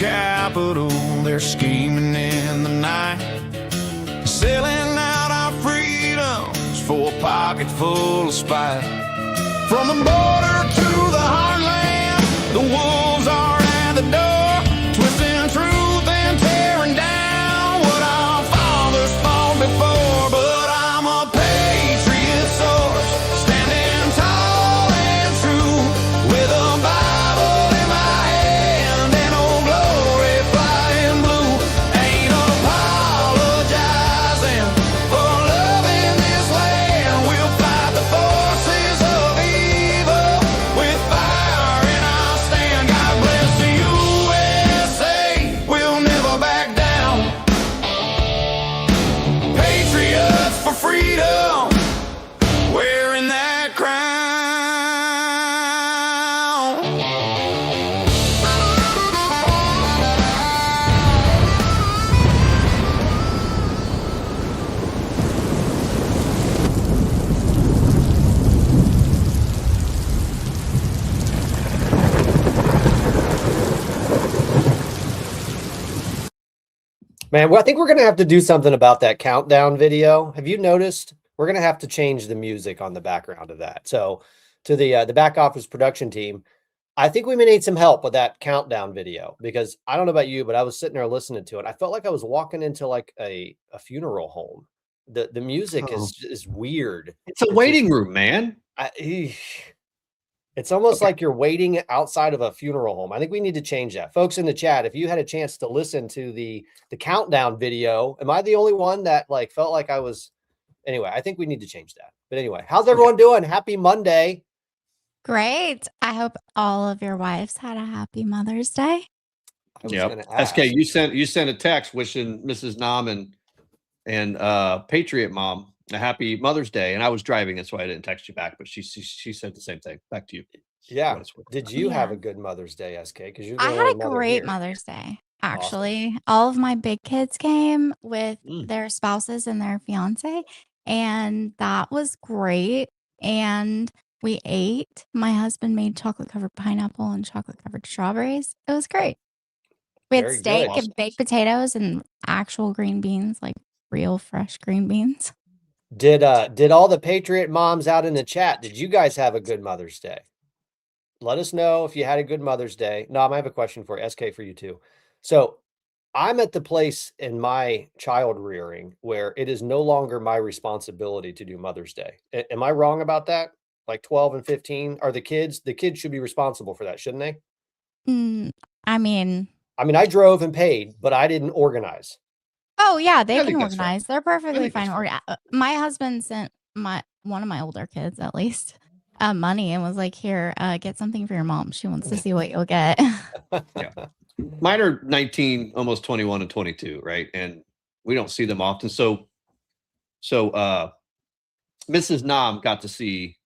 Capitol, they're scheming in the night, selling out our freedoms for a pocket full of spite. From the border to the heartland, the wolves are at the door, twisting truth and tearing down what our fathers fought before. But I'm a patriot source, standing tall and true, with a Bible in my hand and old glory flying blue. Ain't apologizing for loving this land. We'll fight the forces of evil with fire in our stand. God bless the USA, we'll never back down. Patriots for freedom, wearing that crown. Man, well, I think we're going to have to do something about that countdown video. Have you noticed? We're going to have to change the music on the background of that. So to the back office production team, I think we may need some help with that countdown video, because I don't know about you, but I was sitting there listening to it. I felt like I was walking into like a funeral home. The music is weird. It's a waiting room, man. It's almost like you're waiting outside of a funeral home. I think we need to change that. Folks in the chat, if you had a chance to listen to the countdown video, am I the only one that like felt like I was? Anyway, I think we need to change that. But anyway, how's everyone doing? Happy Monday. Great. I hope all of your wives had a happy Mother's Day. Yeah. SK, you sent a text wishing Mrs. Nom and Patriot Mom a happy Mother's Day, and I was driving it, so I didn't text you back. But she said the same thing. Back to you. Yeah. Did you have a good Mother's Day, SK? Because I had a great Mother's Day. Actually, awesome. All of my big kids came with their spouses and their fiance, and that was great. And we ate. My husband made chocolate covered pineapple and chocolate covered strawberries. It was great. We had steak and baked potatoes and actual green beans, like real fresh green beans. Did all the Patriot moms out in the chat, did you guys have a good Mother's Day? Let us know if you had a good Mother's Day. No, I have a question for SK, for you too. So I'm at the place in my child rearing where it is no longer my responsibility to do Mother's Day. Am I wrong about that? Like 12 and 15 are the kids should be responsible for that, shouldn't they? I mean, I drove and paid, but I didn't organize. Oh yeah, they can organize. They're perfectly fine. My husband sent one of my older kids, at least, money and was like, "Here, get something for your mom. She wants to see what you'll get." Yeah. Mine are 19, almost 21 and 22, right? And we don't see them often. So Mrs. Nom got to see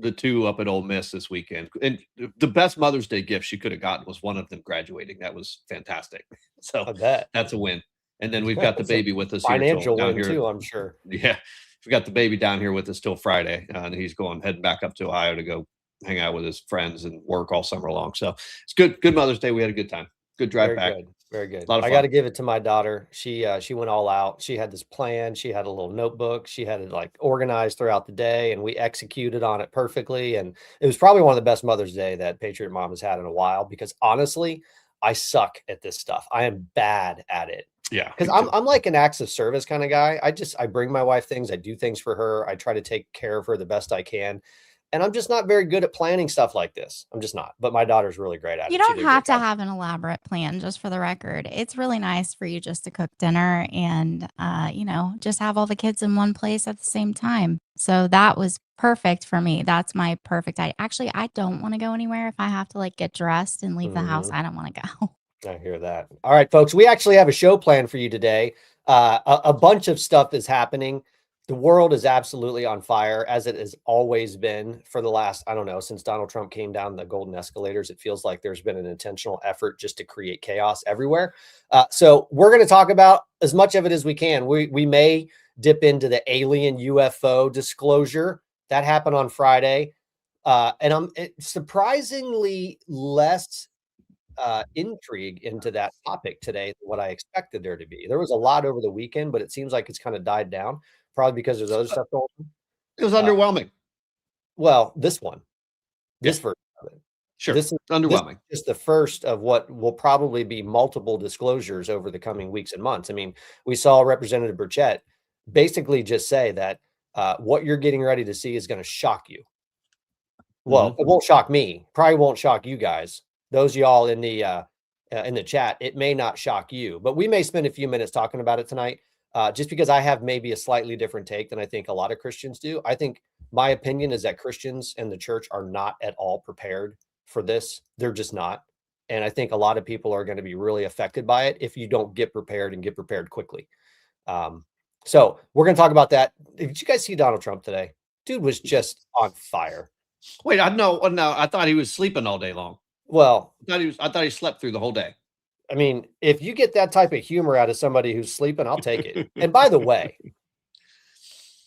the two up at Ole Miss this weekend. And the best Mother's Day gift she could have gotten was one of them graduating. That was fantastic. So that's a win. And then we've got the baby with us financial down win here too, I'm sure. Yeah. We've got the baby down here with us till Friday. And he's heading back up to Ohio to go hang out with his friends and work all summer long. So it's good. Good Mother's Day. We had a good time. Good drive back. Very good. I got to give it to my daughter. She went all out. She had this plan. She had a little notebook. She had it like organized throughout the day, and we executed on it perfectly. And it was probably one of the best Mother's Day that Patriot Mom has had in a while, because honestly, I suck at this stuff. I am bad at it. Yeah. Because I'm like an acts of service kind of guy. I bring my wife things. I do things for her. I try to take care of her the best I can. And I'm just not very good at planning stuff like this. I'm just not. But my daughter's really great at it. You don't have to have an elaborate plan, just for the record. It's really nice for you just to cook dinner and, just have all the kids in one place at the same time. So that was perfect for me. That's my perfect idea. Actually, I don't want to go anywhere. If I have to like get dressed and leave the house, I don't want to go. I hear that. All right, folks, we actually have a show planned for you today. A bunch of stuff is happening. The world is absolutely on fire, as it has always been for the last, I don't know, since Donald Trump came down the golden escalators. It feels like there's been an intentional effort just to create chaos everywhere. So we're going to talk about as much of it as we can. We may dip into the alien UFO disclosure. That happened on Friday. And I'm surprisingly less intrigue into that topic today than what I expected there to be. There was a lot over the weekend, but it seems like it's kind of died down, probably because there's other stuff going on. It was underwhelming. Well, this one, this version of it. Sure. This is underwhelming. This is the first of what will probably be multiple disclosures over the coming weeks and months. I mean, we saw Representative Burchett basically just say that what you're getting ready to see is going to shock you. Well, it won't shock me. Probably won't shock you guys. Those y'all in the chat, it may not shock you, but we may spend a few minutes talking about it tonight. Just because I have maybe a slightly different take than I think a lot of Christians do. I think my opinion is that Christians and the church are not at all prepared for this. They're just not. And I think a lot of people are going to be really affected by it if you don't get prepared and get prepared quickly. So we're going to talk about that. Did you guys see Donald Trump today? Dude was just on fire. Wait, no, I thought he was sleeping all day long. Well, I thought he slept through the whole day. I mean, if you get that type of humor out of somebody who's sleeping, I'll take it. And by the way,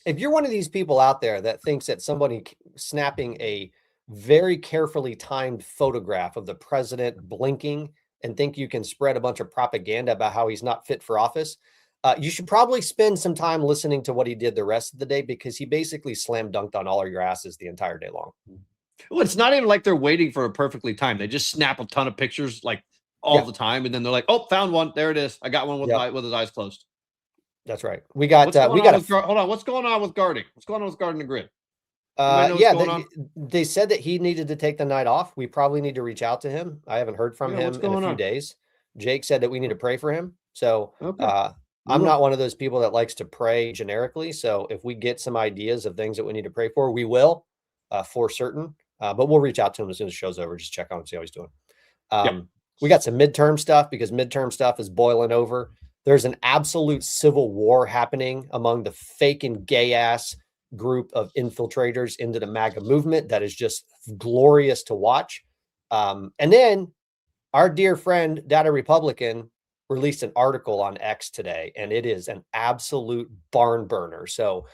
if you're one of these people out there that thinks that somebody snapping a very carefully timed photograph of the president blinking and think you can spread a bunch of propaganda about how he's not fit for office, you should probably spend some time listening to what he did the rest of the day, because he basically slam dunked on all of your asses the entire day long. Well, it's not even like they're waiting for a perfectly timed. They just snap a ton of pictures like all the time, and then they're like, "Oh, found one. There it is. I got one with his eyes closed." That's right. We got hold on. What's going on with guarding? What's going on with guarding the grid? They said that he needed to take the night off. We probably need to reach out to him. I haven't heard from him in a few days. Jake said that we need to pray for him. So I'm not one of those people that likes to pray generically. So if we get some ideas of things that we need to pray for, we will for certain. But we'll reach out to him as soon as the show's over. Just check on him, see how he's doing. We got some midterm stuff, because midterm stuff is boiling over. There's an absolute civil war happening among the fake and gay ass group of infiltrators into the MAGA movement that is just glorious to watch. And then our dear friend, Data Republican, released an article on X today, and it is an absolute barn burner. So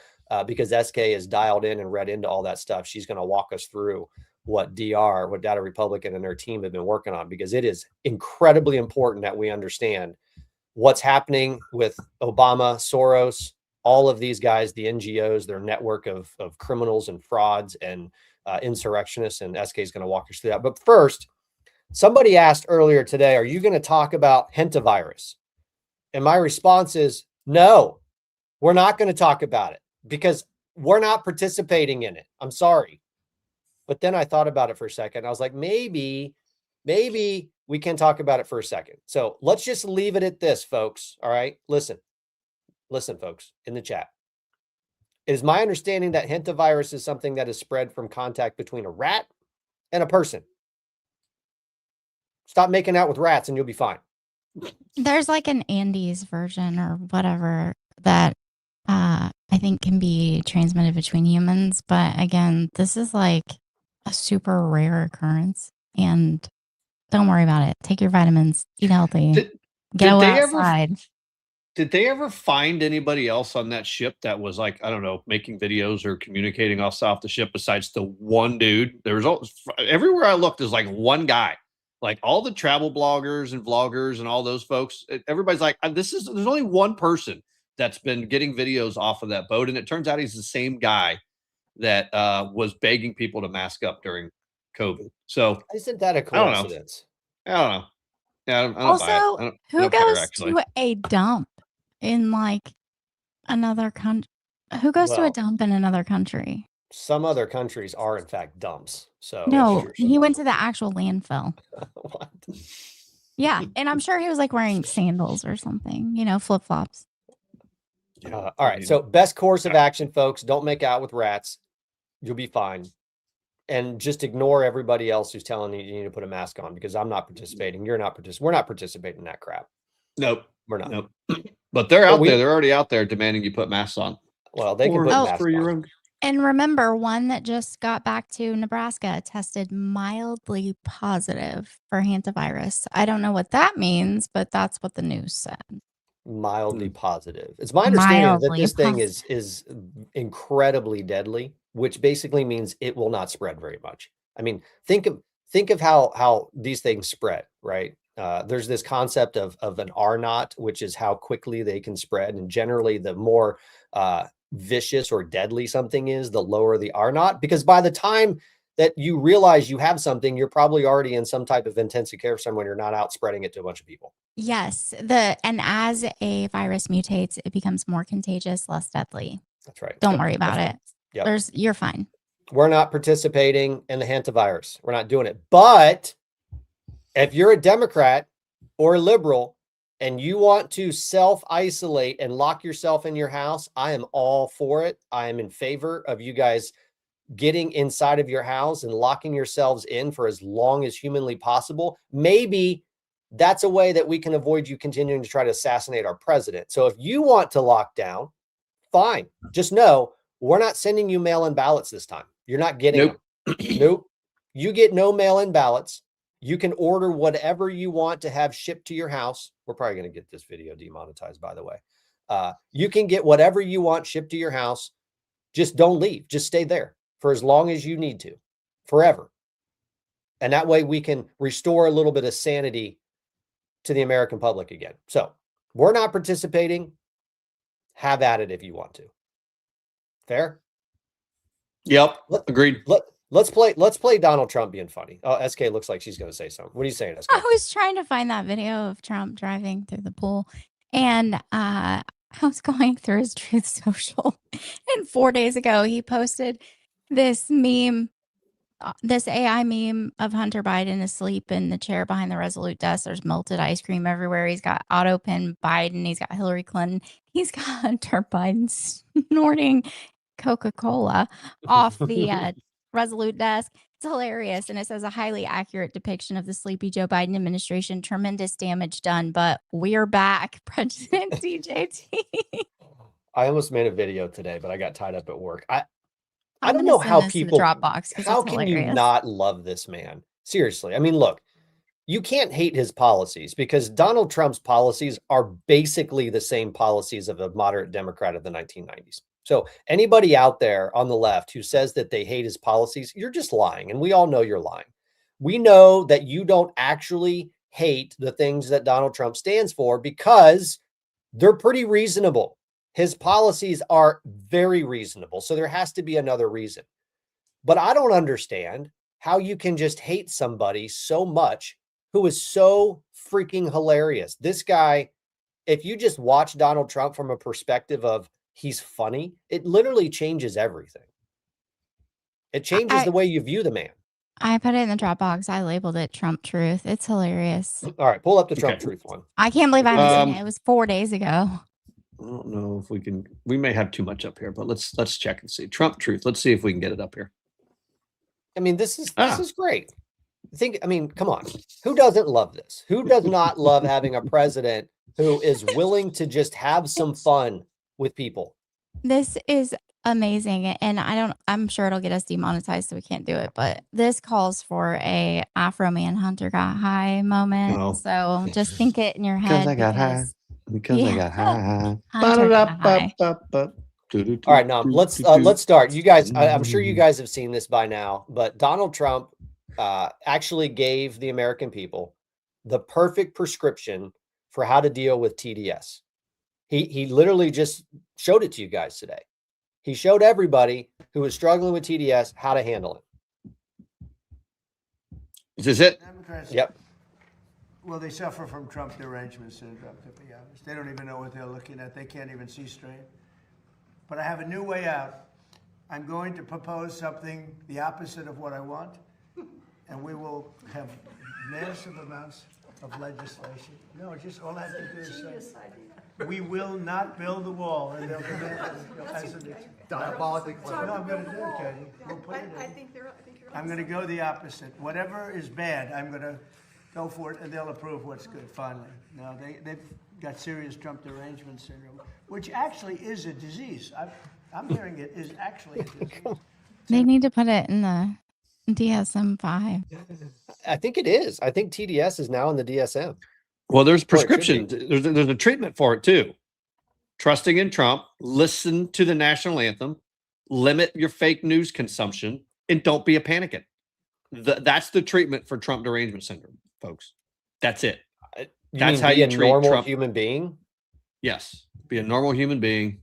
because SK is dialed in and read into all that stuff, she's going to walk us through what Data Republican and their team have been working on, because it is incredibly important that we understand what's happening with Obama, Soros, all of these guys, the NGOs, their network of criminals and frauds and insurrectionists, and SK is going to walk us through that. But first, somebody asked earlier today, are you going to talk about Hanta Virus? And my response is, no, we're not going to talk about it, because we're not participating in it. I'm sorry. But then I thought about it for a second. I was like, maybe we can talk about it for a second. So let's just leave it at this, folks. All right. Listen, folks, in the chat. It is my understanding that Hanta virus is something that is spread from contact between a rat and a person. Stop making out with rats and you'll be fine. There's like an Andes version or whatever that I think can be transmitted between humans. But again, this is like a super rare occurrence, and don't worry about it. Take your vitamins, eat healthy, get outside. Did they ever find anybody else on that ship that was like, I don't know, making videos or communicating off the ship besides the one dude? There was everywhere I looked, there's like one guy. Like all the travel bloggers and vloggers and all those folks, everybody's like, there's only one person that's been getting videos off of that boat. And it turns out he's the same guy that was begging people to mask up during COVID. So isn't that a coincidence? I don't know. Yeah, I don't also, buy it. who goes to a dump in like another country? Who goes to a dump in another country? Some other countries are in fact dumps. So no, he went to the actual landfill. What? Yeah, and I'm sure he was like wearing sandals or something, flip flops. All right. So best course of action, folks. Don't make out with rats. You'll be fine. And just ignore everybody else who's telling you need to put a mask on, because I'm not participating. You're not participating. We're not participating in that crap. Nope. We're not. Nope. But they're out there. They're already out there demanding you put masks on. Well, they can put masks for your own. And remember, one that just got back to Nebraska tested mildly positive for Hanta virus. I don't know what that means, but that's what the news said. Mildly positive. It's my understanding that this thing is incredibly deadly, which basically means it will not spread very much. I mean, think of how these things spread. right? There's this concept of an R naught, which is how quickly they can spread. And generally, the more vicious or deadly something is, the lower the R naught, because by the time that you realize you have something, you're probably already in some type of intensive care somewhere. You're not out spreading it to a bunch of people. Yes. And as a virus mutates, it becomes more contagious, less deadly. That's right. Don't worry about it. Yep. You're fine. We're not participating in the Hanta Virus. We're not doing it. But if you're a Democrat or a liberal and you want to self-isolate and lock yourself in your house, I am all for it. I am in favor of you guys getting inside of your house and locking yourselves in for as long as humanly possible. Maybe that's a way that we can avoid you continuing to try to assassinate our president. So if you want to lock down, fine. Just know we're not sending you mail-in ballots this time. You're not getting them. Nope. You get no mail-in ballots. You can order whatever you want to have shipped to your house. We're probably going to get this video demonetized, by the way. You can get whatever you want shipped to your house. Just don't leave. Just stay there for as long as you need to, forever. And that way we can restore a little bit of sanity to the American public again. So we're not participating. Have at it if you want to. Fair? Yep. Agreed. Let's play Donald Trump being funny. Oh, SK looks like she's going to say something. What are you saying, SK? I was trying to find that video of Trump driving through the pool, and I was going through his Truth Social, and 4 days ago he posted this meme, this AI meme of Hunter Biden asleep in the chair behind the Resolute desk. There's melted ice cream everywhere. He's got auto-pin Biden. He's got Hillary Clinton. He's got Hunter Biden snorting Coca-Cola off the Resolute desk. It's hilarious. And it says a highly accurate depiction of the sleepy Joe Biden administration. Tremendous damage done, but we're back. President DJT. I almost made a video today, but I got tied up at work. I don't know how people, how can you not love this man? Seriously. I mean, look, you can't hate his policies because Donald Trump's policies are basically the same policies of a moderate Democrat of the 1990s. So anybody out there on the left who says that they hate his policies, you're just lying. And we all know you're lying. We know that you don't actually hate the things that Donald Trump stands for because they're pretty reasonable. His policies are very reasonable. So there has to be another reason. But I don't understand how you can just hate somebody so much who is so freaking hilarious. This guy, if you just watch Donald Trump from a perspective of he's funny, it literally changes everything. It changes the way you view the man. I put it in the Dropbox. I labeled it Trump Truth. It's hilarious. All right, pull up the Trump Truth one. I can't believe I haven't seen it. It was 4 days ago. I don't know if we can. We may have too much up here, but let's check and see. Trump Truth. Let's see if we can get it up here. I mean, this is great. I mean, come on. Who doesn't love this? Who does not love having a president who is willing to just have some fun with people? This is amazing. And I'm sure it'll get us demonetized, so we can't do it. But this calls for a Afro Man Hunter got high moment. Oh. So just think it in your head. I got high. Because I got high. All right, now let's start. You guys, I'm sure you guys have seen this by now, but Donald Trump actually gave the American people the perfect prescription for how to deal with TDS. He literally just showed it to you guys today. He showed everybody who was struggling with TDS how to handle it. Is this it? Democrats, yep. Well, they suffer from Trump derangement syndrome, to be honest. They don't even know what they're looking at. They can't even see straight. But I have a new way out. I'm going to propose something the opposite of what I want, and we will have massive amounts of legislation. No, just all I have to do is say, we will not build the wall, and they'll demand as a diabolical. No, I'm going to do it, Katie. We'll put it in. I'm going to go the opposite. Whatever is bad, I'm going to go for it, and they'll approve what's good, finally. No, they've got serious Trump derangement syndrome, which actually is a disease. I'm hearing it is actually a disease. They need to put it in the DSM-5. I think it is. I think TDS is now in the DSM. Well, there's prescriptions. There's a treatment for it, too. Trusting in Trump, listen to the national anthem, limit your fake news consumption, and don't be a panicant. That's the treatment for Trump derangement syndrome, folks. That's it. You That's mean how be you a treat normal Trump. human being? Yes, be a normal human being.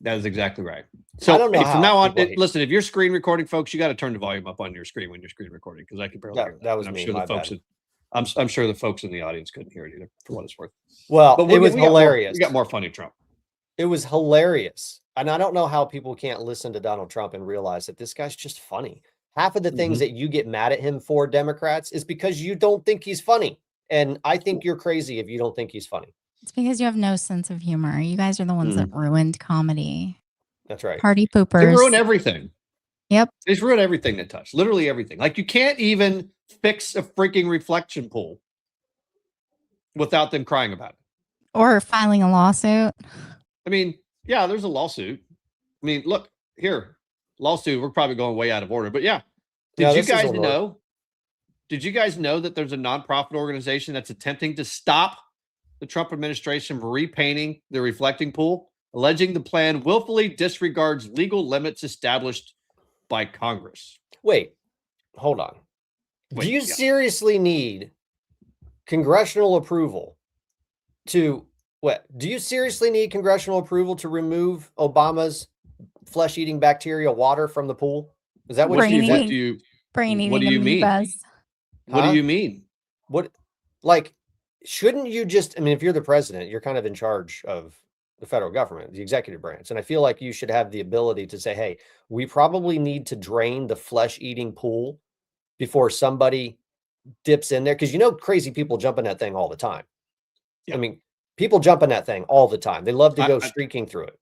That is exactly right. So I don't know from now on, people hate- listen, if you're screen recording, folks, you got to turn the volume up on your screen when you're screen recording, because I can barely hear that. That was And me. Sure My the folks bad. I'm sure the folks in the audience couldn't hear it either, for what it's worth. Well, But it was hilarious. We got more funny Trump. It was hilarious. And I don't know how people can't listen to Donald Trump and realize that this guy's just funny. Half of the things that you get mad at him for, Democrats, is because you don't think he's funny. And I think you're crazy if you don't think he's funny. It's because you have no sense of humor. You guys are the ones that ruined comedy. That's right. Party poopers. They ruin everything. Yep. They just ruin everything they touch. Literally everything. Like, you can't even fix a freaking reflection pool without them crying about it. Or filing a lawsuit. I mean, yeah, there's a lawsuit. I mean, look here, lawsuit. We're probably going way out of order, but yeah. Did you guys know? Did you guys know that there's a nonprofit organization that's attempting to stop the Trump administration from repainting the reflecting pool, alleging the plan willfully disregards legal limits established by Congress? Wait, hold on. Do you seriously need congressional approval to what? Do you seriously need congressional approval to remove Obama's flesh-eating bacteria water from the pool? Is that what you mean? What do you mean? What do you mean? What, like, shouldn't you just, I mean, if you're the president, you're kind of in charge of the federal government, the executive branch. And I feel like you should have the ability to say, hey, we probably need to drain the flesh-eating pool before somebody dips in there. Because you know, crazy people jump in that thing all the time. Yeah. I mean, people jump in that thing all the time. They love to go streaking through it.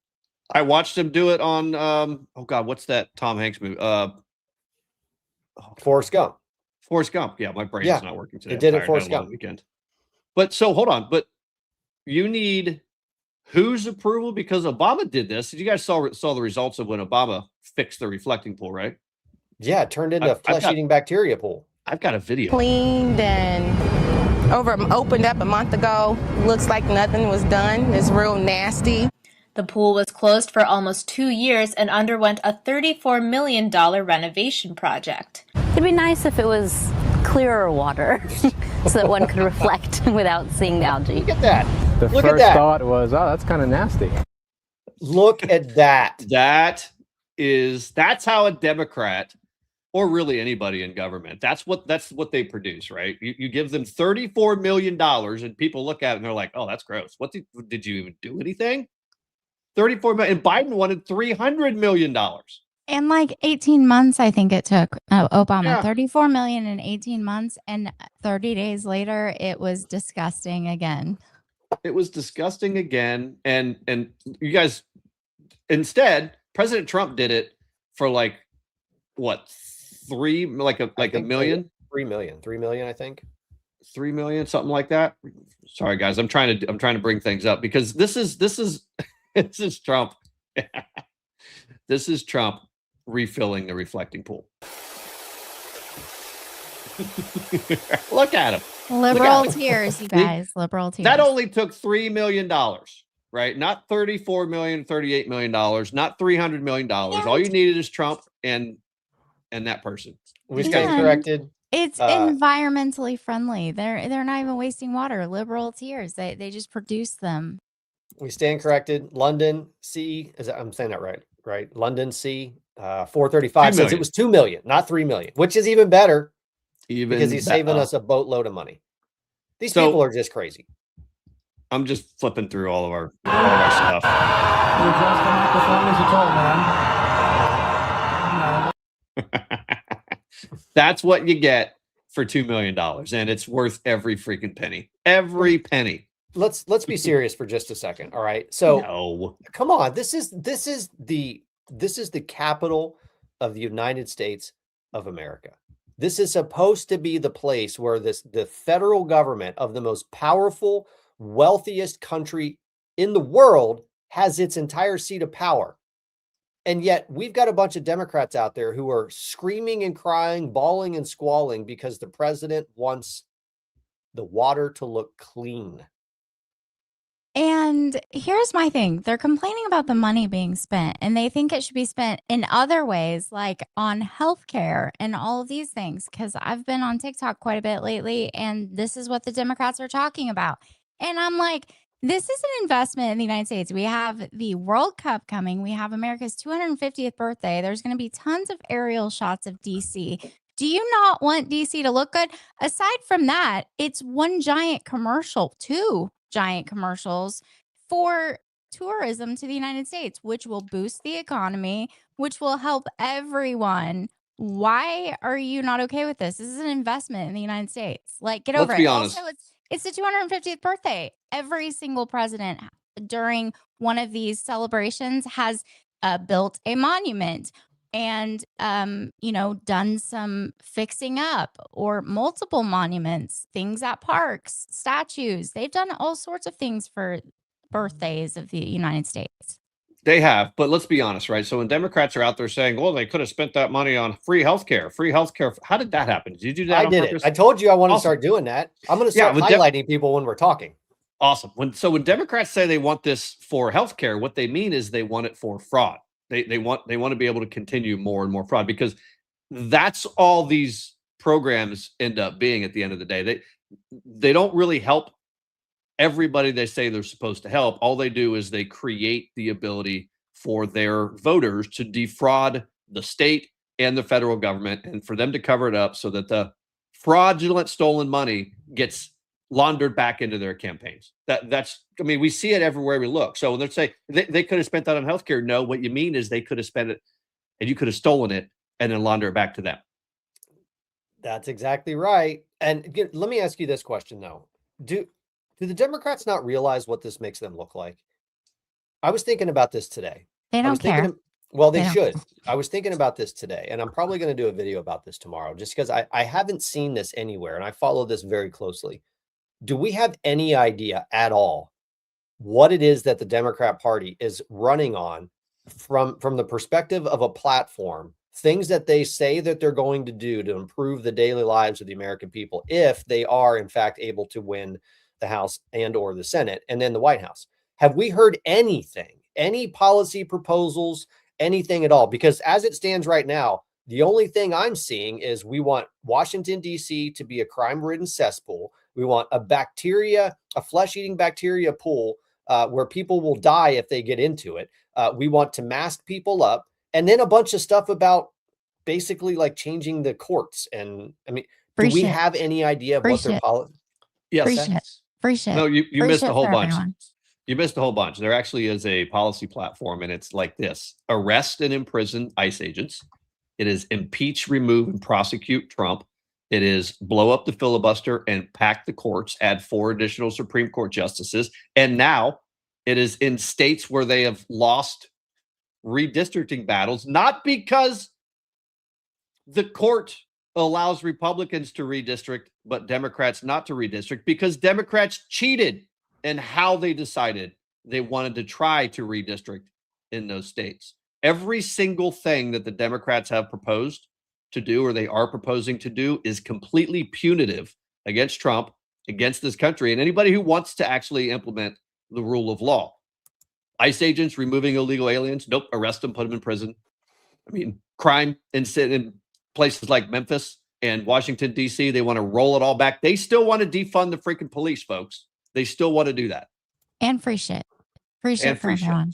I watched them do it on, oh God, what's that Tom Hanks movie? Forrest Gump. Forrest Gump. Yeah, my brain is not working today. It did it Forrest Gump weekend. But so hold on, but you need whose approval? Because Obama did this. You guys saw the results of when Obama fixed the reflecting pool, right? Yeah, it turned into a flesh-eating bacteria pool. I've got a video. Cleaned and opened up a month ago. Looks like nothing was done. It's real nasty. The pool was closed for almost 2 years and underwent a $34 million renovation project. It'd be nice if it was clearer water so that one could reflect without seeing the algae. Look at that. The first thought was, oh, that's kind of nasty. Look at that. That's how a Democrat, or really anybody in government, that's what they produce, right? You give them $34 million and people look at it and they're like, oh, that's gross. What did you even do anything? 34 million, and Biden wanted $300 million. And like 18 months, I think it took Obama, 34 million in 18 months. And 30 days later, it was disgusting again. It was disgusting again. And you guys, instead, President Trump did it for like, what, a million? 3 million, I think. 3 million, something like that. Sorry, guys. I'm trying to bring things up because this is Trump. This is Trump refilling the reflecting pool. Look at him. Liberal tears, you guys. Liberal tears. That only took $3 million, right? Not $34 million, $38 million, not $300 million. All you needed is Trump and that person. We stand corrected. It's environmentally friendly. They're not even wasting water. Liberal tears. They just produce them. We stand corrected. London C, I'm saying that right? Right. London C 435 says it was 2 million, not 3 million, which is even better. Because he's saving us a boatload of money. These people are just crazy. I'm just flipping through all of our stuff. That's what you get for $2 million, and it's worth every freaking penny. Every penny. Let's be serious for just a second. All right. So come on. This is the capital of the United States of America. This is supposed to be the place where the federal government of the most powerful, wealthiest country in the world has its entire seat of power. And yet we've got a bunch of Democrats out there who are screaming and crying, bawling and squalling because the president wants the water to look clean. And And here's my thing. They're complaining about the money being spent, and they think it should be spent in other ways, like on healthcare and all of these things. Because I've been on TikTok quite a bit lately, and this is what the Democrats are talking about. And I'm like, this is an investment in the United States. We have the World Cup coming. We have America's 250th birthday. There's going to be tons of aerial shots of DC. Do you not want DC to look good? Aside from that, it's one giant commercial, two giant commercials for tourism to the United States, which will boost the economy, which will help everyone. Why are you not okay with this? This is an investment in the United States. Like, get over Let's be it. honest. Also, it's the 250th birthday. Every single president during one of these celebrations has built a monument and, done some fixing up or multiple monuments, things at parks, statues. They've done all sorts of things for birthdays of the United States. They have, but let's be honest, right? So when Democrats are out there saying, well, they could have spent that money on free healthcare, how did that happen? Did you do that I on did purpose? it. I told you I want to start doing that. I'm going to start highlighting people when we're talking. Awesome. When Democrats say they want this for healthcare, what they mean is they want it for fraud. They want to be able to continue more and more fraud, because that's all these programs end up being at the end of the day. They don't really help everybody they say they're supposed to help. All they do is they create the ability for their voters to defraud the state and the federal government, and for them to cover it up so that the fraudulent stolen money gets laundered back into their campaigns. We see it everywhere we look. So when they say they could have spent that on healthcare, no, what you mean is they could have spent it and you could have stolen it and then launder it back to them. That's exactly right. And let me ask you this question though. Do the Democrats not realize what this makes them look like? I was thinking about this today. They don't care. They should. I was thinking about this today, and I'm probably going to do a video about this tomorrow, just because I haven't seen this anywhere, and I follow this very closely. Do we have any idea at all what it is that the Democrat Party is running on from the perspective of a platform, things that they say that they're going to do to improve the daily lives of the American people if they are, in fact, able to win the House and or the Senate and then the White House? Have we heard anything, any policy proposals, anything at all? Because as it stands right now, the only thing I'm seeing is we want Washington, D.C. to be a crime-ridden cesspool. We want a flesh-eating bacteria pool where people will die if they get into it. We want to mask people up, and then a bunch of stuff about basically like changing the courts. And do we have any idea of what their policy? Yes. Free shit. No, you missed a whole bunch. Everyone. You missed a whole bunch. There actually is a policy platform, and it's like this: arrest and imprison ICE agents. It is impeach, remove, and prosecute Trump. It is blow up the filibuster and pack the courts, add 4 additional Supreme Court justices. And now it is in states where they have lost redistricting battles, not because the court allows Republicans to redistrict, but Democrats not to redistrict, because Democrats cheated in how they decided they wanted to try to redistrict in those states. Every single thing that the Democrats have proposed to do, or they are proposing to do, is completely punitive against Trump, against this country, and anybody who wants to actually implement the rule of law. ICE agents removing illegal aliens, nope, arrest them, put them in prison. Crime in places like Memphis and Washington, D.C., they want to roll it all back. They still want to defund the freaking police, folks. They still want to do that. And free shit. Free shit for everyone.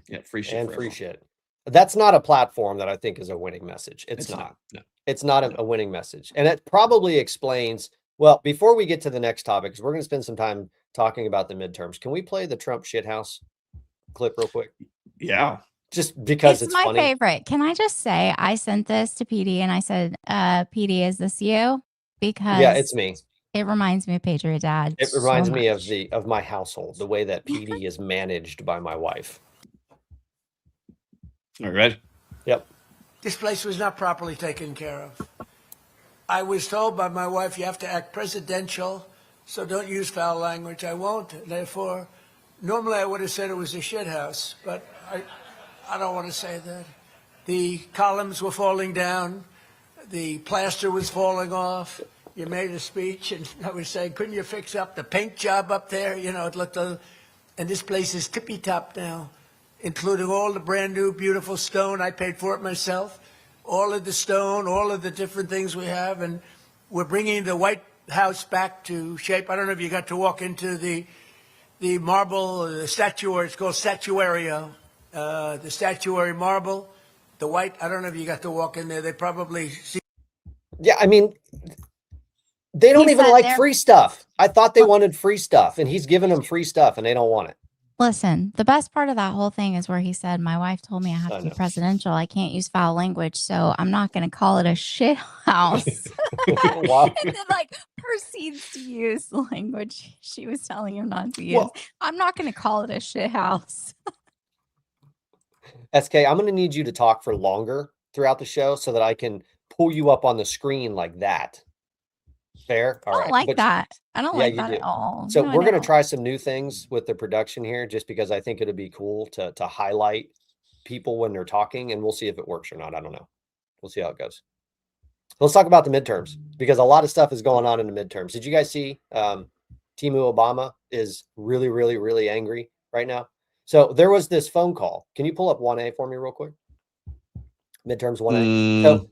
Yeah, free shit. And free shit. That's not a platform that I think is a winning message. It's not. No. It's not a winning message. And it probably explains, well, before we get to the next topic, because we're going to spend some time talking about the midterms, can we play the Trump shithouse clip real quick? Yeah. Just because it's my funny. favorite. Can I just say, I sent this to PD and I said, PD, is this you? Because it's me. It reminds me of PatriotDad. It reminds me of my household, the way that PD is managed by my wife. All right. Yep. This place was not properly taken care of. I was told by my wife, you have to act presidential, so don't use foul language. I won't. Therefore, normally I would have said it was a shit house, but I don't want to say that. The columns were falling down. The plaster was falling off. You made a speech, and I was saying, couldn't you fix up the paint job up there? It looked And this place is tippy-top now, including all the brand new, beautiful stone. I paid for it myself. All of the stone, all of the different things we have. And we're bringing the White House back to shape. I don't know if you got to walk into the marble, the statuary. It's called Statuario. The statuary marble, the white. I don't know if you got to walk in there. They probably see. Yeah, I mean, they don't even like free stuff. I thought they wanted free stuff, and he's giving them free stuff, and they don't want it. Listen, the best part of that whole thing is where he said, my wife told me I have to be presidential. I can't use foul language, so I'm not going to call it a shit house. Wow. And then like proceeds to use the language she was telling him not to use. Well, I'm not going to call it a shit house. SK, I'm going to need you to talk for longer throughout the show so that I can pull you up on the screen like that. Fair? All right. I don't like that. I don't like that at all. So we're going to try some new things with the production here, just because I think it'll be cool to highlight people when they're talking, and we'll see if it works or not. I don't know. We'll see how it goes. Let's talk about the midterms, because a lot of stuff is going on in the midterms. Did you guys see Temu Obama is really, really, really angry right now? So there was this phone call. Can you pull up 1A for me real quick? Midterms 1A. So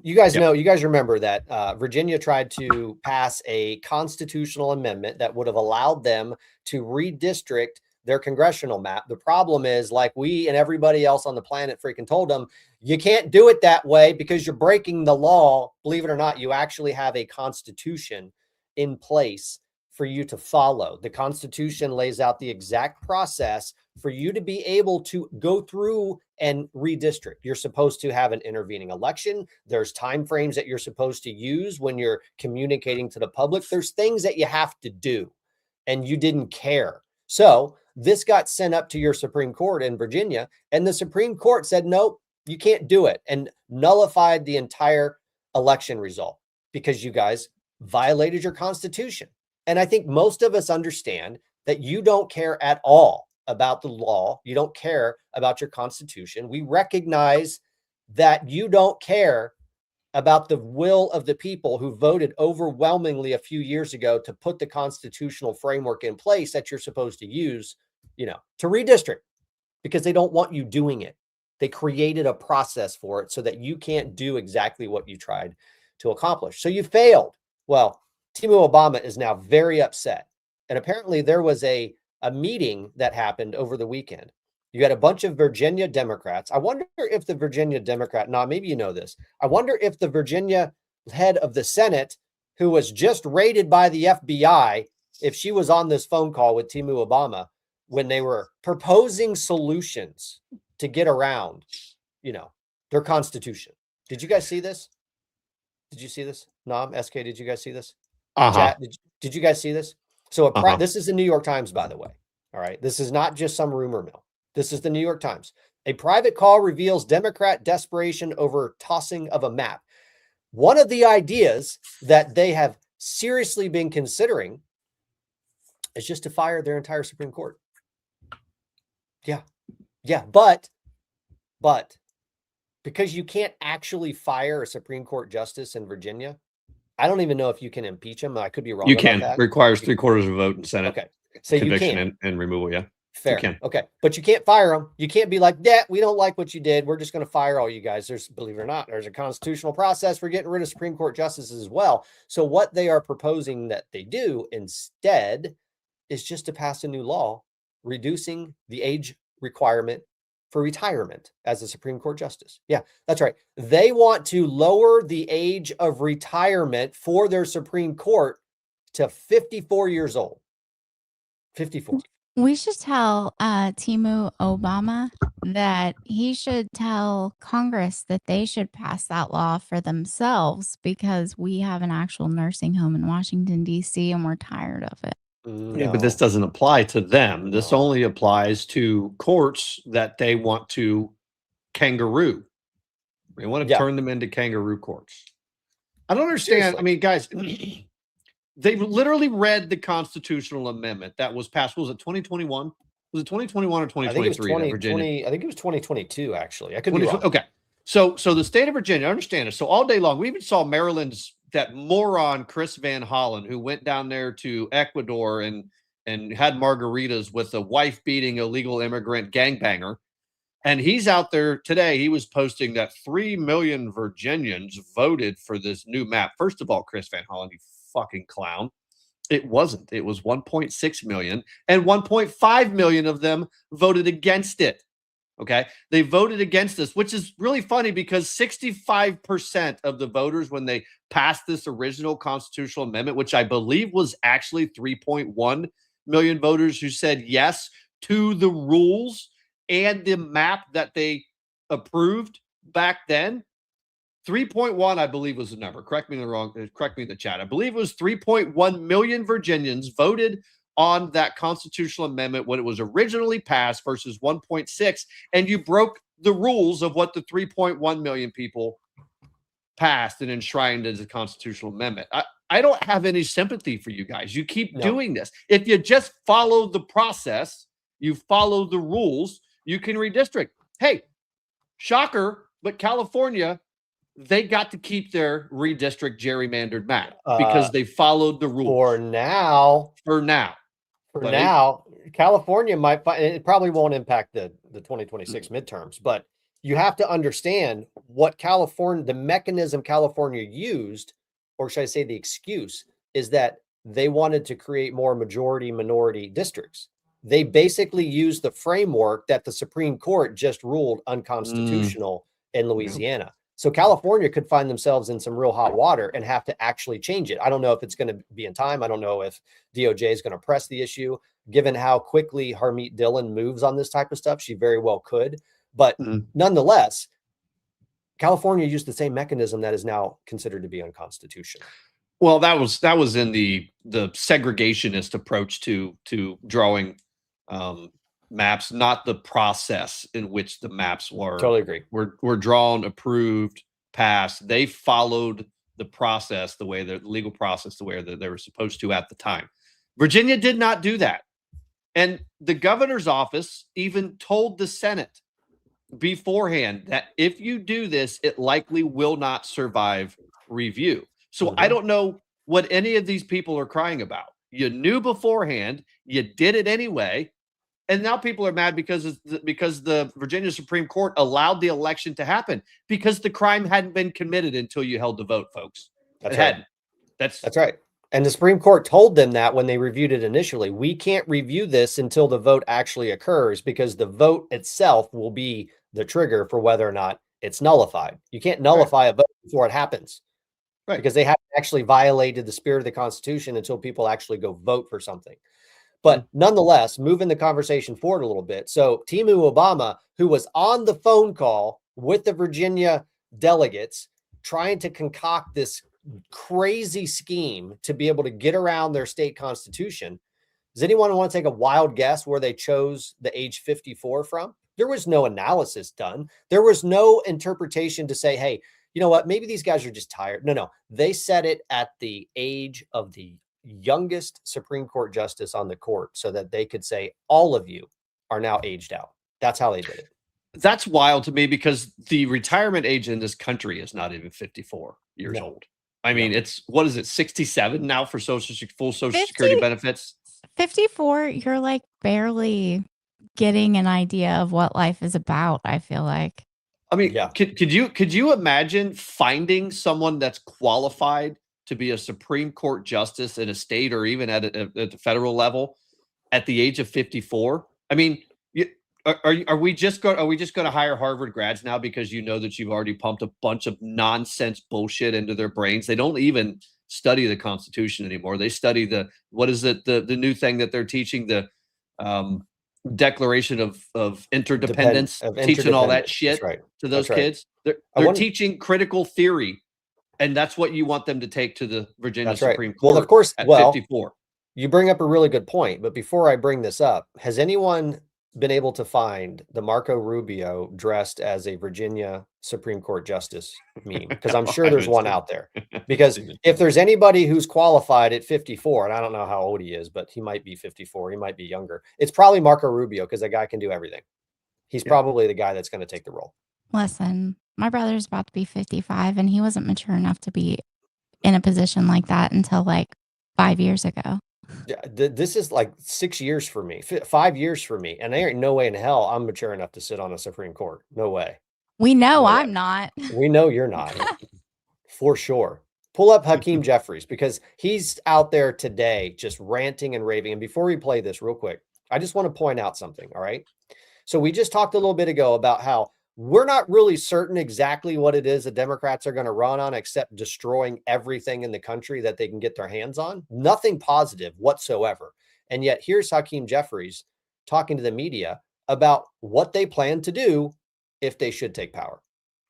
you guys know, you guys remember that Virginia tried to pass a constitutional amendment that would have allowed them to redistrict their congressional map. The problem is, like we and everybody else on the planet freaking told them, you can't do it that way because you're breaking the law. Believe it or not, you actually have a constitution in place for you to follow. The Constitution lays out the exact process for you to be able to go through and redistrict. You're supposed to have an intervening election. There's time frames that you're supposed to use when you're communicating to the public. There's things that you have to do, and you didn't care. So this got sent up to your Supreme Court in Virginia, and the Supreme Court said, nope, you can't do it, and nullified the entire election result because you guys violated your Constitution. And I think most of us understand that you don't care at all about the law. You don't care about your Constitution. We recognize that you don't care about the will of the people who voted overwhelmingly a few years ago to put the constitutional framework in place that you're supposed to use, you know, to redistrict, because they don't want you doing it. They created a process for it so that you can't do exactly what you tried to accomplish. So you failed. Well, Temu Obama is now very upset. And apparently there was a meeting that happened over the weekend. You had a bunch of Virginia Democrats. I wonder if the Virginia Democrat, maybe you know this. I wonder if the Virginia head of the Senate, who was just raided by the FBI, if she was on this phone call with Temu Obama when they were proposing solutions to get around, you know, their Constitution. Did you guys see this? Did you see this? Nom, SK, did you guys see this? Chat, did you guys see this? So this is the New York Times, by the way. All right. This is not just some rumor mill. This is the New York Times. A private call reveals Democrat desperation over tossing of a map. One of the ideas that they have seriously been considering is just to fire their entire Supreme Court. Yeah. Yeah. But because you can't actually fire a Supreme Court justice in Virginia, I don't even know if you can impeach him. I could be wrong. You can. Requires 3/4 of a vote in Senate. Okay. So conviction you can. and removal. Yeah. Fair. You can. Okay. But you can't fire them. You can't be like, yeah, we don't like what you did. We're just going to fire all you guys. Believe it or not, there's a constitutional process for getting rid of Supreme Court justices as well. So what they are proposing that they do instead is just to pass a new law reducing the age requirement for retirement as a Supreme Court justice. Yeah, that's right. They want to lower the age of retirement for their Supreme Court to 54 years old. 54. We should tell Temu Obama that he should tell Congress that they should pass that law for themselves, because we have an actual nursing home in Washington, D.C., and we're tired of it. No. Yeah, but this doesn't apply to them. This only applies to courts that they want to kangaroo. They want to turn them into kangaroo courts. I don't understand. Seriously. I mean, guys, they literally read the constitutional amendment that was passed. Was it 2021? Was it 2021 or 2023? I think it was 2022, actually. I could be wrong. Okay. So the state of Virginia, I understand it. So all day long, we even saw Maryland's that moron Chris Van Hollen, who went down there to Ecuador and and had margaritas with a wife-beating illegal immigrant gangbanger. And he's out there today. He was posting that 3 million Virginians voted for this new map. First of all, Chris Van Hollen, you fucking clown. It wasn't. It was 1.6 million, and 1.5 million of them voted against it. Okay. They voted against this, which is really funny because 65% of the voters, when they passed this original constitutional amendment, which I believe was actually 3.1 million voters who said yes to the rules and the map that they approved back then. 3.1, I believe, was the number. Correct me in the chat. I believe it was 3.1 million Virginians voted on that constitutional amendment when it was originally passed versus 1.6, and you broke the rules of what the 3.1 million people passed and enshrined as a constitutional amendment. I don't have any sympathy for you guys. You keep doing this. If you just follow the process, you follow the rules, you can redistrict. Hey, shocker, but California, they got to keep their redistrict gerrymandered map because they followed the rules. For now. California might find it probably won't impact the 2026 midterms, but you have to understand what the mechanism California used, or should I say the excuse, is that they wanted to create more majority minority districts. They basically used the framework that the Supreme Court just ruled unconstitutional in Louisiana. So California could find themselves in some real hot water and have to actually change it. I don't know if it's going to be in time. I don't know if DOJ is going to press the issue. Given how quickly Harmeet Dillon moves on this type of stuff, she very well could. But nonetheless, California used the same mechanism that is now considered to be unconstitutional. Well, that was in the segregationist approach to drawing maps, not the process in which the maps were. Totally agree. Were drawn, approved, passed. They followed the process, the legal process, the way that they were supposed to at the time. Virginia did not do that. And the governor's office even told the Senate beforehand that if you do this, it likely will not survive review. So I don't know what any of these people are crying about. You knew beforehand, you did it anyway. And now people are mad because the Virginia Supreme Court allowed the election to happen because the crime hadn't been committed until you held the vote, folks. That's right. That's right. And the Supreme Court told them that when they reviewed it initially. We can't review this until the vote actually occurs because the vote itself will be the trigger for whether or not it's nullified. You can't nullify a vote before it happens. Right. Because they haven't actually violated the spirit of the Constitution until people actually go vote for something. But nonetheless, moving the conversation forward a little bit. So Temu Obama, who was on the phone call with the Virginia delegates, trying to concoct this crazy scheme to be able to get around their state constitution. Does anyone want to take a wild guess where they chose the age 54 from? There was no analysis done. There was no interpretation to say, hey, you know what? Maybe these guys are just tired. No. They set it at the age of the youngest Supreme Court justice on the court so that they could say all of you are now aged out. That's how they did it. That's wild to me because the retirement age in this country is not even 54 years old. I mean, it's, what is it, 67 now for full Social Security benefits? 54, you're like barely getting an idea of what life is about, I feel like. I mean, could you imagine finding someone that's qualified to be a Supreme Court justice in a state or even at the federal level at the age of 54? I mean, are we just going to hire Harvard grads now because you know that you've already pumped a bunch of nonsense bullshit into their brains? They don't even study the Constitution anymore. They study the new thing that they're teaching, the Declaration of Interdependence, teaching all that shit to those kids. They're teaching critical theory. And that's what you want them to take to the Virginia Supreme Court. Well, of course, at 54. You bring up a really good point. But before I bring this up, has anyone been able to find the Marco Rubio dressed as a Virginia Supreme Court justice meme? Because I'm sure there's one out there. Because if there's anybody who's qualified at 54, and I don't know how old he is, but he might be 54, he might be younger. It's probably Marco Rubio because that guy can do everything. He's probably the guy that's going to take the role. Listen, my brother's about to be 55 and he wasn't mature enough to be in a position like that until like 5 years ago. This is like 6 years for me, 5 years for me. And there ain't no way in hell I'm mature enough to sit on a Supreme Court. No way. We know No I'm way. not. We know you're not. For sure. Pull up Hakeem Jeffries because he's out there today just ranting and raving. And before we play this real quick, I just want to point out something. All right. So we just talked a little bit ago about how we're not really certain exactly what it is the Democrats are going to run on, except destroying everything in the country that they can get their hands on. Nothing positive whatsoever. And yet here's Hakeem Jeffries talking to the media about what they plan to do if they should take power.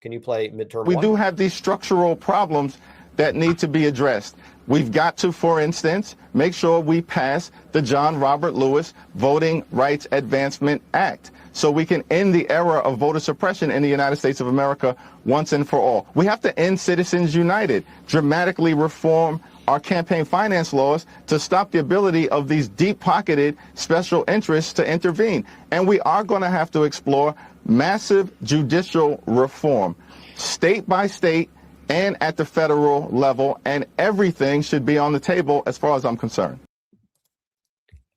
Can you play midterm We one? do have these structural problems that need to be addressed. We've got to, for instance, make sure we pass the John Robert Lewis Voting Rights Advancement Act so we can end the era of voter suppression in the United States of America once and for all. We have to end Citizens United, dramatically reform our campaign finance laws to stop the ability of these deep-pocketed special interests to intervene. And we are going to have to explore massive judicial reform, state by state and at the federal level, and everything should be on the table as far as I'm concerned.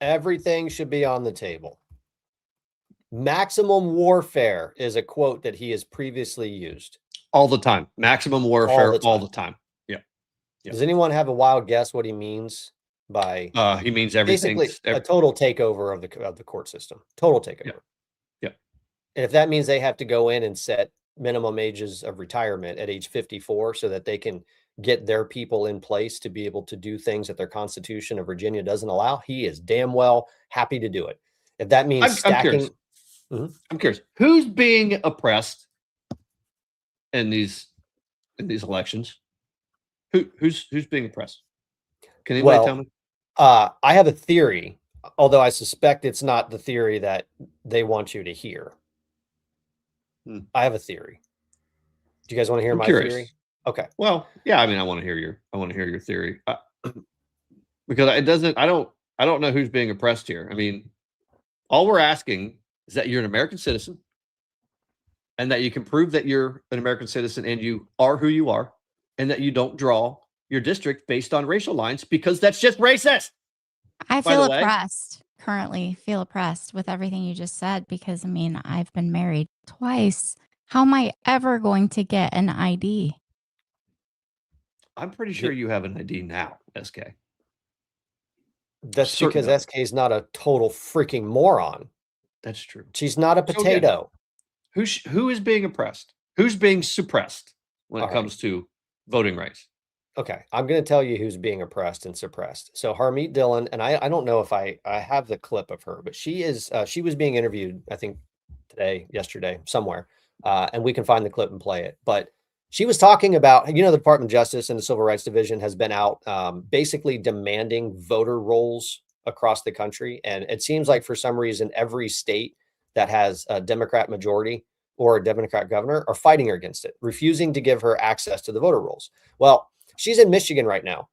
Everything should be on the table. Maximum warfare is a quote that he has previously used. All the time. Maximum warfare all the time. Yeah. Does anyone have a wild guess what he means by he means everything? Basically a total takeover of the court system. Total takeover. Yeah. And if that means they have to go in and set minimum ages of retirement at age 54 so that they can get their people in place to be able to do things that their Constitution of Virginia doesn't allow, he is damn well happy to do it. If that means stacking. I'm curious. Who's being oppressed in these elections? Who's being oppressed? Can anybody tell me? I have a theory, although I suspect it's not the theory that they want you to hear. I have a theory. Do you guys want to hear my theory? Okay. Well, yeah. I mean, I want to hear your theory because I don't know who's being oppressed here. I mean, all we're asking is that you're an American citizen and that you can prove that you're an American citizen and you are who you are and that you don't draw your district based on racial lines because that's just racist. I feel oppressed, currently feel oppressed with everything you just said because, I mean, I've been married twice. How am I ever going to get an ID? I'm pretty sure you have an ID now, SK. That's because SK is not a total freaking moron. That's true. She's not a potato. Who is being oppressed? Who's being suppressed when it comes to voting rights? Okay, I'm going to tell you who's being oppressed and suppressed. So Harmeet Dillon, and I don't know if I have the clip of her, but she was being interviewed, I think yesterday, somewhere, and we can find the clip and play it. But she was talking about, the Department of Justice and the Civil Rights Division has been out basically demanding voter rolls across the country. And it seems like for some reason, every state that has a Democrat majority or a Democrat governor are fighting her against it, refusing to give her access to the voter rolls. Well, she's in Michigan right now,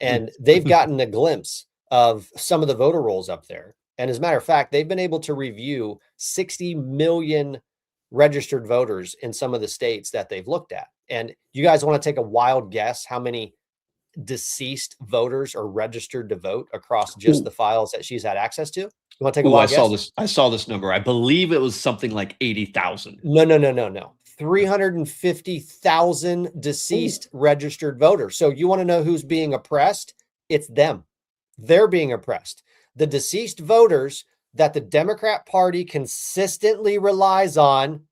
and they've gotten a glimpse of some of the voter rolls up there. And as a matter of fact, they've been able to review 60 million registered voters in some of the states that they've looked at. And you guys want to take a wild guess how many deceased voters are registered to vote across just the files that she's had access to? You want to take a wild guess? I saw this number. I believe it was something like 80,000. No. 350,000 deceased registered voters. So you want to know who's being oppressed? It's them. They're being oppressed. The deceased voters that the Democrat Party consistently relies on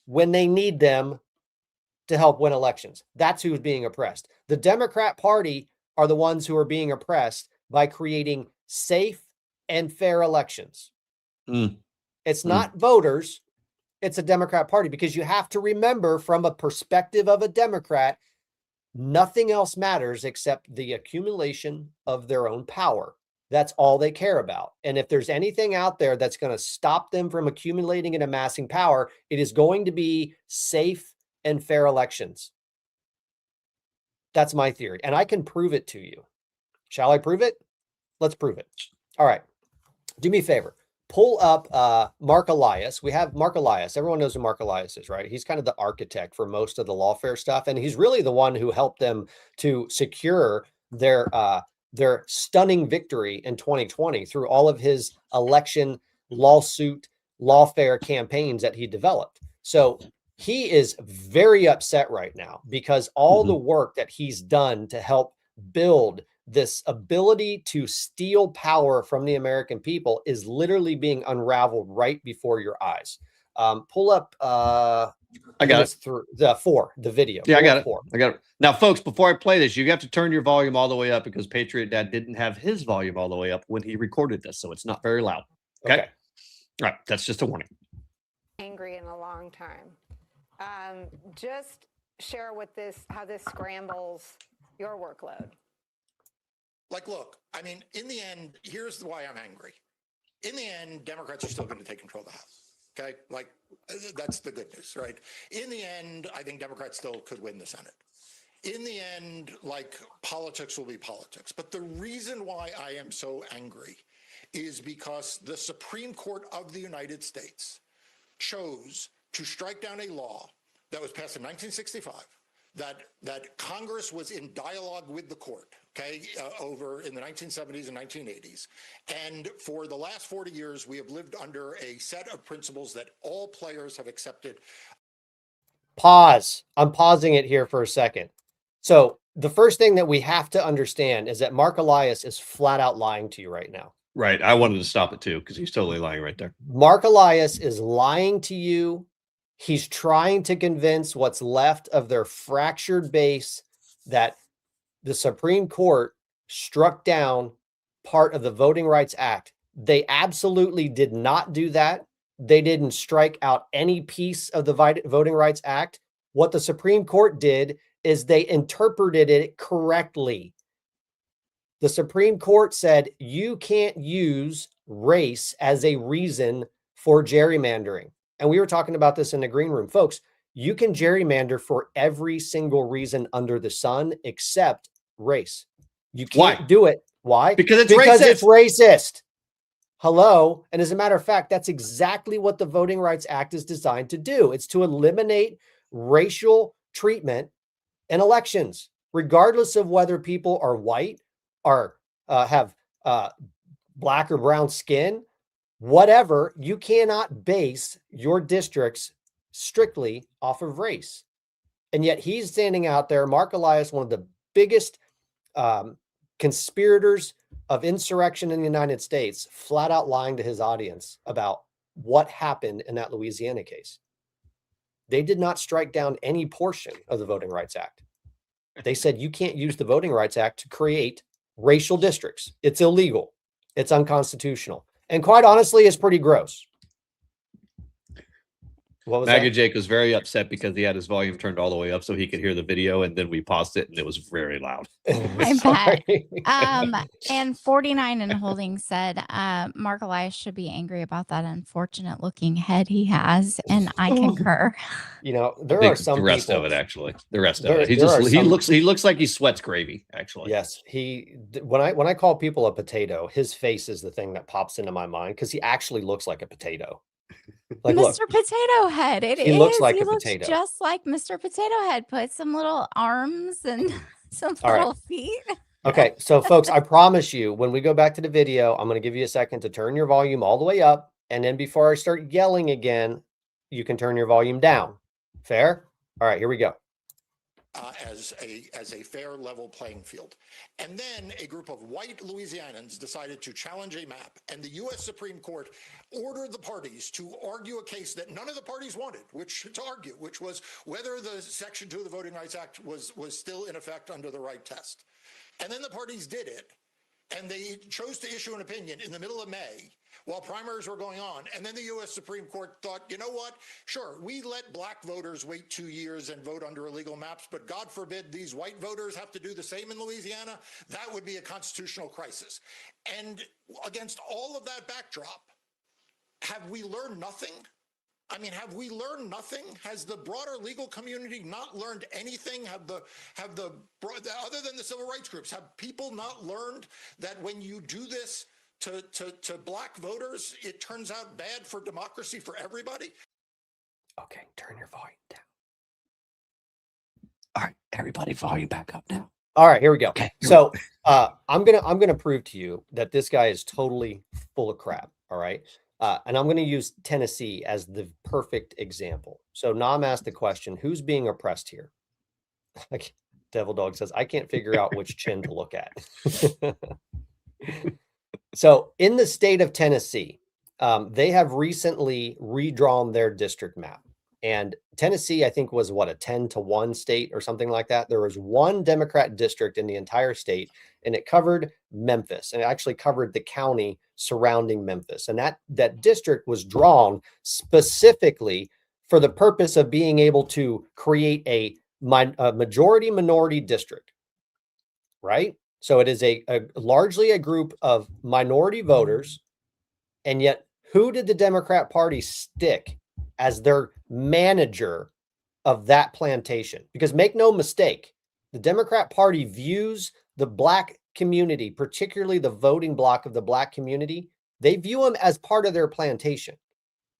when they need them to help win elections. That's who's being oppressed. The Democrat Party are the ones who are being oppressed by creating safe and fair elections. It's not voters. It's a Democrat Party, because you have to remember, from a perspective of a Democrat, nothing else matters except the accumulation of their own power. That's all they care about. And if there's anything out there that's going to stop them from accumulating and amassing power, it is going to be safe and fair elections. That's my theory. And I can prove it to you. Shall I prove it? Let's prove it. All right. Do me a favor. Pull up Mark Elias. We have Mark Elias. Everyone knows who Mark Elias is, right? He's kind of the architect for most of the lawfare stuff. And he's really the one who helped them to secure their their stunning victory in 2020 through all of his election lawsuit, lawfare campaigns that he developed. So he is very upset right now because all the work that he's done to help build this ability to steal power from the American people is literally being unraveled right before your eyes. Pull up I got it. Through the video. Yeah, I got it. I got it. Now, folks, before I play this, you have to turn your volume all the way up because PatriotDad didn't have his volume all the way up when he recorded this, so it's not very loud. Okay. All right. That's just a warning. Angry in a long time. Just share with how this scrambles your workload. Like, look, I mean, in the end, here's why I'm angry. In the end, Democrats are still going to take control of the House. Okay, like that's the good news, right? In the end, I think Democrats still could win the Senate. In the end, like politics will be politics. But the reason why I am so angry is because the Supreme Court of the United States chose to strike down a law that was passed in 1965 that Congress was in dialogue with the court, okay, over in the 1970s and 1980s. And for the last 40 years, we have lived under a set of principles that all players have accepted. Pause. I'm pausing it here for a second. So the first thing that we have to understand is that Mark Elias is flat out lying to you right now. Right. I wanted to stop it too because he's totally lying right there. Mark Elias is lying to you. He's trying to convince what's left of their fractured base that the Supreme Court struck down part of the Voting Rights Act. They absolutely did not do that. They didn't strike out any piece of the Voting Rights Act. What the Supreme Court did is they interpreted it correctly. The Supreme Court said you can't use race as a reason for gerrymandering. And we were talking about this in the green room. Folks, you can gerrymander for every single reason under the sun except race. You can't do it. Why? Because it's racist. Hello. And as a matter of fact, that's exactly what the Voting Rights Act is designed to do. It's to eliminate racial treatment in elections, regardless of whether people are white or have black or brown skin. Whatever, you cannot base your districts strictly off of race. And yet he's standing out there, Mark Elias, one of the biggest conspirators of insurrection in the United States, flat out lying to his audience about what happened in that Louisiana case. They did not strike down any portion of the Voting Rights Act. They said you can't use the Voting Rights Act to create racial districts. It's illegal. It's unconstitutional. And quite honestly, it's pretty gross. What was MAGA that? Jake was very upset because he had his volume turned all the way up so he could hear the video, and then we paused it and it was very loud. I bet. And 49 and holding said Mark Elias should be angry about that unfortunate looking head he has, and I concur. You know, there are some the rest people, of it actually. The rest of it. He looks like he sweats gravy, actually. Yes. When I call people a potato, his face is the thing that pops into my mind because he actually looks like a potato. Like, Mr. Potato Head. He looks like a potato. Just like Mr. Potato Head. Put some little arms and some All little right. feet. Okay, so folks, I promise you, when we go back to the video, I'm going to give you a second to turn your volume all the way up. And then before I start yelling again, you can turn your volume down. Fair? All right, here we go. As a fair, level playing field. And then a group of white Louisianans decided to challenge a map, and the U.S. Supreme Court ordered the parties to argue a case that none of the parties wanted, which was whether the Section 2 of the Voting Rights Act was still in effect under the right test. And then the parties did it, and they chose to issue an opinion in the middle of May while primaries were going on. And then the U.S. Supreme Court thought, you know what? Sure, we let black voters wait 2 years and vote under illegal maps, but God forbid these white voters have to do the same in Louisiana. That would be a constitutional crisis. And against all of that backdrop, have we learned nothing? I mean, have we learned nothing? Has the broader legal community not learned anything? Have the other than the civil rights groups, have people not learned that when you do this to black voters, it turns out bad for democracy for everybody? Okay, turn your volume down. All right, everybody, volume back up now. All right, here we go. Okay, So I'm gonna prove to you that this guy is totally full of crap. All right. And I'm going to use Tennessee as the perfect example. So Nam asked the question, who's being oppressed here? Devil Dog says, I can't figure out which chin to look at. So in the state of Tennessee, they have recently redrawn their district map. And Tennessee, I think, was what, a 10-1 state or something like that. There was one Democrat district in the entire state, and it covered Memphis, and it actually covered the county surrounding Memphis. And that district was drawn specifically for the purpose of being able to create a majority minority district, right? So it is largely a group of minority voters. And yet, who did the Democrat Party stick as their manager of that plantation? Because make no mistake, the Democrat Party views the Black community, particularly the voting bloc of the Black community, they view them as part of their plantation.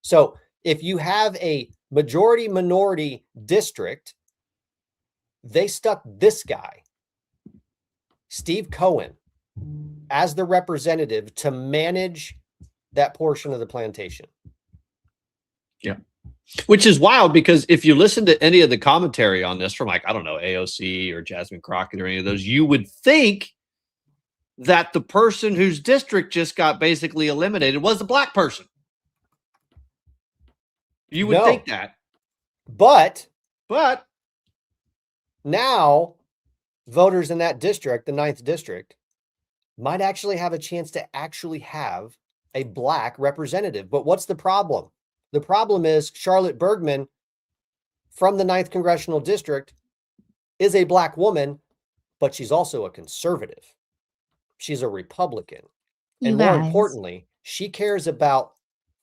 So if you have a majority minority district, they stuck this guy, Steve Cohen, as the representative to manage that portion of the plantation. Yeah. Which is wild, because if you listen to any of the commentary on this from, like, I don't know, AOC or Jasmine Crockett or any of those, you would think that the person whose district just got basically eliminated was the Black person. You would think that. But now voters in that district, the 9th district, might actually have a chance to actually have a Black representative. But what's the problem? The problem is Charlotte Bergman from the 9th Congressional District is a Black woman, but she's also a conservative. She's a Republican. And more importantly, she cares about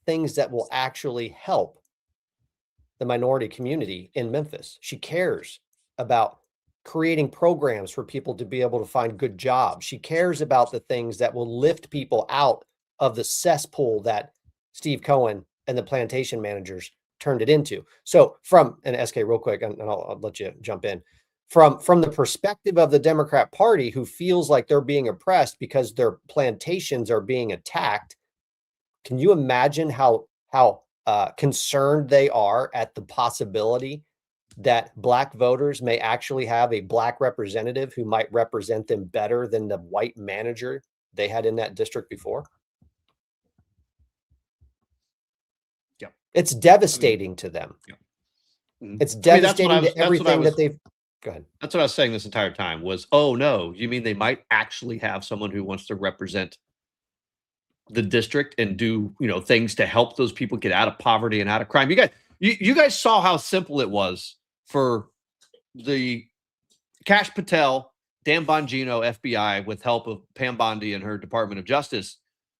things that will actually help the minority community in Memphis. She cares about creating programs for people to be able to find good jobs. She cares about the things that will lift people out of the cesspool that Steve Cohen and the plantation managers turned it into. So and SK, real quick, and I'll let you jump in. From the perspective of the Democrat Party, who feels like they're being oppressed because their plantations are being attacked, can you imagine how concerned they are at the possibility that Black voters may actually have a Black representative who might represent them better than the white manager they had in that district before? Yeah. It's devastating to them. Yeah. It's devastating to everything that they've... Go ahead. That's what I was saying this entire time was, oh no, you mean they might actually have someone who wants to represent the district and do, things to help those people get out of poverty and out of crime. You guys saw how simple it was for the Kash Patel, Dan Bongino, FBI, with help of Pam Bondi and her Department of Justice,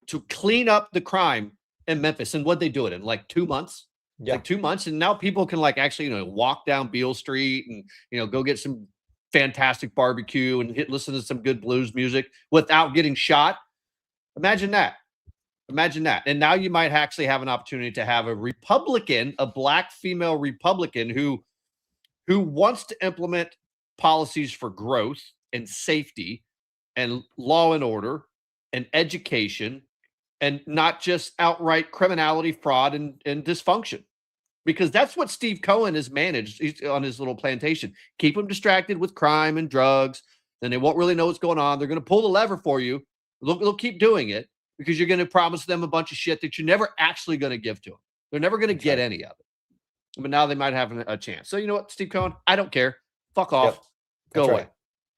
to clean up the crime in Memphis. And what'd they do it in, like 2 months? Yeah. Like 2 months. And now people can actually, walk down Beale Street and, go get some fantastic barbecue and listen to some good blues music without getting shot. Imagine that. Imagine that. And now you might actually have an opportunity to have a Republican, a Black female Republican who wants to implement policies for growth and safety and law and order and education, and not just outright criminality, fraud, and dysfunction. Because that's what Steve Cohen has managed on his little plantation. Keep them distracted with crime and drugs, then they won't really know what's going on. They're going to pull the lever for you. They'll keep doing it because you're going to promise them a bunch of shit that you're never actually going to give to them. They're never going to get any of it. But now they might have a chance. So you know what, Steve Cohen? I don't care. Fuck off. Yep. Go away.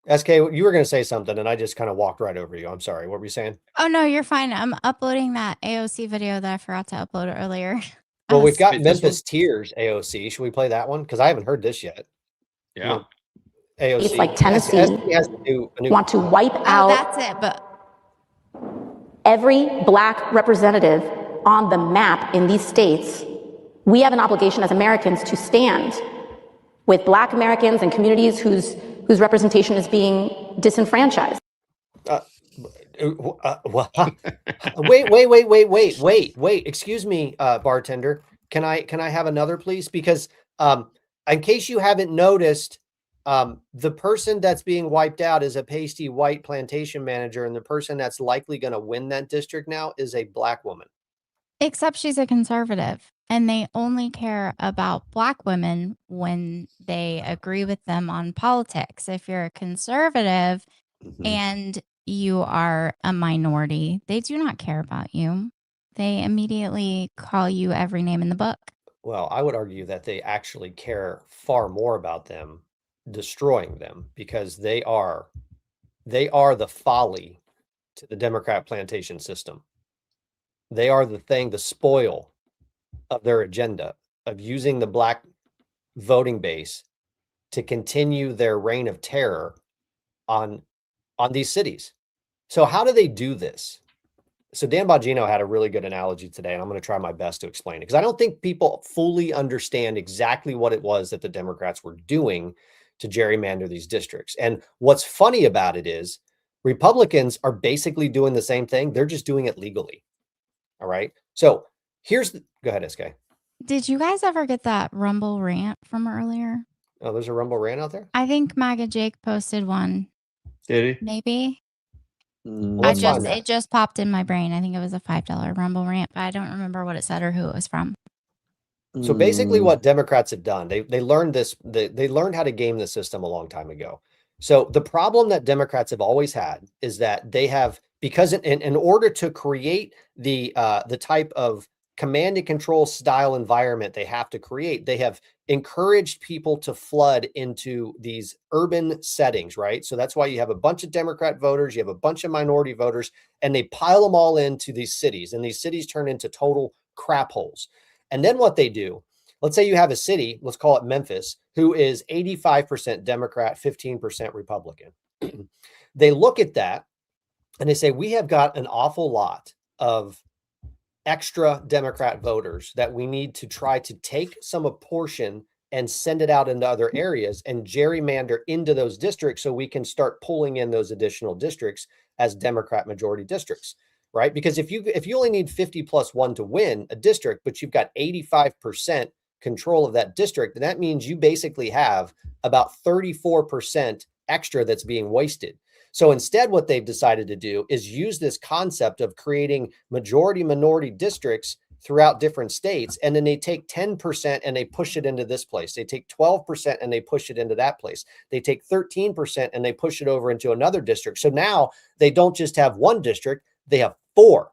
Right. SK, you were going to say something, and I just kind of walked right over you. I'm sorry. What were you saying? Oh, no, you're fine. I'm uploading that AOC video that I forgot to upload earlier. Well, we've got Memphis Tears AOC. Should we play that one? Because I haven't heard this yet. Yeah. AOC. It's like Tennessee has a new want to wipe out that's it, but every Black representative on the map in these states. We have an obligation as Americans to stand with Black Americans and communities whose representation is being disenfranchised. Wait. Excuse me, bartender. Can I have another, please? Because in case you haven't noticed, The person that's being wiped out is a pasty white plantation manager, and the person that's likely going to win that district now is a black woman. Except she's a conservative, and they only care about black women when they agree with them on politics. If you're a conservative and you are a minority, they do not care about you. They immediately call you every name in the book. Well, I would argue that they actually care far more about them destroying them, because they are the folly to the Democrat plantation system. They are the spoil of their agenda of using the black voting base to continue their reign of terror on these cities. So how do they do this? So Dan Bongino had a really good analogy today, and I'm going to try my best to explain it, because I don't think people fully understand exactly what it was that the Democrats were doing to gerrymander these districts. And what's funny about it is Republicans are basically doing the same thing. They're just doing it legally. All right. So go ahead, SK. Did you guys ever get that Rumble rant from earlier? Oh, there's a Rumble rant out there? I think MAGA Jake posted one. Did he? Maybe. Well, It just popped in my brain. I think it was a $5 Rumble rant, but I don't remember what it said or who it was from. So basically what Democrats have done, they learned this, they learned how to game the system a long time ago. So the problem that Democrats have always had is that they have, because in order to create the type of command and control style environment they have to create, they have encouraged people to flood into these urban settings, right? So that's why you have a bunch of Democrat voters, you have a bunch of minority voters, and they pile them all into these cities, and these cities turn into total crap holes. And then what they do, let's say you have a city, let's call it Memphis, who is 85% Democrat, 15% Republican. They look at that and they say, we have got an awful lot of extra Democrat voters that we need to try to take some portion and send it out into other areas and gerrymander into those districts so we can start pulling in those additional districts as Democrat majority districts, right? Because if you only need 50+1 to win a district, but you've got 85% control of that district, then that means you basically have about 34% extra that's being wasted. So instead, what they've decided to do is use this concept of creating majority minority districts throughout different states. And then they take 10% and they push it into this place. They take 12% and they push it into that place. They take 13% and they push it over into another district. So now they don't just have one district, they have 4,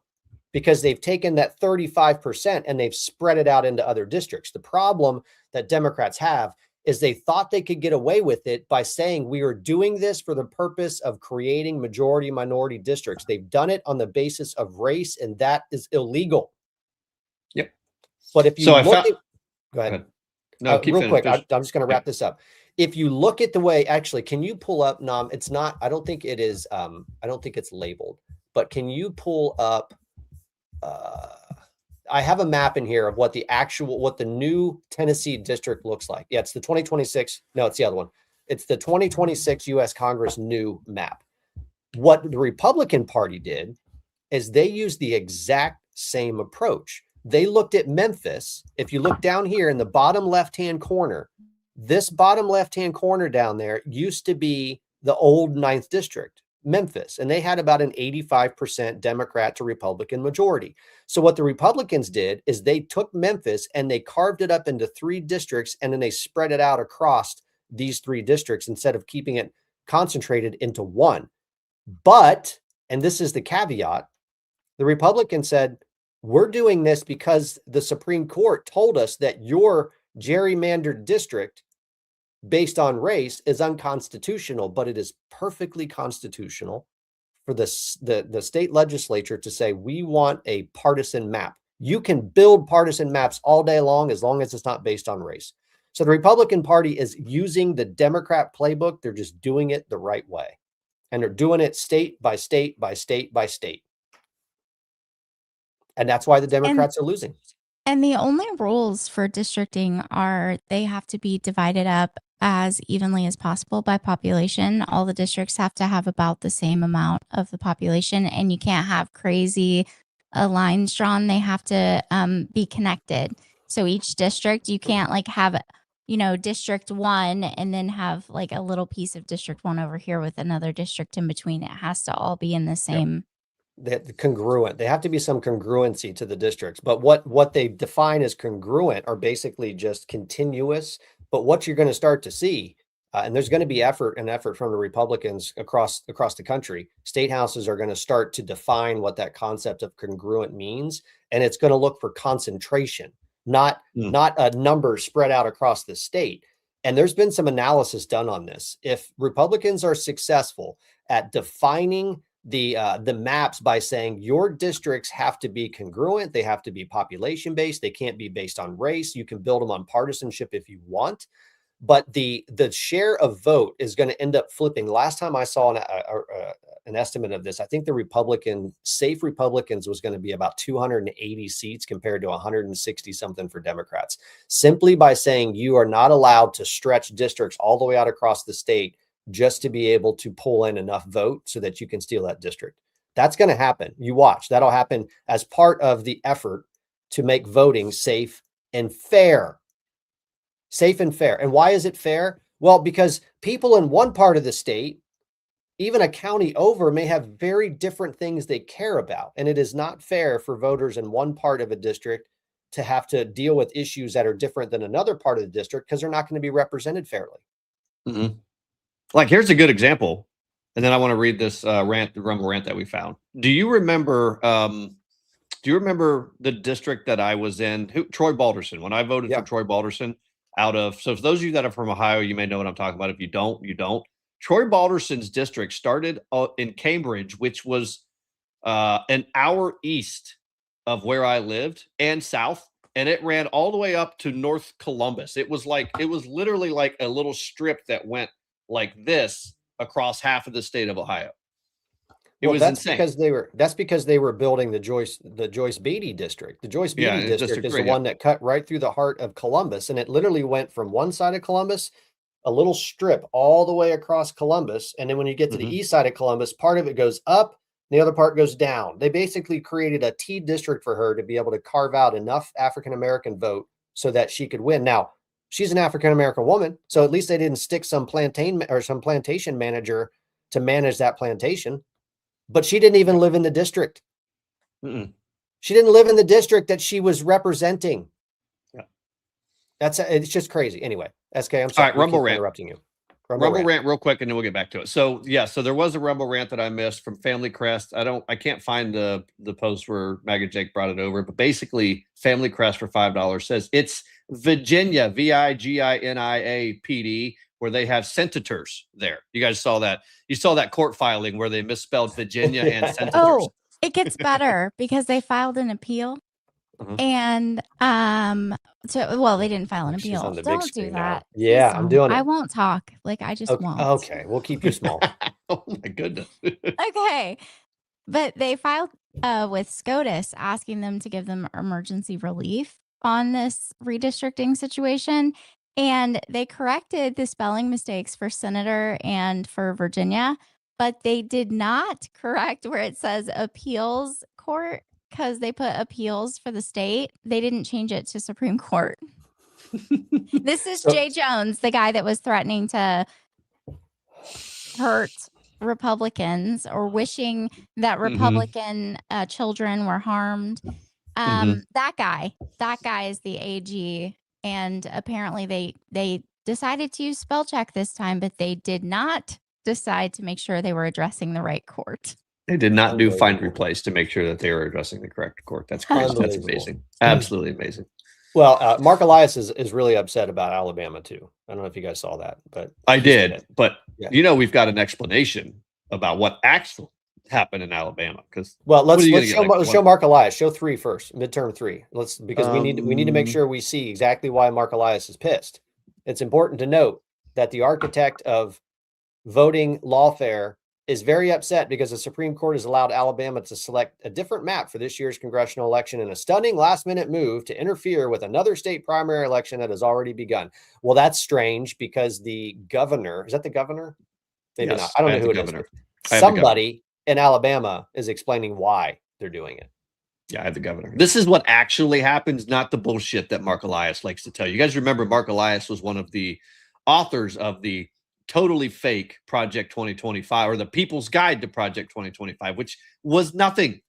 because they've taken that 35% and they've spread it out into other districts. The problem that Democrats have is they thought they could get away with it by saying we are doing this for the purpose of creating majority minority districts. They've done it on the basis of race, and that is illegal. Yep. But if you go ahead. No, keep real quick. finished. I'm just going to wrap this up. If you look at the way, actually, can you pull up, Nom? It's not, I don't think it is, I don't think it's labeled, but can you pull up, I have a map in here of what the new Tennessee district looks like. Yeah, it's the 2026. No, it's the other one. It's the 2026 U.S. Congress new map. What the Republican Party did is they used the exact same approach. They looked at Memphis. If you look down here in the bottom left-hand corner, this bottom left-hand corner down there used to be the old 9th district, Memphis, and they had about an 85% Democrat to Republican majority. So what the Republicans did is they took Memphis and they carved it up into 3 districts, and then they spread it out across these 3 districts instead of keeping it concentrated into one. But, and this is the caveat, the Republicans said, we're doing this because the Supreme Court told us that your gerrymandered district based on race is unconstitutional, but it is perfectly constitutional for the state legislature to say, we want a partisan map. You can build partisan maps all day long as it's not based on race. So the Republican Party is using the Democrat playbook. They're just doing it the right way. And they're doing it state by state by state by state. And that's why the Democrats are losing. And the only rules for districting are they have to be divided up as evenly as possible by population. All the districts have to have about the same amount of the population, and you can't have crazy lines drawn. They have to be connected. So each district, you can't like have District 1 and then have like a little piece of District 1 over here with another district in between. It has to all be in the same. Congruent. They have to be some congruency to the districts. But what they define as congruent are basically just continuous. But what you're going to start to see, and there's going to be effort from the Republicans across the country. State houses are going to start to define what that concept of congruent means, and it's going to look for concentration, not a number spread out across the state. And there's been some analysis done on this. If Republicans are successful at defining the maps by saying your districts have to be congruent, they have to be population based, they can't be based on race. You can build them on partisanship if you want, but the share of vote is going to end up flipping. Last time I saw an estimate of this, I think the safe Republicans was going to be about 280 seats compared to 160 something for Democrats, simply by saying you are not allowed to stretch districts all the way out across the state just to be able to pull in enough vote so that you can steal that district. That's going to happen. You watch. That'll happen as part of the effort to make voting safe and fair. Safe and fair. And why is it fair? Well, because people in one part of the state, even a county over, may have very different things they care about. And it is not fair for voters in one part of a district to have to deal with issues that are different than another part of the district because they're not going to be represented fairly. Mm-hmm. Like, here's a good example. And then I want to read this Rumble rant that we found. Do you remember the district that I was in? Troy Balderson. When I voted for Troy Balderson, so for those of you that are from Ohio, you may know what I'm talking about. If you don't, you don't. Troy Balderson's district started in Cambridge, which was an hour east of where I lived and south. And it ran all the way up to North Columbus. It was literally like a little strip that went like this across half of the state of Ohio. It was insane. That's because they were building the Joyce Beatty district. The Joyce Beatty district is the one that cut right through the heart of Columbus, and it literally went from one side of Columbus, a little strip all the way across Columbus, and then when you get to the east side of Columbus, part of it goes up, the other part goes down. They basically created a T district for her to be able to carve out enough African American vote so that she could win. Now, she's an African-American woman, so at least they didn't stick some plantation manager to manage that plantation. But she didn't even live in the district. She didn't live in the district that she was representing. Yeah. It's just crazy. Anyway, SK, I'm sorry. All right, Rumble rant. Interrupting you. Rumble rant real quick, and then we'll get back to it. So there was a Rumble rant that I missed from Family Crest. I can't find the post where Maggot Jake brought it over, but basically Family Crest for $5 says it's Virginia, Viginia PD, where they have senators there. You guys saw that. You saw that court filing where they misspelled Virginia and senators. Oh, it gets better because they filed an appeal. And they didn't file an appeal. Don't do that. Yeah, I'm doing it. I won't talk. I just won't. Okay, we'll keep you small. Oh my goodness. Okay. But they filed with SKOTUS asking them to give them emergency relief on this redistricting situation. And they corrected the spelling mistakes for Senator and for Virginia, but they did not correct where it says appeals court because they put appeals for the state. They didn't change it to Supreme Court. This is Jay Jones, the guy that was threatening to hurt Republicans or wishing that Republican children were harmed. That guy is the AG. And apparently they decided to use spell check this time, but they did not decide to make sure they were addressing the right court. They did not do find replace to make sure that they were addressing the correct court. That's crazy. That's amazing. Absolutely amazing. Well, Mark Elias is really upset about Alabama too. I don't know if you guys saw that, but I did. But we've got an explanation about what actually happened in Alabama. Because let's show Mark Elias. Show 3 first, midterm 3. Because we need to make sure we see exactly why Mark Elias is pissed. It's important to note that the architect of voting lawfare is very upset because the Supreme Court has allowed Alabama to select a different map for this year's congressional election in a stunning last-minute move to interfere with another state primary election that has already begun. Well, that's strange because the governor, is that the governor? Maybe not. I don't know who it is. Somebody in Alabama is explaining why they're doing it. Yeah, I have the governor. This is what actually happens, not the bullshit that Mark Elias likes to tell you. You guys remember Mark Elias was one of the authors of the totally fake Project 2025, or the People's Guide to Project 2025, which was nothing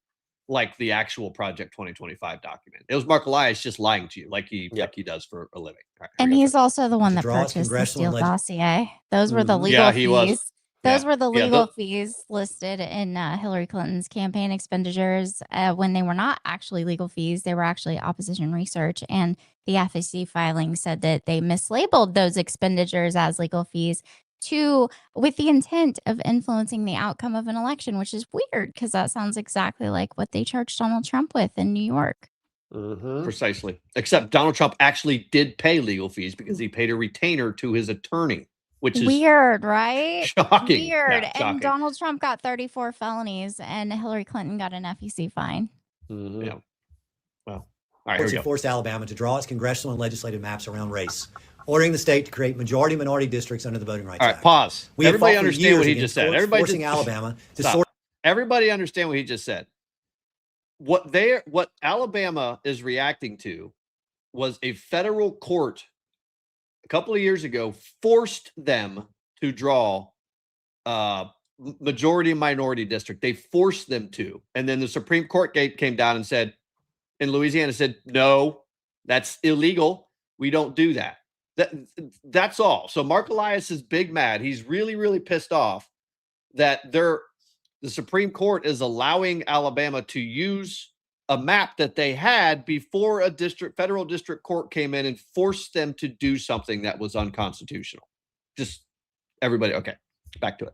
like the actual Project 2025 document. It was Mark Elias just lying to you like he does for a living. Right, and he's also the one that purchased the Steele dossier. Those were the legal fees. Was. Those were the legal fees listed in Hillary Clinton's campaign expenditures when they were not actually legal fees. They were actually opposition research. And the FEC filing said that they mislabeled those expenditures as legal fees with the intent of influencing the outcome of an election, which is weird because that sounds exactly like what they charged Donald Trump with in New York. Precisely. Except Donald Trump actually did pay legal fees because he paid a retainer to his attorney. Which is weird, right? Shocking. Weird. Yeah, and shocking. Donald Trump got 34 felonies and Hillary Clinton got an FEC fine. Yeah. Well, all right. Courts forced Alabama to draw its congressional and legislative maps around race, ordering the state to create majority minority districts under the Voting Rights Act. All right, pause. We Everybody understand what he just said. Everybody forcing Alabama to sort. Everybody understand what he just said. What Alabama is reacting to was a federal court a couple of years ago forced them to draw majority minority district. They forced them to. And then the Supreme Court came down and said, in Louisiana, said, no, that's illegal. We don't do that. That's all. So Mark Elias is big mad. He's really, really pissed off that the Supreme Court is allowing Alabama to use a map that they had before a federal district court came in and forced them to do something that was unconstitutional. Just everybody. Okay. Back to it.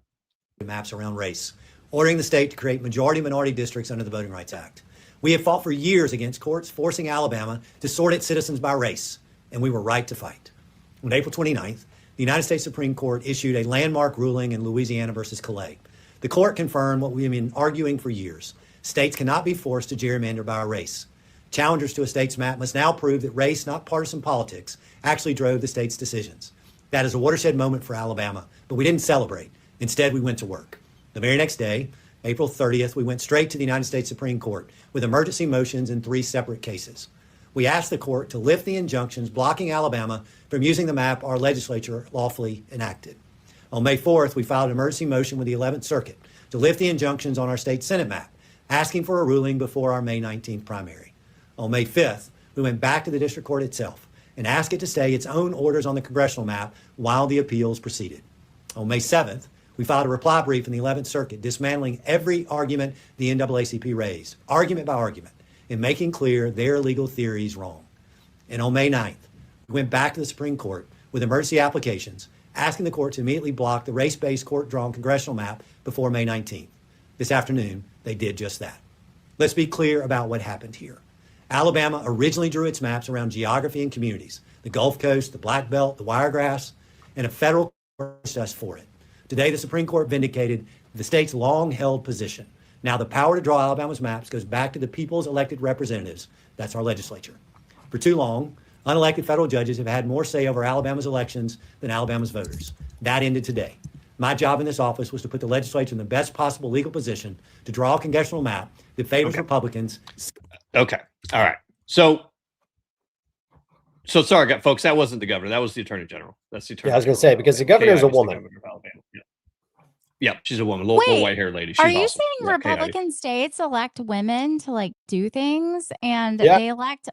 Maps around race, ordering the state to create majority minority districts under the Voting Rights Act. We have fought for years against courts forcing Alabama to sort its citizens by race, and we were right to fight. On April 29th, the United States Supreme Court issued a landmark ruling in Louisiana versus Calais. The court confirmed what we have been arguing for years. States cannot be forced to gerrymander by a race. Challengers to a state's map must now prove that race, not partisan politics, actually drove the state's decisions. That is a watershed moment for Alabama, but we didn't celebrate. Instead, we went to work. The very next day, April 30th, we went straight to the United States Supreme Court with emergency motions in 3 separate cases. We asked the court to lift the injunctions blocking Alabama from using the map our legislature lawfully enacted. On May 4th, we filed an emergency motion with the 11th Circuit to lift the injunctions on our state Senate map, asking for a ruling before our May 19th primary. On May 5th, we went back to the district court itself and asked it to stay its own orders on the congressional map while the appeals proceeded. On May 7th, we filed a reply brief in the 11th Circuit dismantling every argument the NAACP raised, argument by argument, and making clear their legal theories wrong. And on May 9th, we went back to the Supreme Court with emergency applications, asking the court to immediately block the race-based court-drawn congressional map before May 19th. This afternoon, they did just that. Let's be clear about what happened here. Alabama originally drew its maps around geography and communities, the Gulf Coast, the Black Belt, the Wiregrass, and a federal court punished us for it. Today, the Supreme Court vindicated the state's long-held position. Now the power to draw Alabama's maps goes back to the people's elected representatives. That's our legislature. For too long, unelected federal judges have had more say over Alabama's elections than Alabama's voters. That ended today. My job in this office was to put the legislature in the best possible legal position to draw a congressional map that favors Republicans. Okay. All right. So sorry, folks, that wasn't the governor. That was the attorney general. That's the attorney. Yeah, I was going to say, because the governor is a woman. Yeah, she's a woman, little white-haired lady. She's Are you awesome. saying Republican states elect women to like do things, and they elect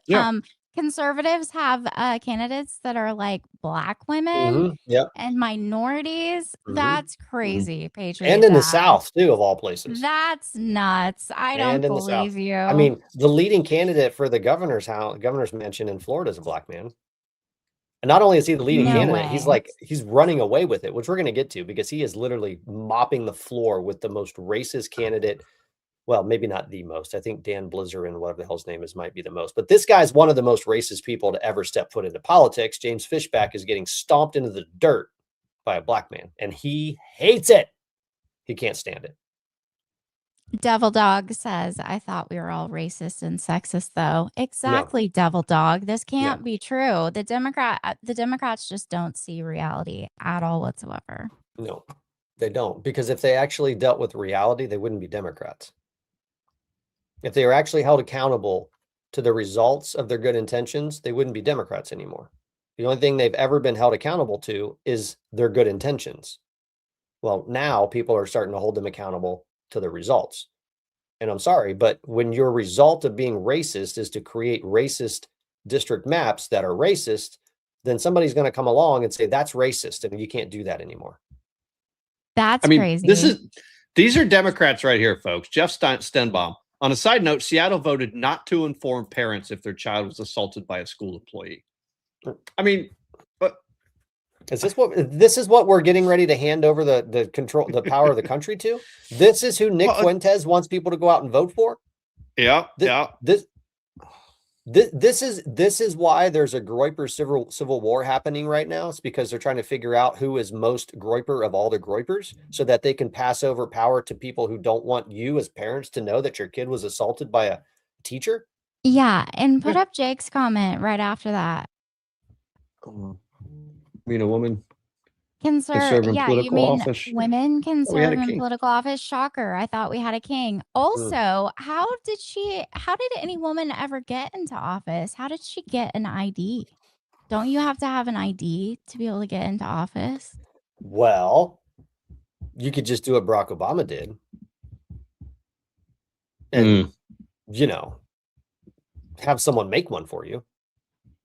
conservatives have candidates that are like Black women and minorities? That's crazy, Patriot. And in the South too, of all places. That's nuts. I don't believe you. I mean, the leading candidate for the governor's mansion in Florida is a Black man. And not only is he the leading candidate, he's running away with it, which we're going to get to, because he is literally mopping the floor with the most racist candidate. Well, maybe not the most. I think Dan Blizzer, whatever the hell his name is, might be the most. But this guy's one of the most racist people to ever step foot into politics. James Fishbach is getting stomped into the dirt by a Black man, and he hates it. He can't stand it. Devil Dog says, I thought we were all racist and sexist, though. Exactly, no. Devil Dog. This can't be true. The Democrats just don't see reality at all whatsoever. No, they don't. Because if they actually dealt with reality, they wouldn't be Democrats. If they were actually held accountable to the results of their good intentions, they wouldn't be Democrats anymore. The only thing they've ever been held accountable to is their good intentions. Well, now people are starting to hold them accountable to the results. And I'm sorry, but when your result of being racist is to create racist district maps that are racist, then somebody's going to come along and say that's racist, and you can't do that anymore. That's crazy. These are Democrats right here, folks. Jeff Stenbaum. On a side note, Seattle voted not to inform parents if their child was assaulted by a school employee. I mean, but this is what we're getting ready to hand over the power of the country to? This is who Nick Fuentes wants people to go out and vote for? Yeah. This is why there's a Groper Civil War happening right now. It's because they're trying to figure out who is most Groper of all the Groipers so that they can pass over power to people who don't want you as parents to know that your kid was assaulted by a teacher. Yeah, and put up Jake's comment right after that. Mean a woman Can serve in political office. Women can serve in political office? Shocker. I thought we had a king. Also, how did any woman ever get into office? How did she get an ID? Don't you have to have an ID to be able to get into office? Well, you could just do what Barack Obama did. And, have someone make one for you.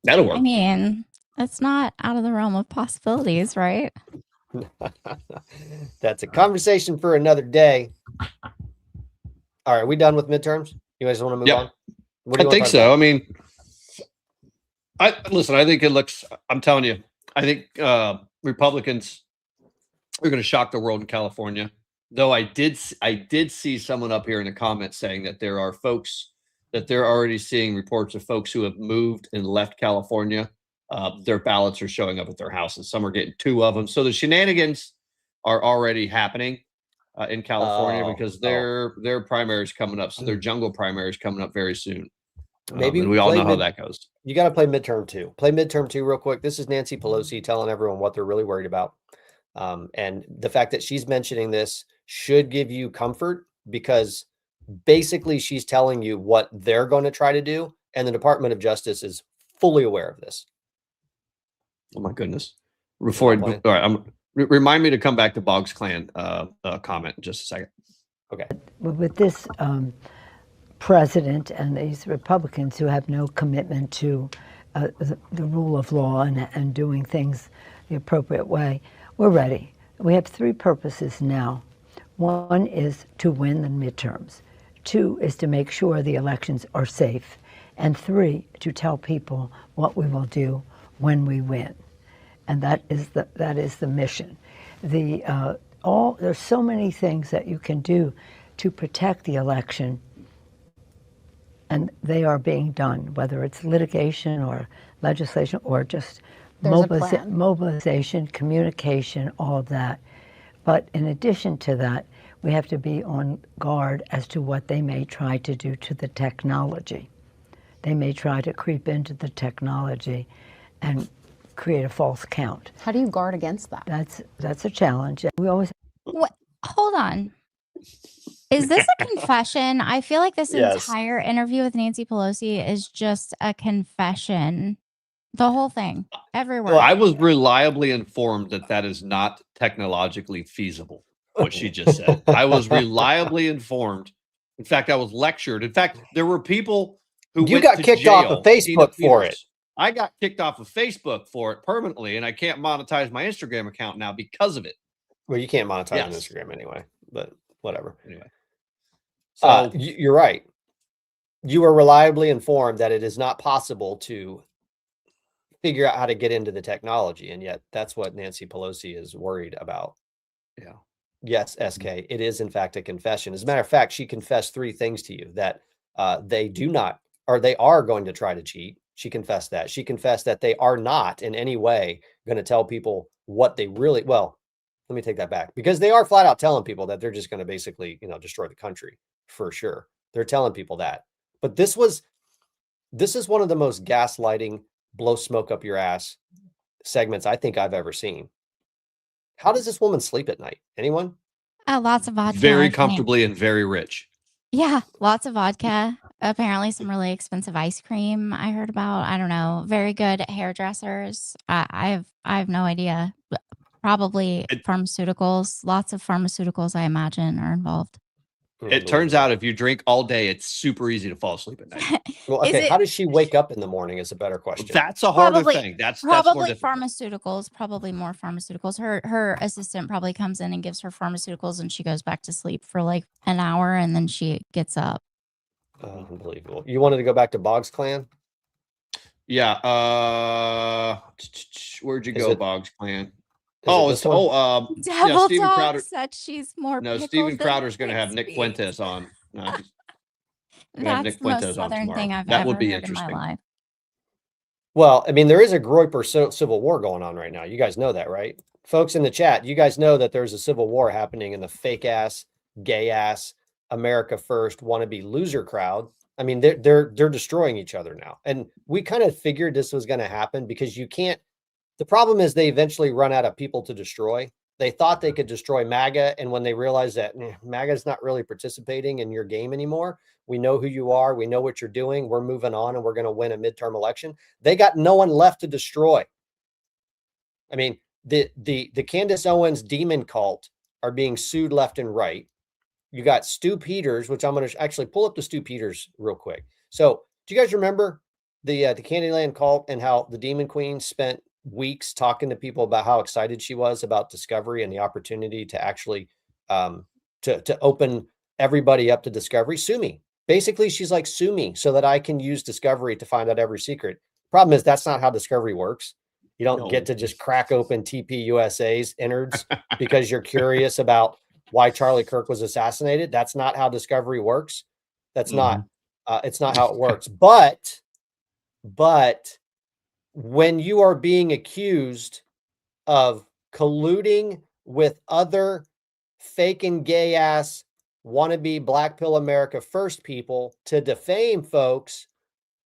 That'll work. I mean, it's not out of the realm of possibilities, right? That's a conversation for another day. All right, we done with midterms? You guys want to move on? I think so. I mean, I think it looks, I'm telling you, I think Republicans are going to shock the world in California. Though I did see someone up here in the comments saying that there are folks that they're already seeing reports of folks who have moved and left California. Their ballots are showing up at their houses. Some are getting 2 of them. So the shenanigans are already happening in California because their primary is coming up. So their jungle primary is coming up very soon. Maybe and we all know how that goes. You got to play midterm 2. Play midterm 2 real quick. This is Nancy Pelosi telling everyone what they're really worried about. And the fact that she's mentioning this should give you comfort because basically she's telling you what they're going to try to do. And the Department of Justice is fully aware of this. Oh my goodness! All right, remind me to come back to Boggs Clan comment in just a second. Okay. With this president and these Republicans who have no commitment to the rule of law and doing things the appropriate way, we're ready. We have 3 purposes now. 1 is to win the midterms. 2 is to make sure the elections are safe. And 3, to tell people what we will do when we win. And that is the mission. There's so many things that you can do to protect the election, and they are being done, whether it's litigation or legislation or just mobilization, communication, all of that. But in addition to that, we have to be on guard as to what they may try to do to the technology. They may try to creep into the technology and create a false count. How do you guard against that? That's a challenge. We always. Hold on. Is this a confession? I feel like this entire interview with Nancy Pelosi is just a confession. The whole thing, everywhere. Well, I was reliably informed that is not technologically feasible, what she just said. I was reliably informed. In fact, I was lectured. In fact, there were people who got kicked off of Facebook for it. I got kicked off of Facebook for it permanently, and I can't monetize my Instagram account now because of it. Well, you can't monetize on Instagram anyway, but whatever. Anyway. So you're right. You were reliably informed that it is not possible to figure out how to get into the technology, and yet that's what Nancy Pelosi is worried about. Yeah. Yes, SK, it is in fact a confession. As a matter of fact, she confessed 3 things to you that they do not, or they are going to try to cheat. She confessed that. She confessed that they are not in any way going to tell people what they really, well, let me take that back, because they are flat out telling people that they're just going to basically, destroy the country for sure. They're telling people that. But this is one of the most gaslighting, blow smoke up your ass segments I think I've ever seen. How does this woman sleep at night? Anyone? Lots of vodka. Very comfortably and very rich. Yeah, lots of vodka. Apparently, some really expensive ice cream I heard about. I don't know. Very good hairdressers. I have no idea. Probably pharmaceuticals. Lots of pharmaceuticals, I imagine, are involved. It turns out if you drink all day, it's super easy to fall asleep at night. Well, okay. How does she wake up in the morning is a better question. That's a harder thing. That's more probably difficult. pharmaceuticals. Probably more pharmaceuticals. Her assistant probably comes in and gives her pharmaceuticals, and she goes back to sleep for like an hour, and then she gets up. Unbelievable. You wanted to go back to Boggs Clan? Yeah. Where'd you go, Boggs Clan? Devil Steven Dog Crowder said she's more. No, pickled Steven than Crowder's going to have Nick Bixby. Fuentes on. No, he's gonna have That's Nick the most Fuentes on southern tomorrow. thing I've That ever will be heard in my interesting. life. Well, I mean, there is a Groper Civil War going on right now. You guys know that, right? Folks in the chat, you guys know that there's a civil war happening in the fake ass, gay ass, America First wannabe loser crowd. I mean, they're destroying each other now. And we kind of figured this was going to happen because you can't. The problem is they eventually run out of people to destroy. They thought they could destroy MAGA, and when they realized that MAGA is not really participating in your game anymore, we know who you are, we know what you're doing, we're moving on, and we're going to win a midterm election. They got no one left to destroy. I mean, the Candace Owens demon cult are being sued left and right. You got Stu Peters, which I'm going to actually pull up the Stu Peters real quick. So, do you guys remember the Candyland cult and how the Demon Queen spent weeks talking to people about how excited she was about Discovery and the opportunity to actually to open everybody up to Discovery? Sue me. Basically, she's like, sue me so that I can use Discovery to find out every secret. Problem is, that's not how Discovery works. You don't get to just crack open TPUSA's innards because you're curious about why Charlie Kirk was assassinated. That's not how Discovery works. That's not, it's not how it works. But when you are being accused of colluding with other fake and gay ass wannabe Black Pill America First people to defame folks,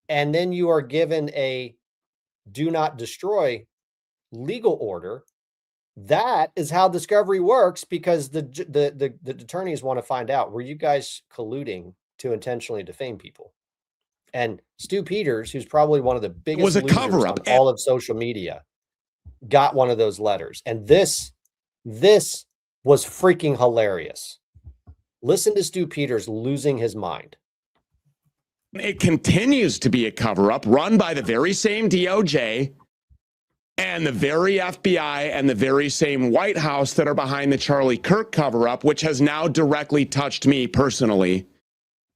and then you are given a do not destroy legal order, that is how Discovery works, because the attorneys want to find out, were you guys colluding to intentionally defame people? And Stu Peters, who's probably one of the biggest losers on all of social media, got one of those letters. And this was freaking hilarious. Listen to Stu Peters losing his mind. It continues to be a cover-up run by the very same DOJ and the very FBI and the very same White House that are behind the Charlie Kirk cover-up, which has now directly touched me personally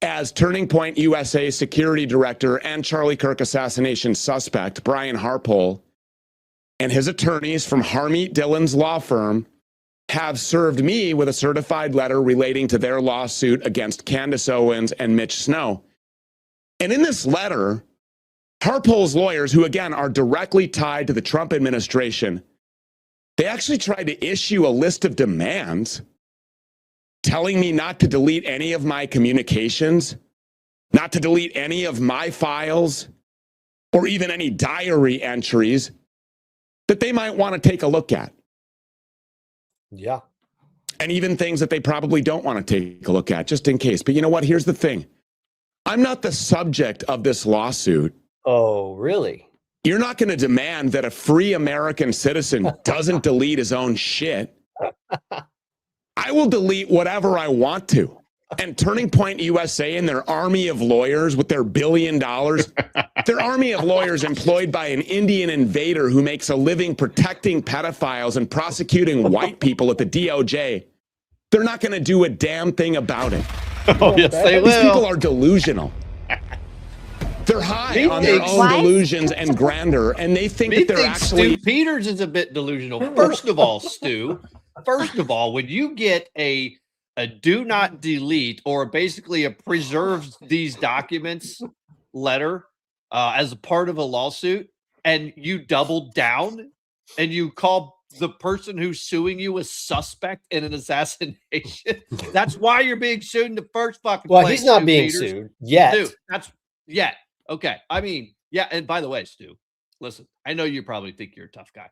as Turning Point USA security director and Charlie Kirk assassination suspect, Brian Harpole, and his attorneys from Harmeet Dillon's law firm have served me with a certified letter relating to their lawsuit against Candace Owens and Mitch Snow. And in this letter, Harpole's lawyers, who again are directly tied to the Trump administration, they actually tried to issue a list of demands telling me not to delete any of my communications, not to delete any of my files, or even any diary entries that they might want to take a look at. Yeah. And even things that they probably don't want to take a look at, just in case. But you know what? Here's the thing. I'm not the subject of this lawsuit. Oh, really? You're not going to demand that a free American citizen doesn't delete his own shit. I will delete whatever I want to. And Turning Point USA and their army of lawyers with their $1 billion, their army of lawyers employed by an Indian invader who makes a living protecting pedophiles and prosecuting white people at the DOJ, they're not going to do a damn thing about it. Oh, yes, they will. These people are delusional. They're high on their own delusions and grandeur, and they think that they're actually... Stu Peters is a bit delusional. First of all, Stu, when you get a do not delete or basically a preserve these documents letter as a part of a lawsuit, and you double down and you call the person who's suing you a suspect in an assassination, that's why you're being sued in the first fucking place. Well, he's not being sued yet. Stu, that's yet. Okay. I mean, yeah. And by the way, Stu, listen, I know you probably think you're a tough guy,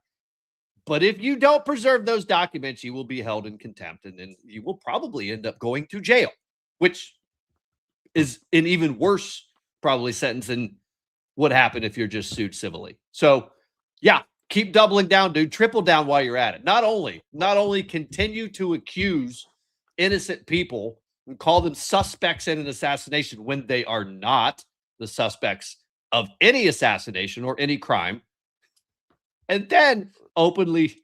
but if you don't preserve those documents, you will be held in contempt, and then you will probably end up going to jail, which is an even worse probably sentence than would happen if you're just sued civilly. So yeah, keep doubling down, dude. Triple down while you're at it. Not only continue to accuse innocent people and call them suspects in an assassination when they are not the suspects of any assassination or any crime, and then openly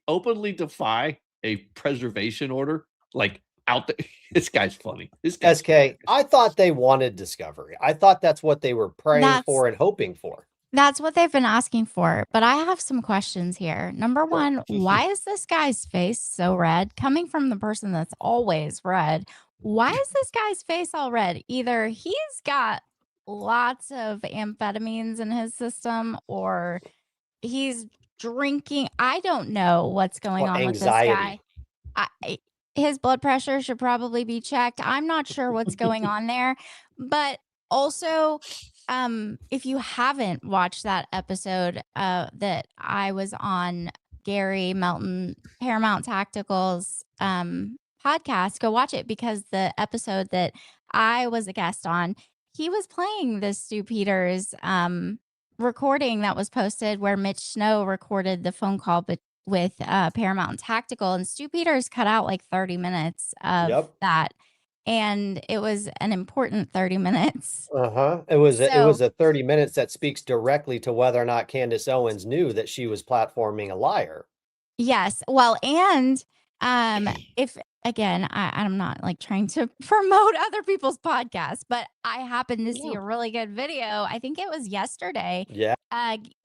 defy a preservation order, like out there. This guy's funny. This guy's SK, I thought they wanted discovery. I thought that's what they were praying for and hoping for. That's what they've been asking for. But I have some questions here. Number one, why is this guy's face so red? Coming from the person that's always red, why is this guy's face all red? Either he's got lots of amphetamines in his system or he's drinking. I don't know what's going on with this guy. His blood pressure should probably be checked. I'm not sure what's going on there. But also, if you haven't watched that episode that I was on Gary Melton, Paramount Tactical's podcast, go watch it, because the episode that I was a guest on, he was playing this Stu Peters recording that was posted where Mitch Snow recorded the phone call with Paramount Tactical, and Stu Peters cut out like 30 minutes of that. And it was an important 30 minutes. It was a 30 minutes that speaks directly to whether or not Candace Owens knew that she was platforming a liar. Yes. Well, and if again, I'm not like trying to promote other people's podcasts, but I happened to see a really good video. I think it was yesterday. Yeah.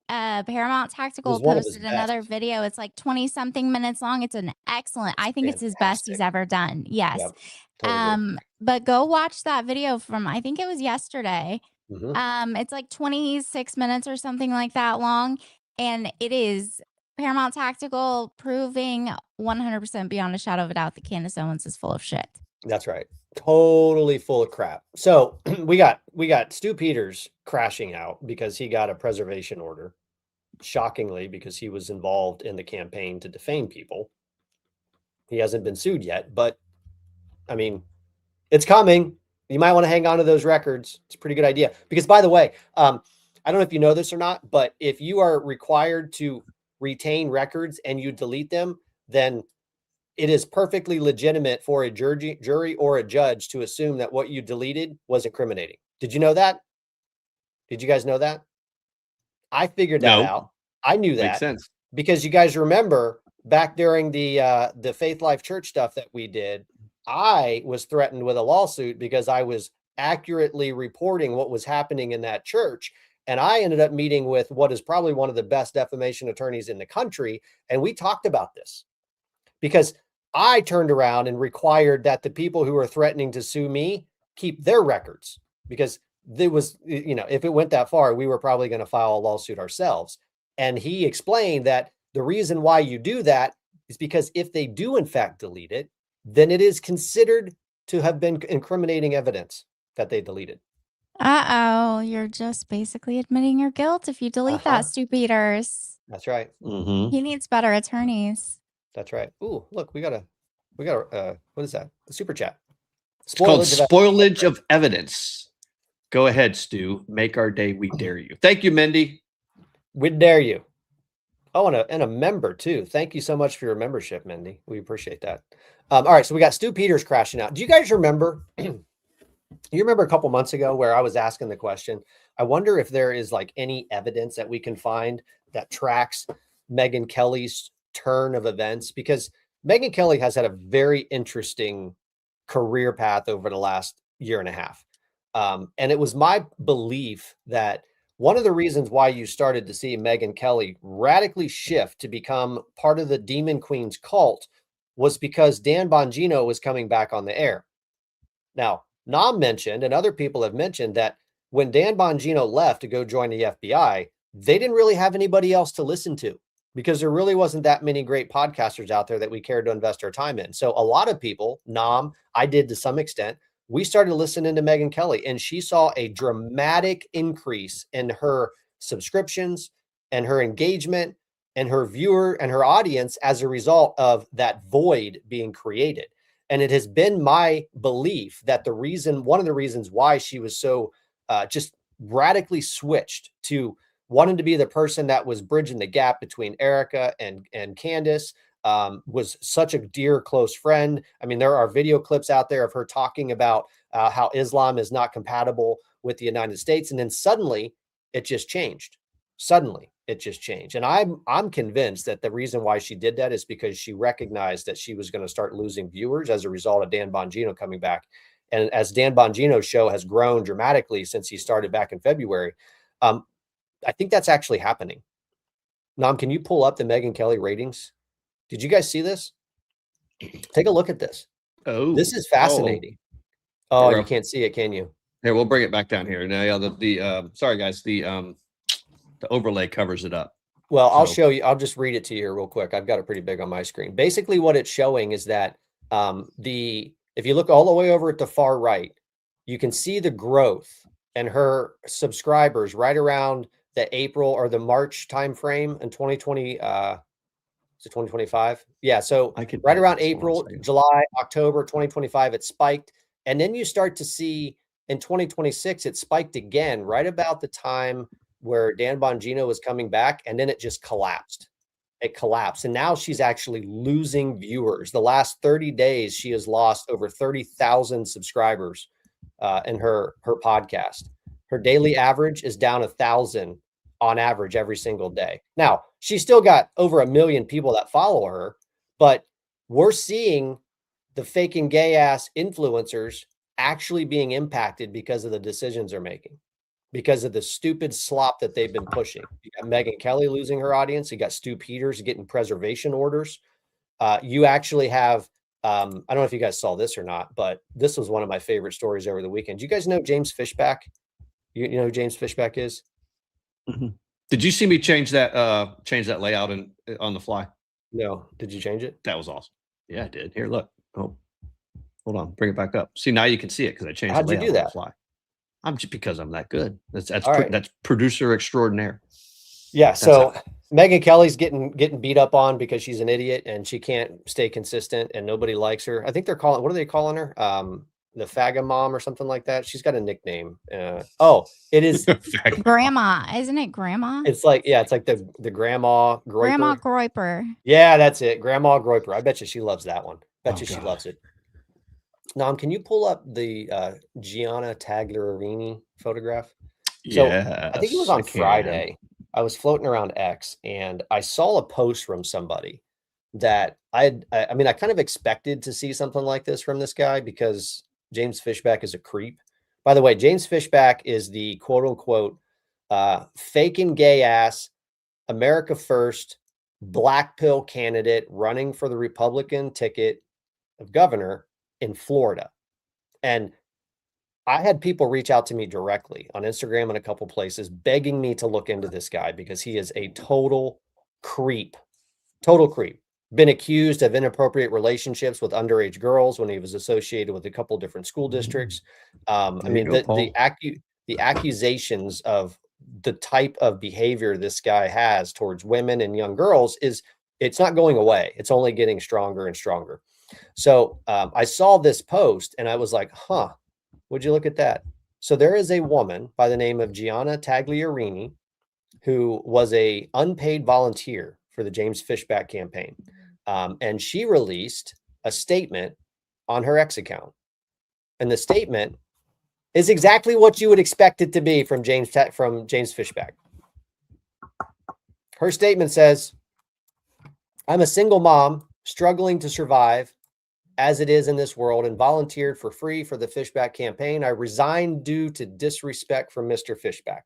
Paramount Tactical posted another video. It's like 20 something minutes long. It's an excellent, I think it's his best he's ever done. Yes. Yep, totally. But go watch that video from, I think it was yesterday. It's like 26 minutes or something like that long. And it is Paramount Tactical proving 100% beyond a shadow of a doubt that Candace Owens is full of shit. That's right. Totally full of crap. So we got Stu Peters crashing out because he got a preservation order. Shockingly, because he was involved in the campaign to defame people. He hasn't been sued yet, but I mean, it's coming. You might want to hang on to those records. It's a pretty good idea. Because by the way, I don't know if you know this or not, but if you are required to retain records and you delete them, then it is perfectly legitimate for a jury or a judge to assume that what you deleted was incriminating. Did you know that? Did you guys know that? I figured that out. I knew that. Makes sense. Because you guys remember back during the Faith Life Church stuff that we did, I was threatened with a lawsuit because I was accurately reporting what was happening in that church. And I ended up meeting with what is probably one of the best defamation attorneys in the country. And we talked about this because I turned around and required that the people who were threatening to sue me keep their records, because there was, if it went that far, we were probably going to file a lawsuit ourselves. And he explained that the reason why you do that is because if they do in fact delete it, then it is considered to have been incriminating evidence that they deleted. You're just basically admitting your guilt if you delete that, Stu Peters. That's right. He needs better attorneys. That's right. Ooh, look, we got a what is that? A super chat. It's called spoilage of evidence. Go ahead, Stu. Make our day. We dare you. Thank you, Mindy. We dare you. Oh, and a member too. Thank you so much for your membership, Mindy. We appreciate that. All right, so we got Stu Peters crashing out. Do you guys remember? You remember a couple months ago where I was asking the question, I wonder if there is like any evidence that we can find that tracks Megyn Kelly's turn of events, because Megyn Kelly has had a very interesting career path over the last year and a half. And it was my belief that one of the reasons why you started to see Megyn Kelly radically shift to become part of the Demon Queen's cult was because Dan Bongino was coming back on the air. Now, Nom mentioned, and other people have mentioned, that when Dan Bongino left to go join the FBI, they didn't really have anybody else to listen to because there really wasn't that many great podcasters out there that we cared to invest our time in. So a lot of people, Nom, I did to some extent, we started listening to Megyn Kelly, and she saw a dramatic increase in her subscriptions and her engagement and her viewer and her audience as a result of that void being created. And it has been my belief that one of the reasons why she was so just radically switched to wanting to be the person that was bridging the gap between Erica and Candace, was such a dear, close friend. I mean, there are video clips out there of her talking about how Islam is not compatible with the United States. And then suddenly it just changed. Suddenly it just changed. And I'm convinced that the reason why she did that is because she recognized that she was going to start losing viewers as a result of Dan Bongino coming back. And as Dan Bongino's show has grown dramatically since he started back in February, I think that's actually happening. Nom, can you pull up the Megyn Kelly ratings? Did you guys see this? Take a look at this. Oh, this is fascinating. Oh, you can't see it, can you? Here, we'll bring it back down here. Now, sorry guys, the overlay covers it up. Well, I'll show you. I'll just read it to you real quick. I've got it pretty big on my screen. Basically, what it's showing is that if you look all the way over at the far right, you can see the growth and her subscribers right around the April or the March timeframe in 2020. Is it 2025? Yeah. So right around April, July, October 2025, it spiked. And then you start to see in 2026, it spiked again right about the time where Dan Bongino was coming back. And then it just collapsed. It collapsed. And now she's actually losing viewers. The last 30 days, she has lost over 30,000 subscribers in her podcast. Her daily average is down 1,000 on average every single day. Now, she's still got over 1 million people that follow her, but we're seeing the faking gay ass influencers actually being impacted because of the decisions they're making, because of the stupid slop that they've been pushing. You got Megyn Kelly losing her audience. You got Stu Peters getting preservation orders. You actually have, I don't know if you guys saw this or not, but this was one of my favorite stories over the weekend. Do you guys know James Fishbach? You know who James Fishbach is? Mm-hmm. Did you see me change that layout on the fly? No. Did you change it? That was awesome. Yeah, I did. Here, look. Oh, hold on. Bring it back up. See, now you can see it because I changed the layout on the fly. I'm just because I'm that good. That's producer extraordinaire. Yeah. So Megyn Kelly's getting beat up on because she's an idiot and she can't stay consistent and nobody likes her. I think they're calling, what are they calling her? The Fagga Mom or something like that. She's got a nickname. It is Grandma. Isn't it Grandma? It's like, yeah, it's like the Grandma Groper. Grandma Groper. Yeah, that's it. Grandma Groper. I bet you she loves that one. She loves it. Nom, can you pull up the Gianna Taglarini photograph? So I think it was on Friday. I was floating around X and I saw a post from somebody that I kind of expected to see something like this from this guy because James Fishbach is a creep. By the way, James Fishbach is the quote unquote faking gay ass America First black pill candidate running for the Republican ticket of governor in Florida. And I had people reach out to me directly on Instagram and a couple places begging me to look into this guy because he is a total creep. Been accused of inappropriate relationships with underage girls when he was associated with a couple different school districts. The accusations of the type of behavior this guy has towards women and young girls it's not going away. It's only getting stronger and stronger. So I saw this post and I was like, would you look at that? So there is a woman by the name of Gianna Taglarini who was a unpaid volunteer for the James Fishbach campaign. And she released a statement on her X account. And the statement is exactly what you would expect it to be from James Fishbach. Her statement says, "I'm a single mom struggling to survive as it is in this world and volunteered for free for the Fishbach campaign. I resigned due to disrespect from Mr. Fishbach.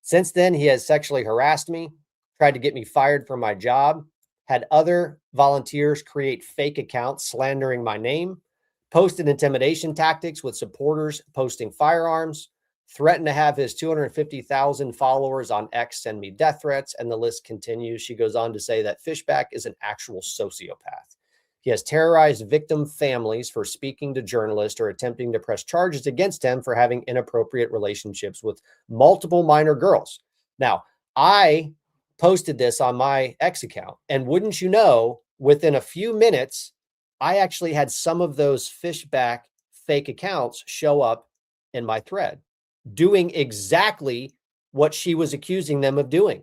Since then, he has sexually harassed me, tried to get me fired from my job, had other volunteers create fake accounts slandering my name, posted intimidation tactics with supporters posting firearms, threatened to have his 250,000 followers on X send me death threats," and the list continues. She goes on to say that Fishbach is an actual sociopath. He has terrorized victim families for speaking to journalists or attempting to press charges against him for having inappropriate relationships with multiple minor girls. Now, I posted this on my X account, and wouldn't you know, within a few minutes, I actually had some of those Fishbach fake accounts show up in my thread doing exactly what she was accusing them of doing.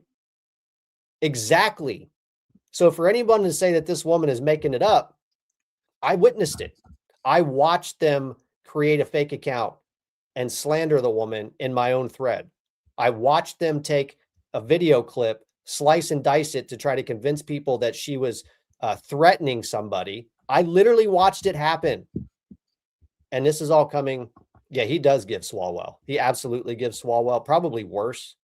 Exactly. So for anyone to say that this woman is making it up, I witnessed it. I watched them create a fake account and slander the woman in my own thread. I watched them take a video clip, slice and dice it to try to convince people that she was threatening somebody. I literally watched it happen. And this is all coming. Yeah, he does give Swalwell. He absolutely gives Swalwell, probably worse.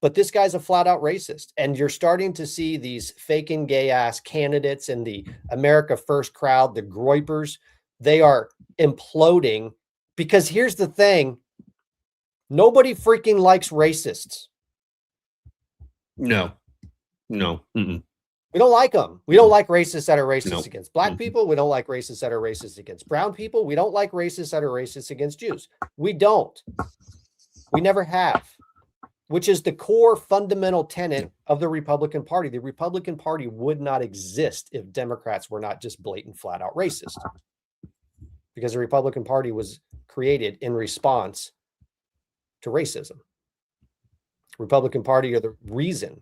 But this guy's a flat out racist. And you're starting to see these faking gay ass candidates in the America First crowd, the Groipers. They are imploding because here's the thing. Nobody freaking likes racists. No. Mm-mm. We don't like them. We don't like racists that are racist against black people. We don't like racists that are racist against brown people. We don't like racists that are racist against Jews. We don't. We never have, which is the core fundamental tenet of the Republican Party. The Republican Party would not exist if Democrats were not just blatant, flat out racist, because the Republican Party was created in response to racism. Republican Party are the reason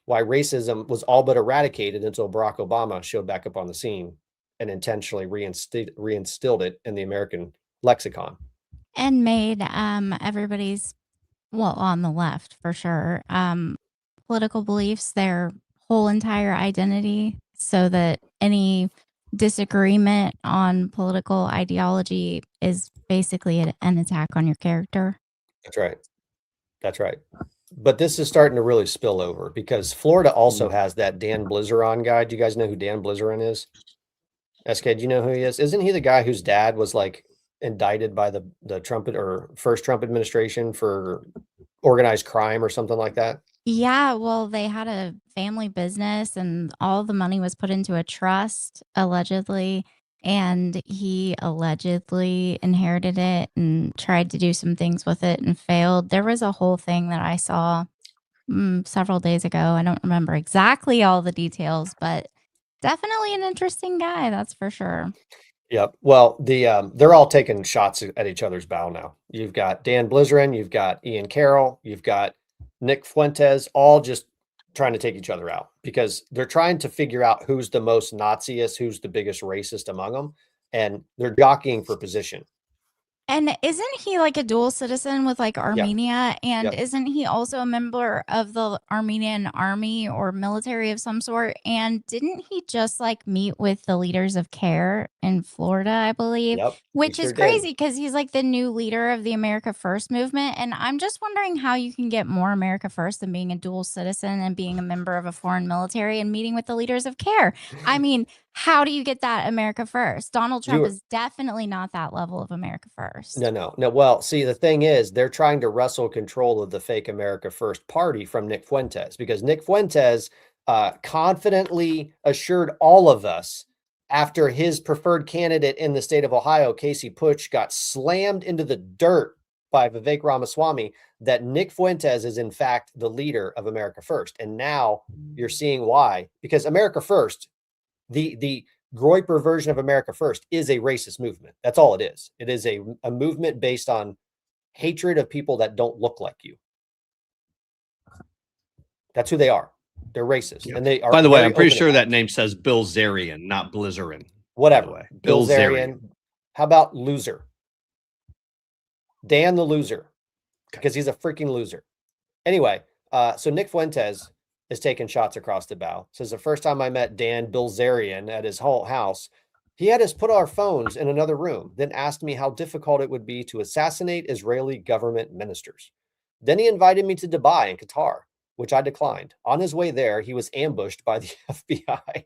why racism was all but eradicated until Barack Obama showed back up on the scene and intentionally reinstilled it in the American lexicon. And made everybody's, well, on the left for sure, political beliefs their whole entire identity, so that any disagreement on political ideology is basically an attack on your character. That's right. That's right. But this is starting to really spill over because Florida also has that Dan Blizaron guy. Do you guys know who Dan Blizaron is? SK, do you know who he is? Isn't he the guy whose dad was like indicted by the Trump or first Trump administration for organized crime or something like that? Yeah, well, they had a family business and all the money was put into a trust, allegedly. And he allegedly inherited it and tried to do some things with it and failed. There was a whole thing that I saw several days ago. I don't remember exactly all the details, but definitely an interesting guy, that's for sure. Yep. Well, they're all taking shots at each other's bow now. You've got Dan Blizaron, you've got Ian Carroll, you've got Nick Fuentes, all just trying to take each other out because they're trying to figure out who's the most Naziest, who's the biggest racist among them, and they're jockeying for position. And isn't he like a dual citizen with like Armenia? And isn't he also a member of the Armenian army or military of some sort? And didn't he just like meet with the leaders of CARE in Florida, I believe? Which is crazy because he's like the new leader of the America First movement. And I'm just wondering how you can get more America First than being a dual citizen and being a member of a foreign military and meeting with the leaders of CARE. I mean, how do you get that America First? Donald Trump is definitely not that level of America First. No. Well, see, the thing is, they're trying to wrestle control of the fake America First party from Nick Fuentes because Nick Fuentes confidently assured all of us after his preferred candidate in the state of Ohio, Casey Putsch, got slammed into the dirt by Vivek Ramaswamy, that Nick Fuentes is in fact the leader of America First. And now you're seeing why, because America First, the Groper version of America First, is a racist movement. That's all it is. It is a movement based on hatred of people that don't look like you. That's who they are. They're racist. And they are. By the way, I'm pretty sure that name says Bilzerian, not Blizarin. Whatever. Bilzerian. How about loser? Dan the loser. Because he's a freaking loser. Anyway, so Nick Fuentes is taking shots across the bow. Says the first time I met Dan Bilzerian at his whole house, he had us put our phones in another room, then asked me how difficult it would be to assassinate Israeli government ministers. Then he invited me to Dubai and Qatar, which I declined. On his way there, he was ambushed by the FBI.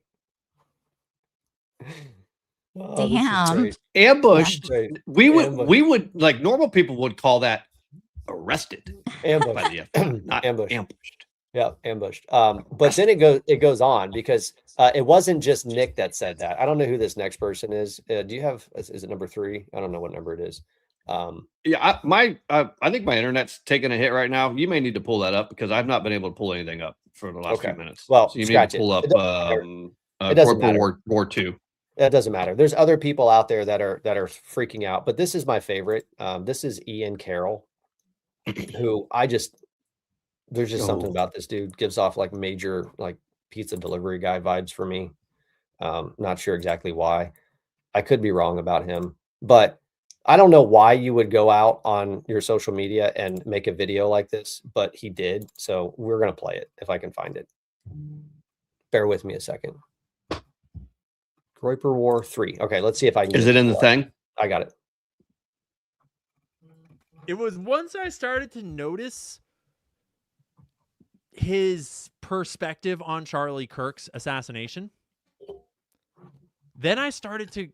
Damn. Ambushed. Yeah. We would like normal people would call that arrested. Ambushed. By the FBI, not ambushed. Yeah, ambushed. But then it goes on because it wasn't just Nick that said that. I don't know who this next person is. Do you have? Is it number 3? I don't know what number it is. Yeah, I think my internet's taking a hit right now. You may need to pull that up because I've not been able to pull anything up for the last few minutes. Well, so you need to pull up War 2. It doesn't matter. There's other people out there that are freaking out, but this is my favorite. This is Ian Carroll, who there's just something about this dude. Gives off like major like pizza delivery guy vibes for me. Not sure exactly why. I could be wrong about him, but I don't know why you would go out on your social media and make a video like this, but he did. So we're going to play it if I can find it. Bear with me a second. Groper War 3. Okay, let's see if I can. Is it in the thing? I got it. It was once I started to notice his perspective on Charlie Kirk's assassination. Then I started to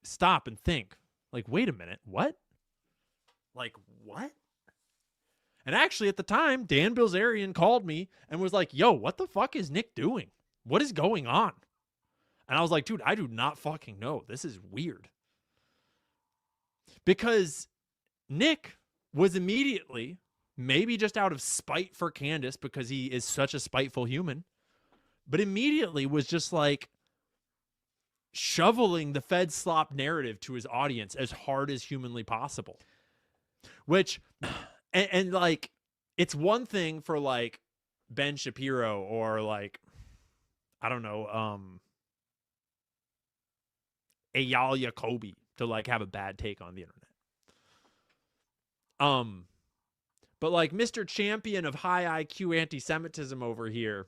stop and think, like, wait a minute, what? Like, what? And actually, at the time, Dan Bilzerian called me and was like, yo, what the fuck is Nick doing? What is going on? And I was like, dude, I do not fucking know. This is weird. Because Nick was immediately, maybe just out of spite for Candace, because he is such a spiteful human, but immediately was just like shoveling the Fed slop narrative to his audience as hard as humanly possible. Which, and like, it's one thing for like Ben Shapiro or like, I don't know, Eyal Jacoby to like have a bad take on the internet. But like Mr. Champion of high IQ anti-Semitism over here,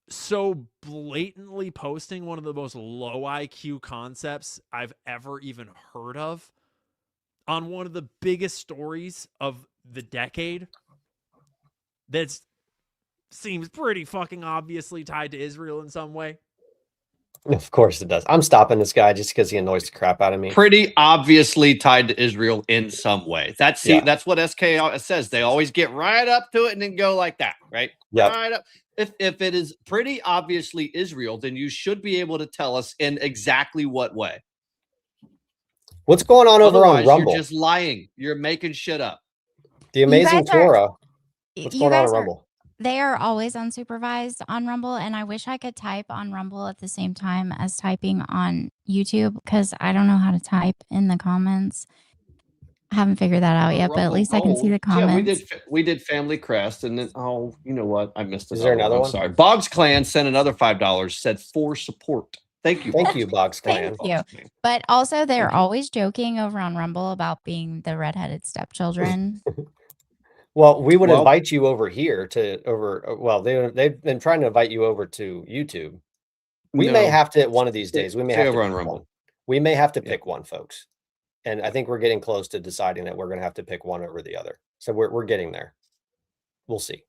so blatantly posting one of the most low IQ concepts I've ever even heard of on one of the biggest stories of the decade that seems pretty fucking obviously tied to Israel in some way. Of course it does. I'm stopping this guy just because he annoys the crap out of me. Pretty obviously tied to Israel in some way. That's what SK says. They always get right up to it and then go like that, right? Yeah. Right up. If it is pretty obviously Israel, then you should be able to tell us in exactly what way. What's going on over on Rumble? You're just lying. You're making shit up. The Amazing Torah. What's going on Rumble? They are always unsupervised on Rumble, and I wish I could type on Rumble at the same time as typing on YouTube, because I don't know how to type in the comments. I haven't figured that out yet, but at least I can see the comments. Yeah, we did Family Crest, and then you know what? I missed it. Is there another one? Sorry. Boggs Clan sent another $5. Said for support. Thank you. Thank you, Boggs Clan. Thank you. But also, they're always joking over on Rumble about being the redheaded stepchildren. Well, we would invite you over here they've been trying to invite you over to YouTube. We may have to one of these days. We may have to on Rumble. We may have to pick one, folks. And I think we're getting close to deciding that we're going to have to pick one over the other. So we're getting there. We'll see.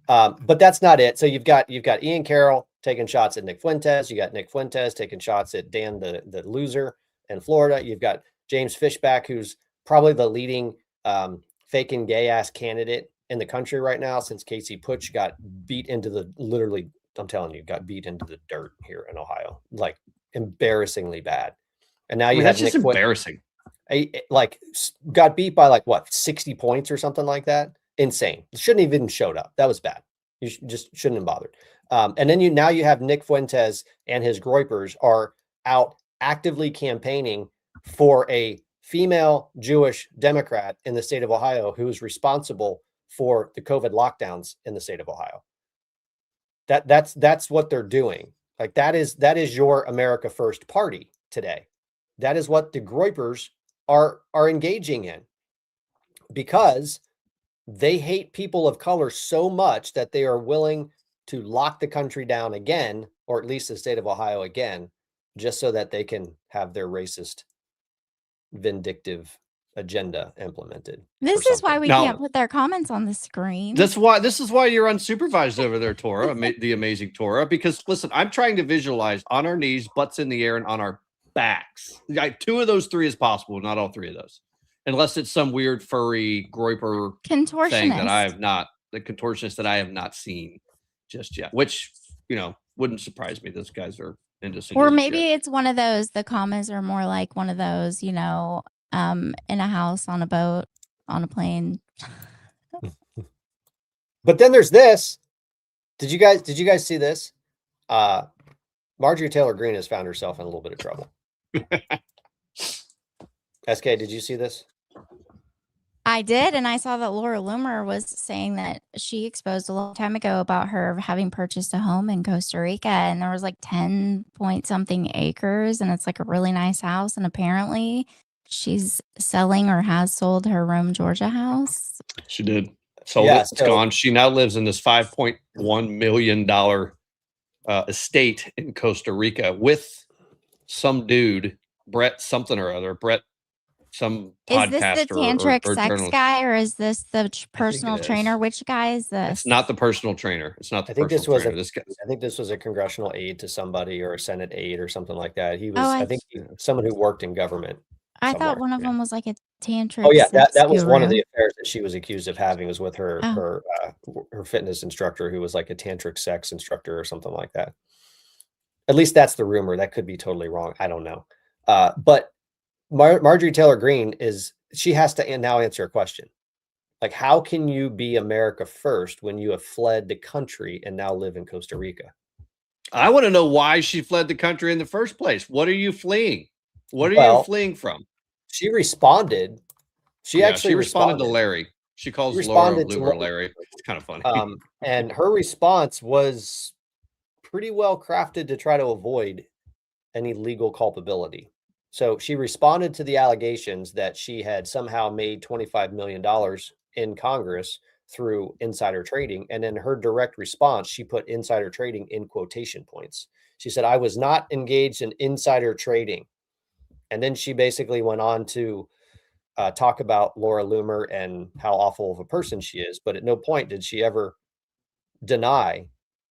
But that's not it. So you've got Ian Carroll taking shots at Nick Fuentes. You got Nick Fuentes taking shots at Dan the loser in Florida. You've got James Fishbach, who's probably the leading faking gay ass candidate in the country right now, since Casey Putsch got beat into the I'm telling you, got beat into the dirt here in Ohio, like embarrassingly bad. And now you have that's just Nick embarrassing. Like got beat by like what 60 points or something like that. Insane. Shouldn't have even showed up. That was bad. You just shouldn't have bothered. And then you have Nick Fuentes and his Groypers are out actively campaigning for a female Jewish Democrat in the state of Ohio who is responsible for the COVID lockdowns in the state of Ohio. That's what they're doing. Like that is your America First party today. That is what the Groypers are engaging in, because they hate people of color so much that they are willing to lock the country down again, or at least the state of Ohio again, just so that they can have their racist, vindictive agenda implemented. This is why we can't put their comments on the screen. This is why you're unsupervised over there, Torah, the amazing Torah. Because listen, I'm trying to visualize on our knees, butts in the air, and on our backs. Like 2 of those 3 is possible, not all 3 of those, unless it's some weird furry Groyper contortionist thing that I have not, the contortionist that I have not seen just yet. Which wouldn't surprise me. Those guys are into some. Or maybe it's one of those. The commas are more like one of those, in a house, on a boat, on a plane. But then there's this. Did you guys see this? Marjorie Taylor Greene has found herself in a little bit of trouble. SK, did you see this? I did, and I saw that Laura Loomer was saying that she exposed a long time ago about her having purchased a home in Costa Rica, and there was like 10 point something acres, and it's like a really nice house, and apparently she's selling or has sold her Rome, Georgia house. She did. Sold it. It's gone. She now lives in this $5.1 million estate in Costa Rica with some dude, Brett something or other. Brett, some podcaster. Is this the tantric or sex journalist. guy, or is this the personal trainer? Which guy is this? It's not the personal trainer. It's not the I think personal this was trainer. I think this was a congressional aide to somebody or a Senate aide or something like that. He was, Oh, I think, someone who worked in government. I thought one of them was like a tantric. Oh yeah, sex that was one of guru. the affairs that she was accused of having, was with her her fitness instructor, who was like a tantric sex instructor or something like that. At least that's the rumor. That could be totally wrong. I don't know. But Marjorie Taylor Greene she has to now answer a question. Like, how can you be America first when you have fled the country and now live in Costa Rica? I want to know why she fled the country in the first place. What are you fleeing? What are you fleeing from? She responded. She actually responded to Larry. She calls Laura Loomer Larry. It's kind of funny. And her response was pretty well crafted to try to avoid any legal culpability. So she responded to the allegations that she had somehow made $25 million in Congress through insider trading. And in her direct response, she put insider trading in quotation points. She said, "I was not engaged in insider trading." And then she basically went on to talk about Laura Loomer and how awful of a person she is. But at no point did she ever deny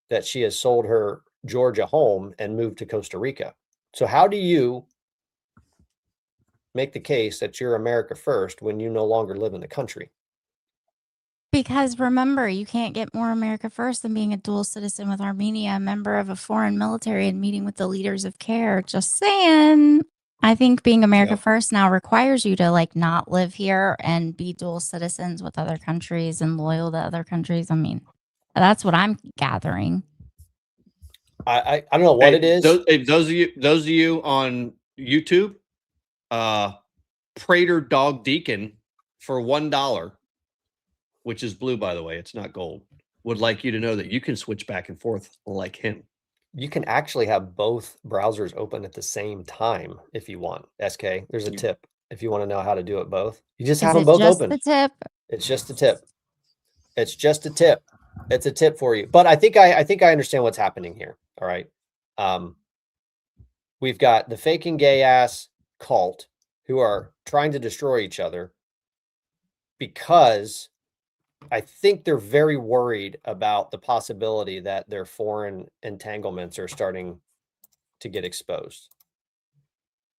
that she has sold her Georgia home and moved to Costa Rica. So how do you make the case that you're America first when you no longer live in the country? Because remember, you can't get more America first than being a dual citizen with Armenia, a member of a foreign military, and meeting with the leaders of CARE. Just saying. I think being America first now requires you to like not live here and be dual citizens with other countries and loyal to other countries. I mean, that's what I'm gathering. I don't know what it is. Those of you on YouTube, Prater Dog Deacon for $1, which is blue, by the way, it's not gold, would like you to know that you can switch back and forth like him. You can actually have both browsers open at the same time if you want. SK, there's a tip if you want to know how to do it both. You just have them both open. It's just the tip. It's just a tip. It's just a tip. It's a tip for you. But I think I understand what's happening here. All right. We've got the faking gay ass cult who are trying to destroy each other because I think they're very worried about the possibility that their foreign entanglements are starting to get exposed.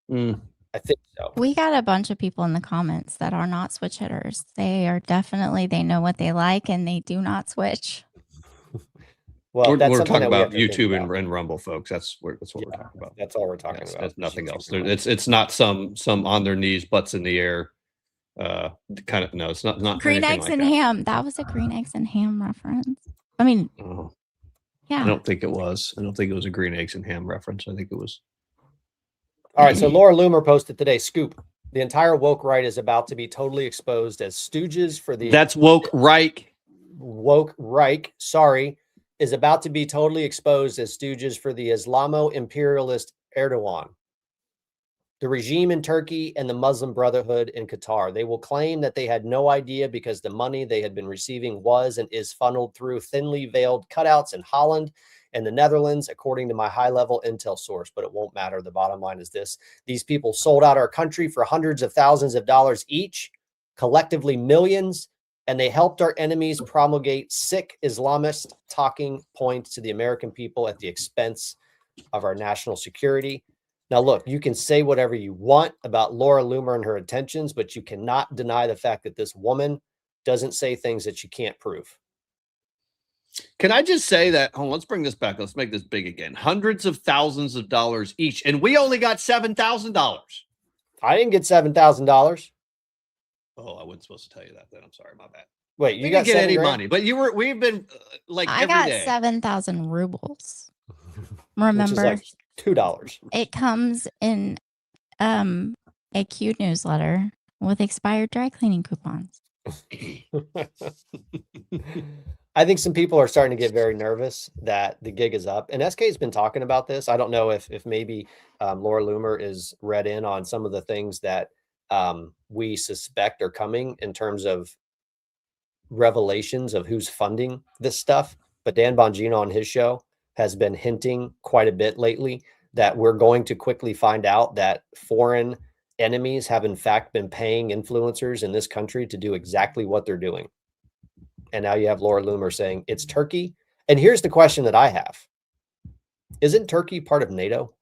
I think so. We got a bunch of people in the comments that are not switch hitters. They are definitely, they know what they like and they do not switch. Well, we're talking about YouTube and Rumble, folks. That's what we're talking about. That's all we're talking about. That's nothing else. It's not some on their knees, butts in the air. Kind of, no, it's not green eggs like and that. ham. That was a green eggs and ham reference. I mean, yeah. I don't think it was. I don't think it was a green eggs and ham reference. I think it was. All right. So Laura Loomer posted today, scoop. The entire woke right is about to be totally exposed as stooges for the. That's woke Reich. Woke Reich, sorry, is about to be totally exposed as stooges for the Islamo-imperialist Erdogan, the regime in Turkey, and the Muslim Brotherhood in Qatar. They will claim that they had no idea because the money they had been receiving was and is funneled through thinly veiled cutouts in Holland and the Netherlands, according to my high-level intel source. But it won't matter. The bottom line is this. These people sold out our country for hundreds of thousands of dollars each, collectively millions, and they helped our enemies promulgate sick Islamist talking points to the American people at the expense of our national security. Now, look, you can say whatever you want about Laura Loomer and her intentions, but you cannot deny the fact that this woman doesn't say things that she can't prove. Can I just say that, let's bring this back. Let's make this big again. Hundreds of thousands of dollars each, and we only got $7,000. I didn't get $7,000. Oh, I wasn't supposed to tell you that then. I'm sorry, my bad. Wait, you got get any $7,000? money, but we've been like I every got day. 7,000 rubles. Remember? Which is like $2. It comes in a Q newsletter with expired dry cleaning coupons. I think some people are starting to get very nervous that the gig is up, and SK has been talking about this. I don't know if maybe Laura Loomer is read in on some of the things that we suspect are coming in terms of revelations of who's funding this stuff. But Dan Bongino on his show has been hinting quite a bit lately that we're going to quickly find out that foreign enemies have in fact been paying influencers in this country to do exactly what they're doing. And now you have Laura Loomer saying it's Turkey. And here's the question that I have. Isn't Turkey part of NATO?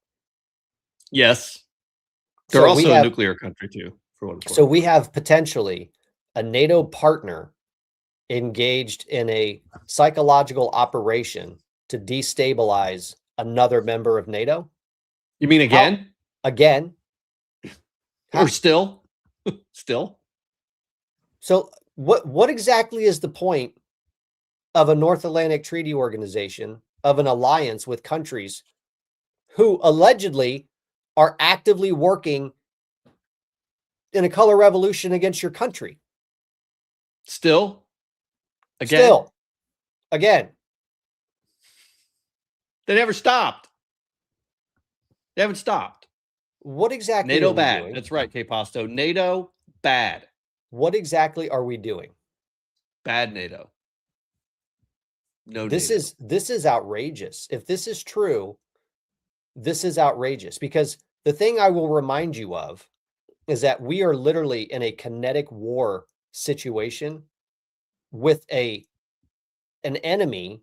Yes. They're also a nuclear country too. So we have potentially a NATO partner engaged in a psychological operation to destabilize another member of NATO. You mean again? Again. Or still? Still? So what exactly is the point of a North Atlantic Treaty Organization, of an alliance with countries who allegedly are actively working in a color revolution against your country? Still? Again? Still. Again. They never stopped. They haven't stopped. What exactly NATO are we bad. doing? That's right, K-Pasto. NATO bad. What exactly are we doing? Bad NATO. No This NATO. this is outrageous. If this is true, this is outrageous, because the thing I will remind you of is that we are literally in a kinetic war situation with an enemy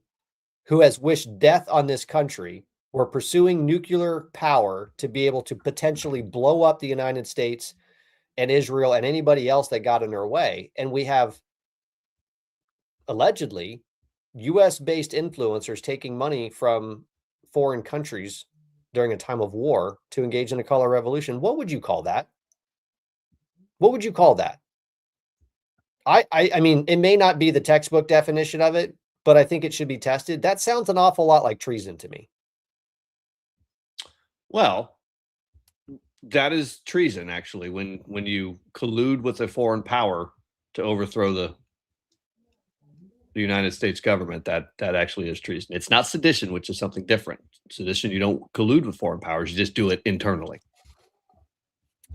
who has wished death on this country. We're pursuing nuclear power to be able to potentially blow up the United States and Israel and anybody else that got in our way. And we have allegedly US-based influencers taking money from foreign countries during a time of war to engage in a color revolution. What would you call that? What would you call that? I mean, it may not be the textbook definition of it, but I think it should be tested. That sounds an awful lot like treason to me. Well, that is treason, actually, when you collude with a foreign power to overthrow the United States government. That actually is treason. It's not sedition, which is something different. Sedition, you don't collude with foreign powers, you just do it internally.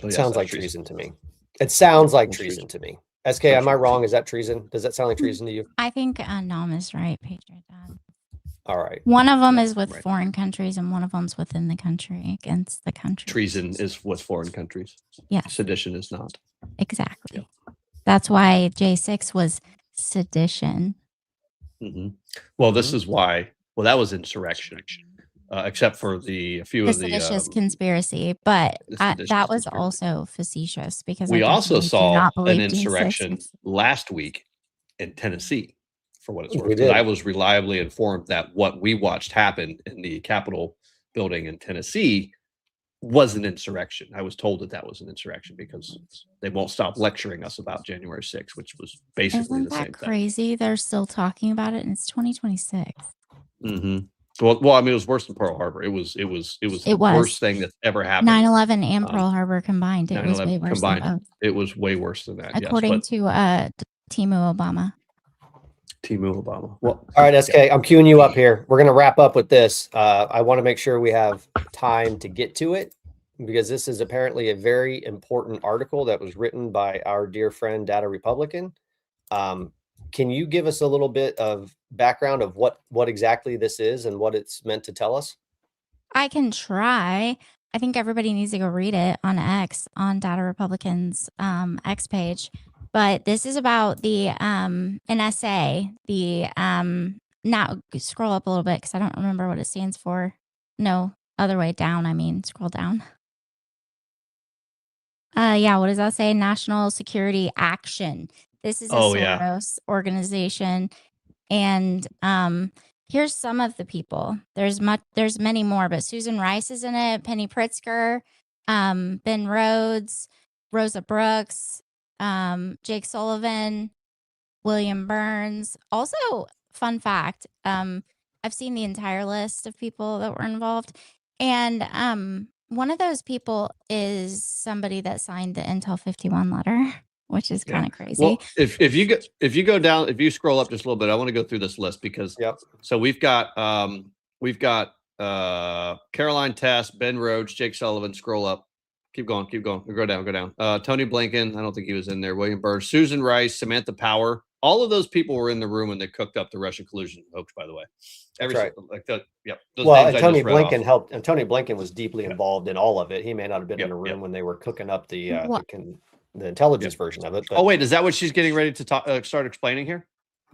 So It sounds like treason to me. It sounds like treason to me. SK, am I wrong? Is that treason? Does that sound like treason to you? I think Nom is right, PatriotDad. All right. One of them is with foreign countries, and one of them's within the country, against the country. Treason is with foreign countries. Yes. Sedition is not. Exactly. Yeah. That's why J6 was sedition. Mm-hmm. Well, this is why. Well, that was insurrection, except for a few of the seditious conspiracy, but that was also facetious, because we also saw an insurrection last week in Tennessee. For what it's worth, I was reliably informed that what we watched happen in the Capitol building in Tennessee was an insurrection. I was told that was an insurrection because they won't stop lecturing us about January 6th, which was basically the same thing. Crazy? They're still talking about it, and it's 2026. Mm-hmm. Well, I mean, it was worse than Pearl Harbor. It was the worst thing that's ever happened. 9/11 and Pearl Harbor combined. It was way worse combined. than both. It was way worse than that. According to Temu Obama. Temu Obama. Well, all right, SK, I'm queuing you up here. We're going to wrap up with this. I want to make sure we have time to get to it, because this is apparently a very important article that was written by our dear friend Data Republican. Can you give us a little bit of background of what exactly this is and what it's meant to tell us? I can try. I think everybody needs to go read it on X, on Data Republican's X page. But this is about the an essay. Now scroll up a little bit, because I don't remember what it stands for. No, other way down. I mean, scroll down. Yeah, what does that say? National Security Action. This is a Soros organization, and here's some of the people. There's many more, but Susan Rice is in it. Penny Pritzker, Ben Rhodes, Rosa Brooks, Jake Sullivan, William Burns. Also, fun fact, I've seen the entire list of people that were involved, And one of those people is somebody that signed the Intel 51 letter, which is kind of crazy. Well, if you go down, if you scroll up just a little bit, I want to go through this list because so we've got Caroline Tess, Ben Rhodes, Jake Sullivan. Scroll up. Keep going. Go down. Tony Blinken. I don't think he was in there. William Burr, Susan Rice, Samantha Power. All of those people were in the room when they cooked up the Russian collusion hoax, by the way. That's right. Well, and Tony Blinken helped, and Tony Blinken was deeply involved in all of it. He may not have been in the room when they were cooking up the intelligence version of it. But. Oh, wait, is that what she's getting ready to start explaining here?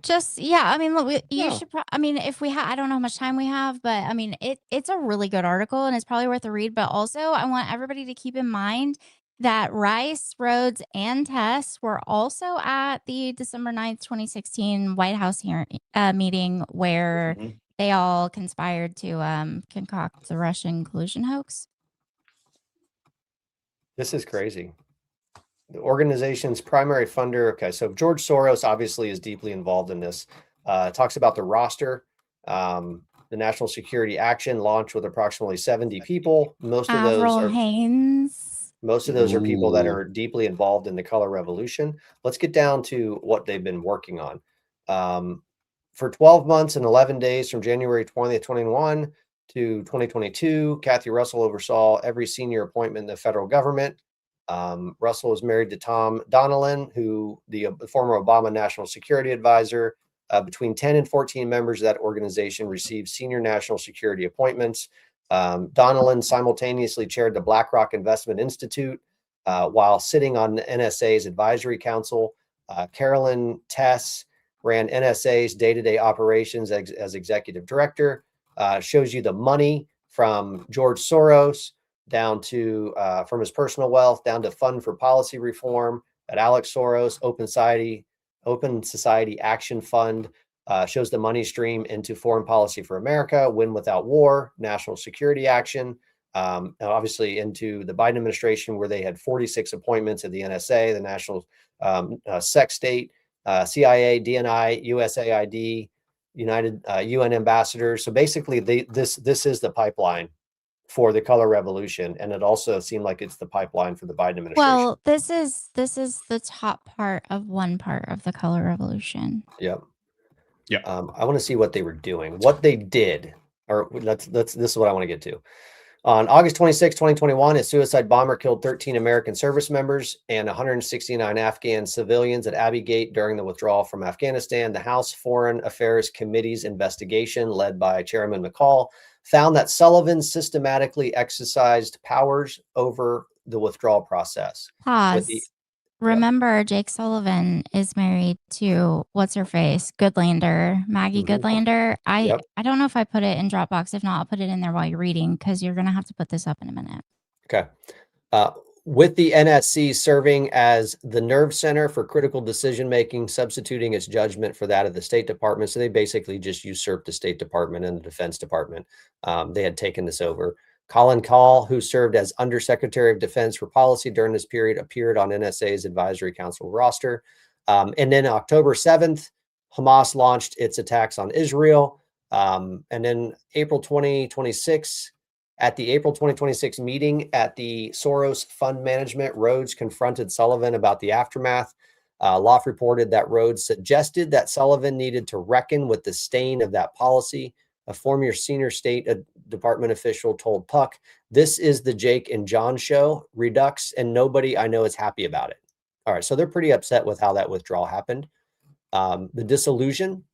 Just, I mean, look, you should, I mean, if we have, I don't know how much time we have, but I mean, it's a really good article and it's probably worth a read. But also, I want everybody to keep in mind that Rice, Rhodes, and Tess were also at the December 9th, 2016 White House meeting where they all conspired to concoct the Russian collusion hoax. This is crazy. The organization's primary funder. Okay, so George Soros obviously is deeply involved in this. Talks about the roster. The National Security Action launched with approximately 70 people. Most of those are people that are deeply involved in the color revolution. Let's get down to what they've been working on. For 12 months and 11 days from January 20th, 2021 to 2022, Kathy Russell oversaw every senior appointment in the federal government. Russell was married to Tom Donilon, who the former Obama National Security Advisor. Between 10 and 14 members of that organization received senior national security appointments. Donilon simultaneously chaired the BlackRock Investment Institute while sitting on the NSA's advisory council. Carolyn Tess ran NSA's day-to-day operations as executive director. Shows you the money from George Soros down to from his personal wealth down to Fund for Policy Reform at Alex Soros, Open Society Action Fund. Shows the money stream into Foreign Policy for America, Win Without War, National Security Action, and obviously into the Biden administration, where they had 46 appointments at the NSA, the National Sex State, CIA, DNI, USAID, United UN ambassadors. So basically, this is the pipeline for the color revolution, and it also seemed like it's the pipeline for the Biden administration. Well, this is the top part of one part of the color revolution. Yep. Yeah. I want to see what they were doing, what they did, or this is what I want to get to. On August 26, 2021, a suicide bomber killed 13 American service members and 169 Afghan civilians at Abbey Gate during the withdrawal from Afghanistan. The House Foreign Affairs Committee's investigation, led by Chairman McCall, found that Sullivan systematically exercised powers over the withdrawal process. Pause. Remember, Jake Sullivan is married to what's-her-face, Goodlander, Maggie Goodlander. I don't know if I put it in Dropbox. If not, I'll put it in there while you're reading, because you're going to have to put this up in a minute. Okay. With the NSC serving as the nerve center for critical decision-making, substituting its judgment for that of the State Department. So they basically just usurped the State Department and the Defense Department. They had taken this over. Colin Kahl, who served as Undersecretary of Defense for Policy during this period, appeared on NSA's Advisory Council roster. And then October 7th, Hamas launched its attacks on Israel. And then April 2026, at the April 2026 meeting at the Soros Fund Management, Rhodes confronted Sullivan about the aftermath. Loft reported that Rhodes suggested that Sullivan needed to reckon with the stain of that policy. A former senior State Department official told Puck, "This is the Jake and John show, Redux, and nobody I know is happy about it." All right, so they're pretty upset with how that withdrawal happened. The disillusion.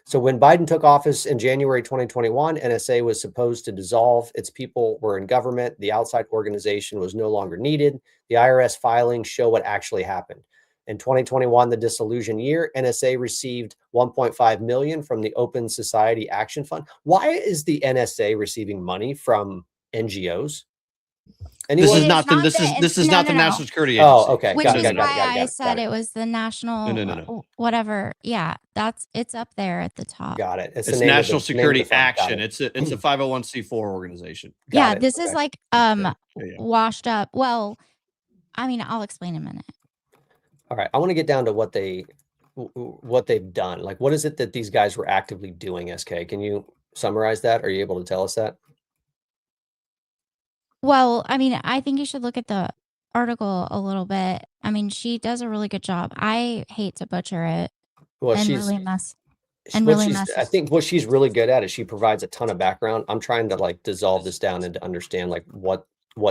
So when Biden took office in January 2021, NSA was supposed to dissolve. Its people were in government. The outside organization was no longer needed. The IRS filings show what actually happened. In 2021, the disillusion year, NSA received $1.5 million from the Open Society Action Fund. Why is the NSA receiving money from NGOs? This is not the National Security Agency. Oh, okay. Which is why I said it was the national, No. whatever. Yeah, it's up there at the top. Got it. It's National Security Action. It's a 501c4 organization. Yeah, this is like washed up. Well, I mean, I'll explain in a minute. All right, I want to get down to what they've done. Like, what is it that these guys were actively doing, SK? Can you summarize that? Are you able to tell us that? Well, I mean, I think you should look at the article a little bit. I mean, she does a really good job. I hate to butcher it Well, and she's really mess I think what she's really good at is she provides a ton of background. I'm trying to like dissolve this down and to understand like what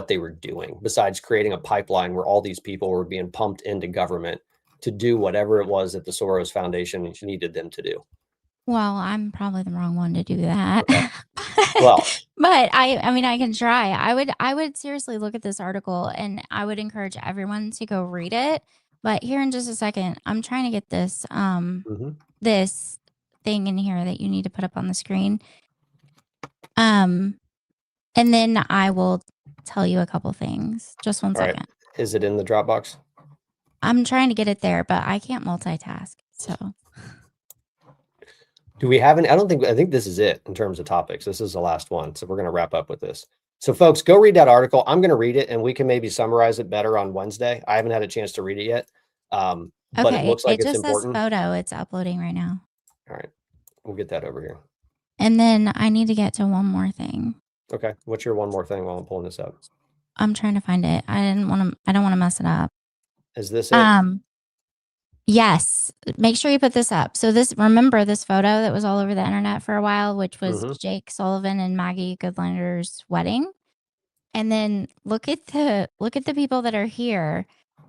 they were doing besides creating a pipeline where all these people were being pumped into government to do whatever it was that the Soros Foundation needed them to do. Well, I'm probably the wrong one to do that. Okay. Well, but I mean, I can try. I would seriously look at this article, and I would encourage everyone to go read it. But here in just a second, I'm trying to get this this thing in here that you need to put up on the screen. And then I will tell you a couple things. Just one second. Right. Is it in the Dropbox? I'm trying to get it there, but I can't multitask. So do we have any? I think this is it in terms of topics. This is the last one. So we're going to wrap up with this. So folks, go read that article. I'm going to read it and we can maybe summarize it better on Wednesday. I haven't had a chance to read it yet. But it looks like it's important. Says photo. It's uploading right now. All right. We'll get that over here. And then I need to get to one more thing. Okay. What's your one more thing while I'm pulling this up? I'm trying to find it. I don't want to mess it up. Is this it? Yes. Make sure you put this up. So remember this photo that was all over the internet for a while, which was Jake Sullivan and Maggie Goodlander's wedding. And then look at the people that are here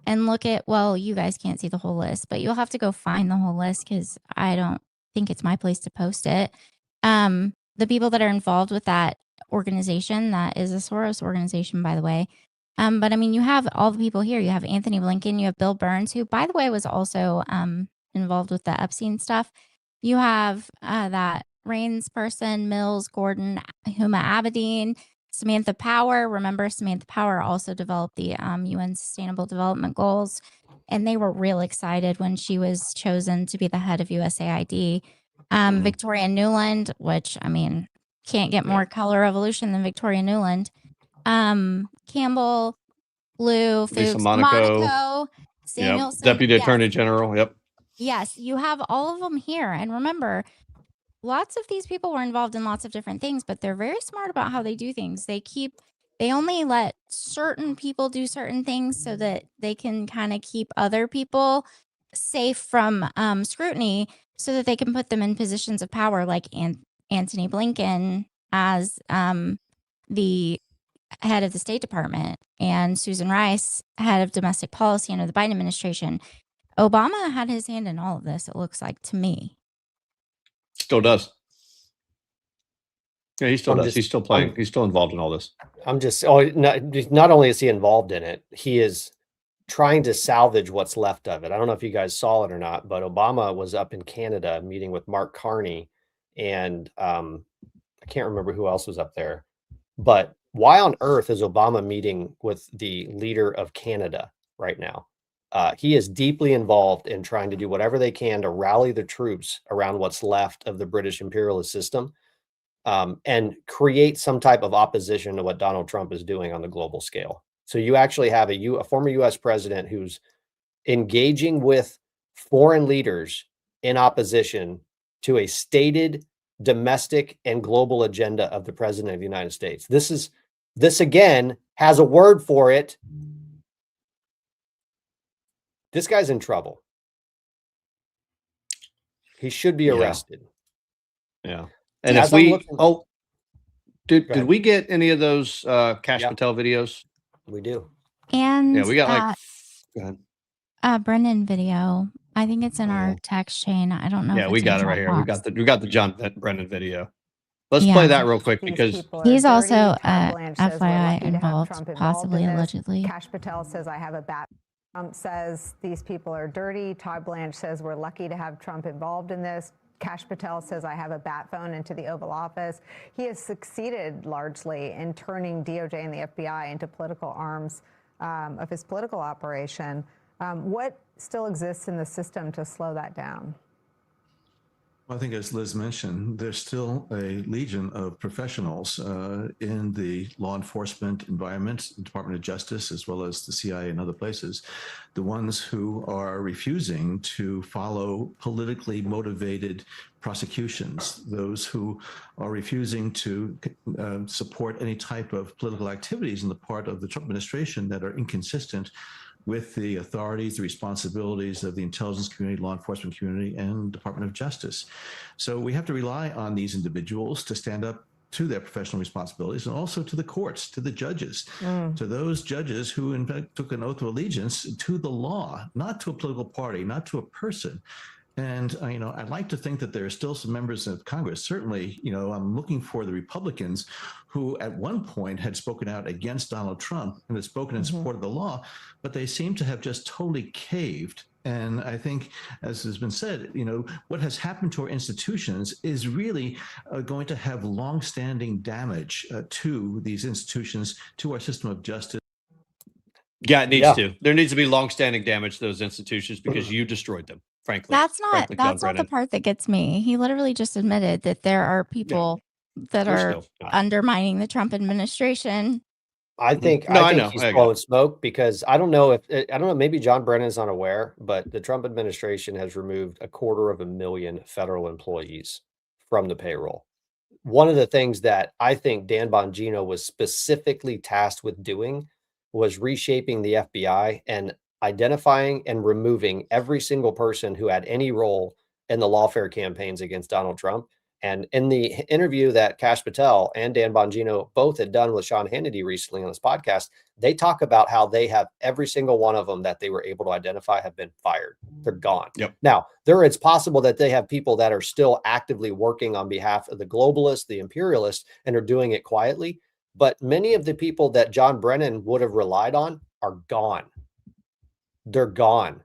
and look at, well, you guys can't see the whole list, but you'll have to go find the whole list because I don't think it's my place to post it. The people that are involved with that organization, that is a Soros organization, by the way. But I mean, you have all the people here. You have Anthony Blinken, you have Bill Burns, who, by the way, was also involved with the Epstein stuff. You have that Reigns person, Mills, Gordon, Huma Abedin, Samantha Power. Remember, Samantha Power also developed the UN Sustainable Development Goals, and they were real excited when she was chosen to be the head of USAID. Victoria Nuland, which, I mean, can't get more color revolution than Victoria Nuland. Campbell, Lou, Fuchs, Monaco, Samuelson, Deputy Attorney General. Yep. Yes, you have all of them here. And remember, lots of these people were involved in lots of different things, but they're very smart about how they do things. They only let certain people do certain things so that they can kind of keep other people safe from scrutiny so that they can put them in positions of power, like Anthony Blinken as the head of the State Department and Susan Rice, head of domestic policy under the Biden administration. Obama had his hand in all of this, it looks like to me. Still does. Yeah, he still does. He's still playing. He's still involved in all this. Not only is he involved in it, he is trying to salvage what's left of it. I don't know if you guys saw it or not, but Obama was up in Canada meeting with Mark Carney and I can't remember who else was up there. But why on earth is Obama meeting with the leader of Canada right now? He is deeply involved in trying to do whatever they can to rally the troops around what's left of the British imperialist system and create some type of opposition to what Donald Trump is doing on the global scale. So you actually have a former U.S. president who's engaging with foreign leaders in opposition to a stated domestic and global agenda of the president of the United States. This again has a word for it. This guy's in trouble. He should be arrested. Yeah. And if we did we get any of those Cash Patel videos? We do. And yeah, we got Brennan video. I think it's in our text chain. I don't know. Yeah, we got it right here. We got the John Brennan video. Let's play that real quick because he's also FYI involved, possibly allegedly. Cash Patel says I have a bat. Trump says these people are dirty. Todd Blanche says we're lucky to have Trump involved in this. Cash Patel says I have a bat phone into the Oval Office. He has succeeded largely in turning DOJ and the FBI into political arms of his political operation. What still exists in the system to slow that down? I think, as Liz mentioned, there's still a legion of professionals in the law enforcement environment, the Department of Justice, as well as the CIA and other places, the ones who are refusing to follow politically motivated prosecutions, those who are refusing to support any type of political activities on the part of the Trump administration that are inconsistent with the authorities, the responsibilities of the intelligence community, law enforcement community, and Department of Justice. So we have to rely on these individuals to stand up to their professional responsibilities, and also to the courts, to the judges, to those judges who in fact took an oath of allegiance to the law, not to a political party, not to a person. And, I'd like to think that there are still some members of Congress. Certainly, I'm looking for the Republicans who at one point had spoken out against Donald Trump and had spoken in support of the law, but they seem to have just totally caved. And I think, as has been said, what has happened to our institutions is really going to have longstanding damage to these institutions, to our system of justice. Yeah, it needs to. There needs to be longstanding damage to those institutions because you destroyed them, frankly. That's not the part that gets me. He literally just admitted that there are people that are undermining the Trump administration. I think he's blowing smoke because I don't know, maybe John Brennan is unaware, but the Trump administration has removed 250,000 federal employees from the payroll. One of the things that I think Dan Bongino was specifically tasked with doing was reshaping the FBI and identifying and removing every single person who had any role in the lawfare campaigns against Donald Trump. And in the interview that Kash Patel and Dan Bongino both had done with Sean Hannity recently on this podcast, they talk about how they have every single one of them that they were able to identify have been fired. They're gone. Yep. Now, it's possible that they have people that are still actively working on behalf of the globalists, the imperialists, and are doing it quietly. But many of the people that John Brennan would have relied on are gone. They're gone.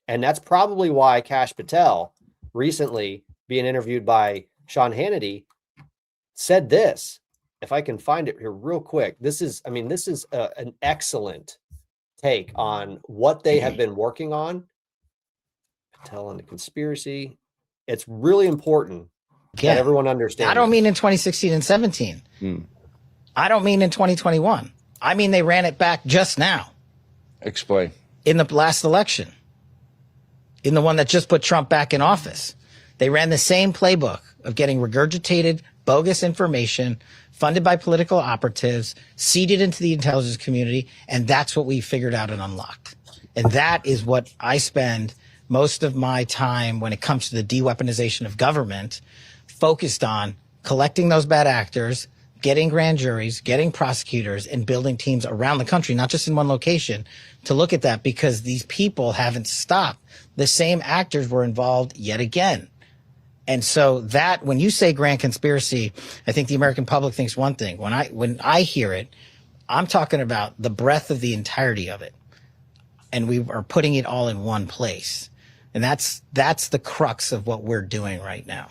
And that's probably why Kash Patel, recently being interviewed by Sean Hannity, said this. If I can find it here real quick, this is an excellent take on what they have been working on. Patel and the conspiracy. It's really important that everyone understands. I don't mean in 2016 and 17. I don't mean in 2021. I mean, they ran it back just now. Explain. In the last election. In the one that just put Trump back in office. They ran the same playbook of getting regurgitated, bogus information, funded by political operatives, seeded into the intelligence community, and that's what we figured out and unlocked. And that is what I spend most of my time when it comes to the de-weaponization of government, focused on collecting those bad actors, getting grand juries, getting prosecutors, and building teams around the country, not just in one location, to look at that, because these people haven't stopped. The same actors were involved yet again. And so that, when you say grand conspiracy, I think the American public thinks one thing. When I hear it, I'm talking about the breadth of the entirety of it. And we are putting it all in one place. And that's the crux of what we're doing right now.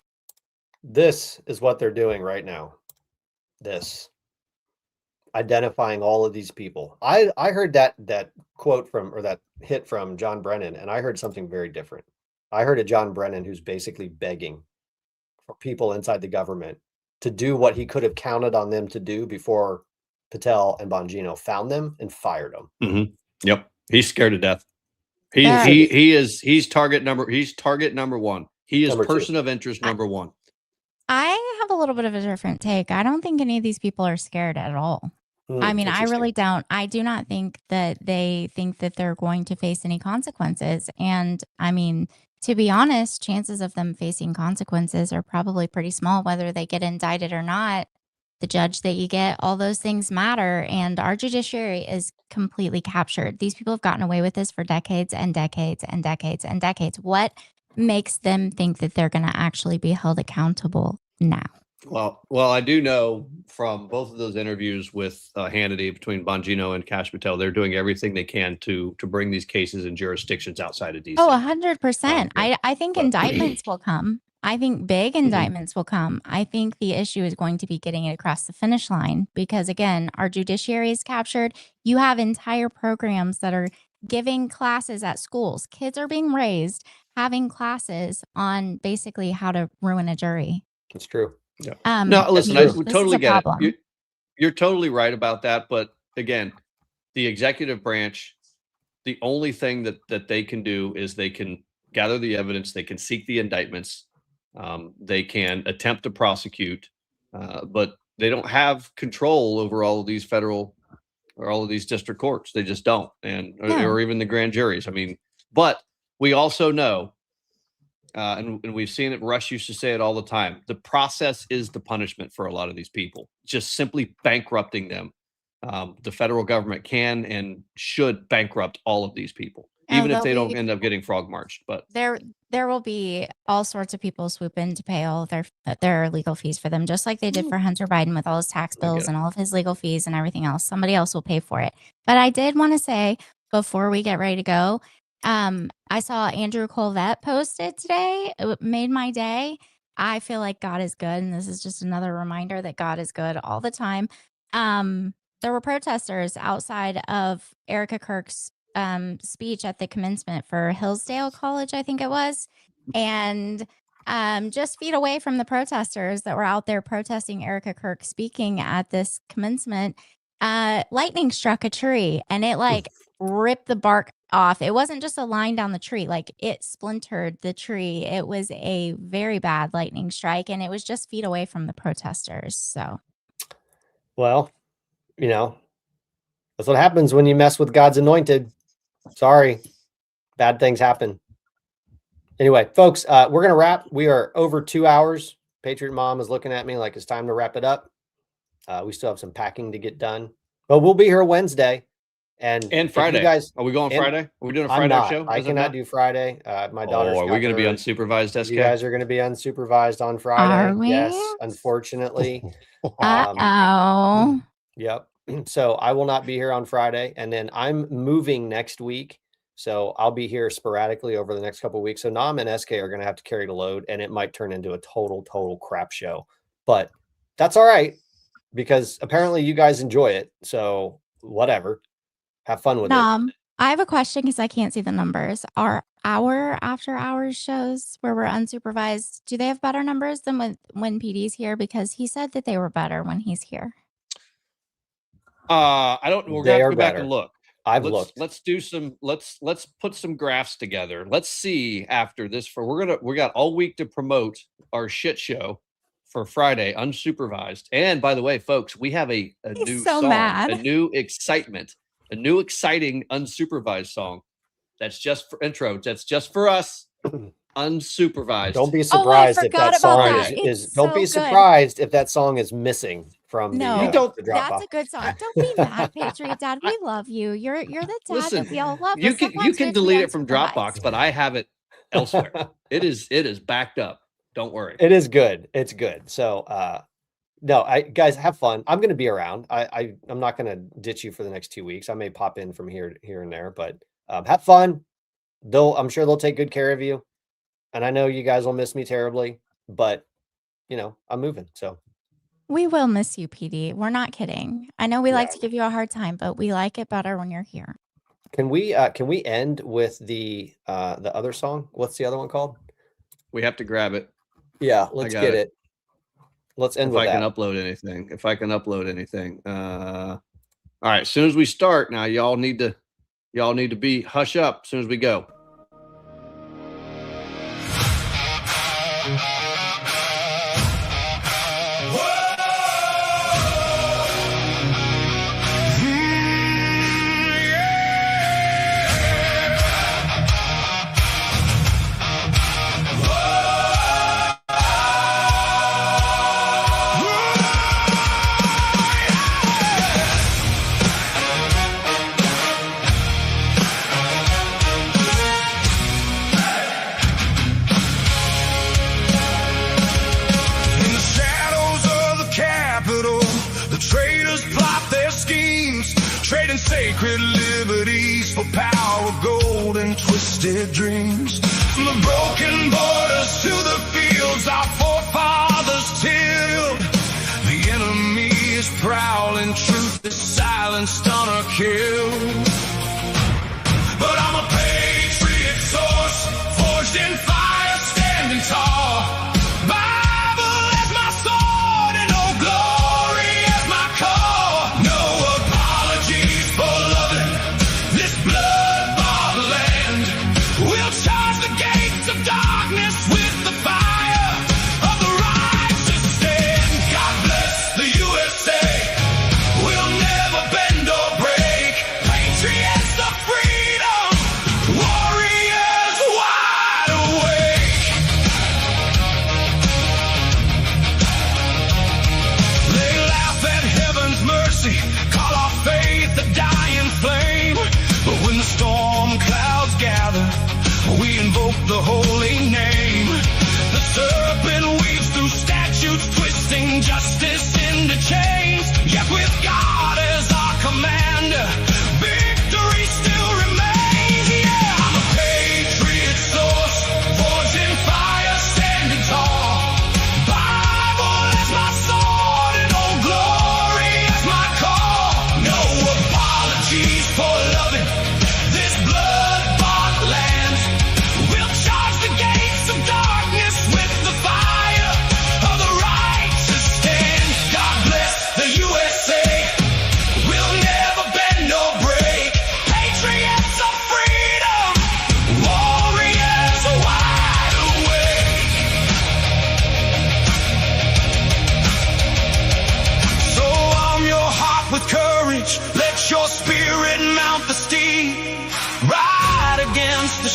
This is what they're doing right now. This. Identifying all of these people. I heard that quote from, or that hit from John Brennan, and I heard something very different. I heard a John Brennan who's basically begging for people inside the government to do what he could have counted on them to do before Patel and Bongino found them and fired them. Mm-hmm. Yep. He's scared to death. He's target number one. He is number person two. Of interest number one. I have a little bit of a different take. I don't think any of these people are scared at all. I mean, I really don't. I do not think that they think that they're going to face any consequences. And I mean, to be honest, chances of them facing consequences are probably pretty small, whether they get indicted or not. The judge that you get, all those things matter. And our judiciary is completely captured. These people have gotten away with this for decades and decades and decades and decades. What makes them think that they're going to actually be held accountable now? Well, I do know from both of those interviews with Hannity, between Bongino and Kash Patel, they're doing everything they can to bring these cases in jurisdictions outside of DC. Oh, 100%. I think indictments will come. I think big indictments will come. I think the issue is going to be getting it across the finish line because, again, our judiciary is captured. You have entire programs that are giving classes at schools. Kids are being raised having classes on basically how to ruin a jury. It's true. Yeah. No, listen, I totally get it. You're totally right about that. But again, the executive branch, the only thing that they can do is they can gather the evidence, they can seek the indictments, they can attempt to prosecute, but they don't have control over all of these federal or all of these district courts. They just don't, or even the grand juries. I mean, but we also know, and we've seen it. Rush used to say it all the time. The process is the punishment for a lot of these people. Just simply bankrupting them. The federal government can and should bankrupt all of these people, even if they don't end up getting frog marched. But there will be all sorts of people swoop in to pay all of their legal fees for them, just like they did for Hunter Biden with all his tax bills and all of his legal fees and everything else. Somebody else will pay for it. But I did want to say before we get ready to go, I saw Andrew Colvette posted today. It made my day. I feel like God is good, and this is just another reminder that God is good all the time. There were protesters outside of Erica Kirk's speech at the commencement for Hillsdale College, I think it was. And just feet away from the protesters that were out there protesting Erica Kirk speaking at this commencement, lightning struck a tree and it like ripped the bark off. It wasn't just a line down the tree, like it splintered the tree. It was a very bad lightning strike, and it was just feet away from the protesters. So, well, you know, that's what happens when you mess with God's anointed. Sorry, bad things happen. Anyway, folks, we're going to wrap. We are over 2 hours. Patriot Mom is looking at me like it's time to wrap it up. We still have some packing to get done, but we'll be here Wednesday and Friday. You guys, are we going Friday? Are we doing a Friday show? I cannot do Friday. My daughter's are we going to be unsupervised, SK? You guys are going to be unsupervised on Friday. Are we? Yes, unfortunately. Yep. So I will not be here on Friday, and then I'm moving next week. So I'll be here sporadically over the next couple of weeks. So Nom and SK are going to have to carry the load, and it might turn into a total crap show. But that's all right, because apparently you guys enjoy it. So whatever. Have fun with it. I have a question because I can't see the numbers. Are our after hours shows where we're unsupervised, do they have better numbers than when PD's here? Because he said that they were better when he's here. I don't. We're gonna have to go back and look. I've looked. Let's do some. Let's put some graphs together. Let's see after this. We got all week to promote our shit show for Friday, unsupervised. And by the way, folks, we have a new song, a new excitement, a new exciting unsupervised song. That's just for intro. That's just for us. Unsupervised. Don't be surprised if that song is don't be surprised if that song is missing from the that's a good song. Don't be mad, Patriot Dad. We love you. You're the dad that we all love. You can delete it from Dropbox, but I have it elsewhere. It is backed up. Don't worry. It is good. It's good. So no, guys, have fun. I'm gonna be around. I'm not gonna ditch you for the next 2 weeks. I may pop in from here and there, but have fun. I'm sure they'll take good care of you. And I know you guys will miss me terribly, but you know, I'm moving. So we will miss you, PD. We're not kidding. I know we like to give you a hard time, but we like it better when you're here. Can we end with the other song? What's the other one called? We have to grab it. Yeah, let's get it. Let's end with that. If I can upload anything. All right, as soon as we start now, y'all need to be hush up as soon as we go. Sacred liberties for power, gold, and twisted dreams. From the broken borders to the fields our forefathers tilled. The enemy is prowling, truth is silenced, honor killed. But I'm a patriot source, forged in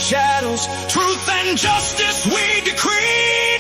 shadows. Truth and justice we decree.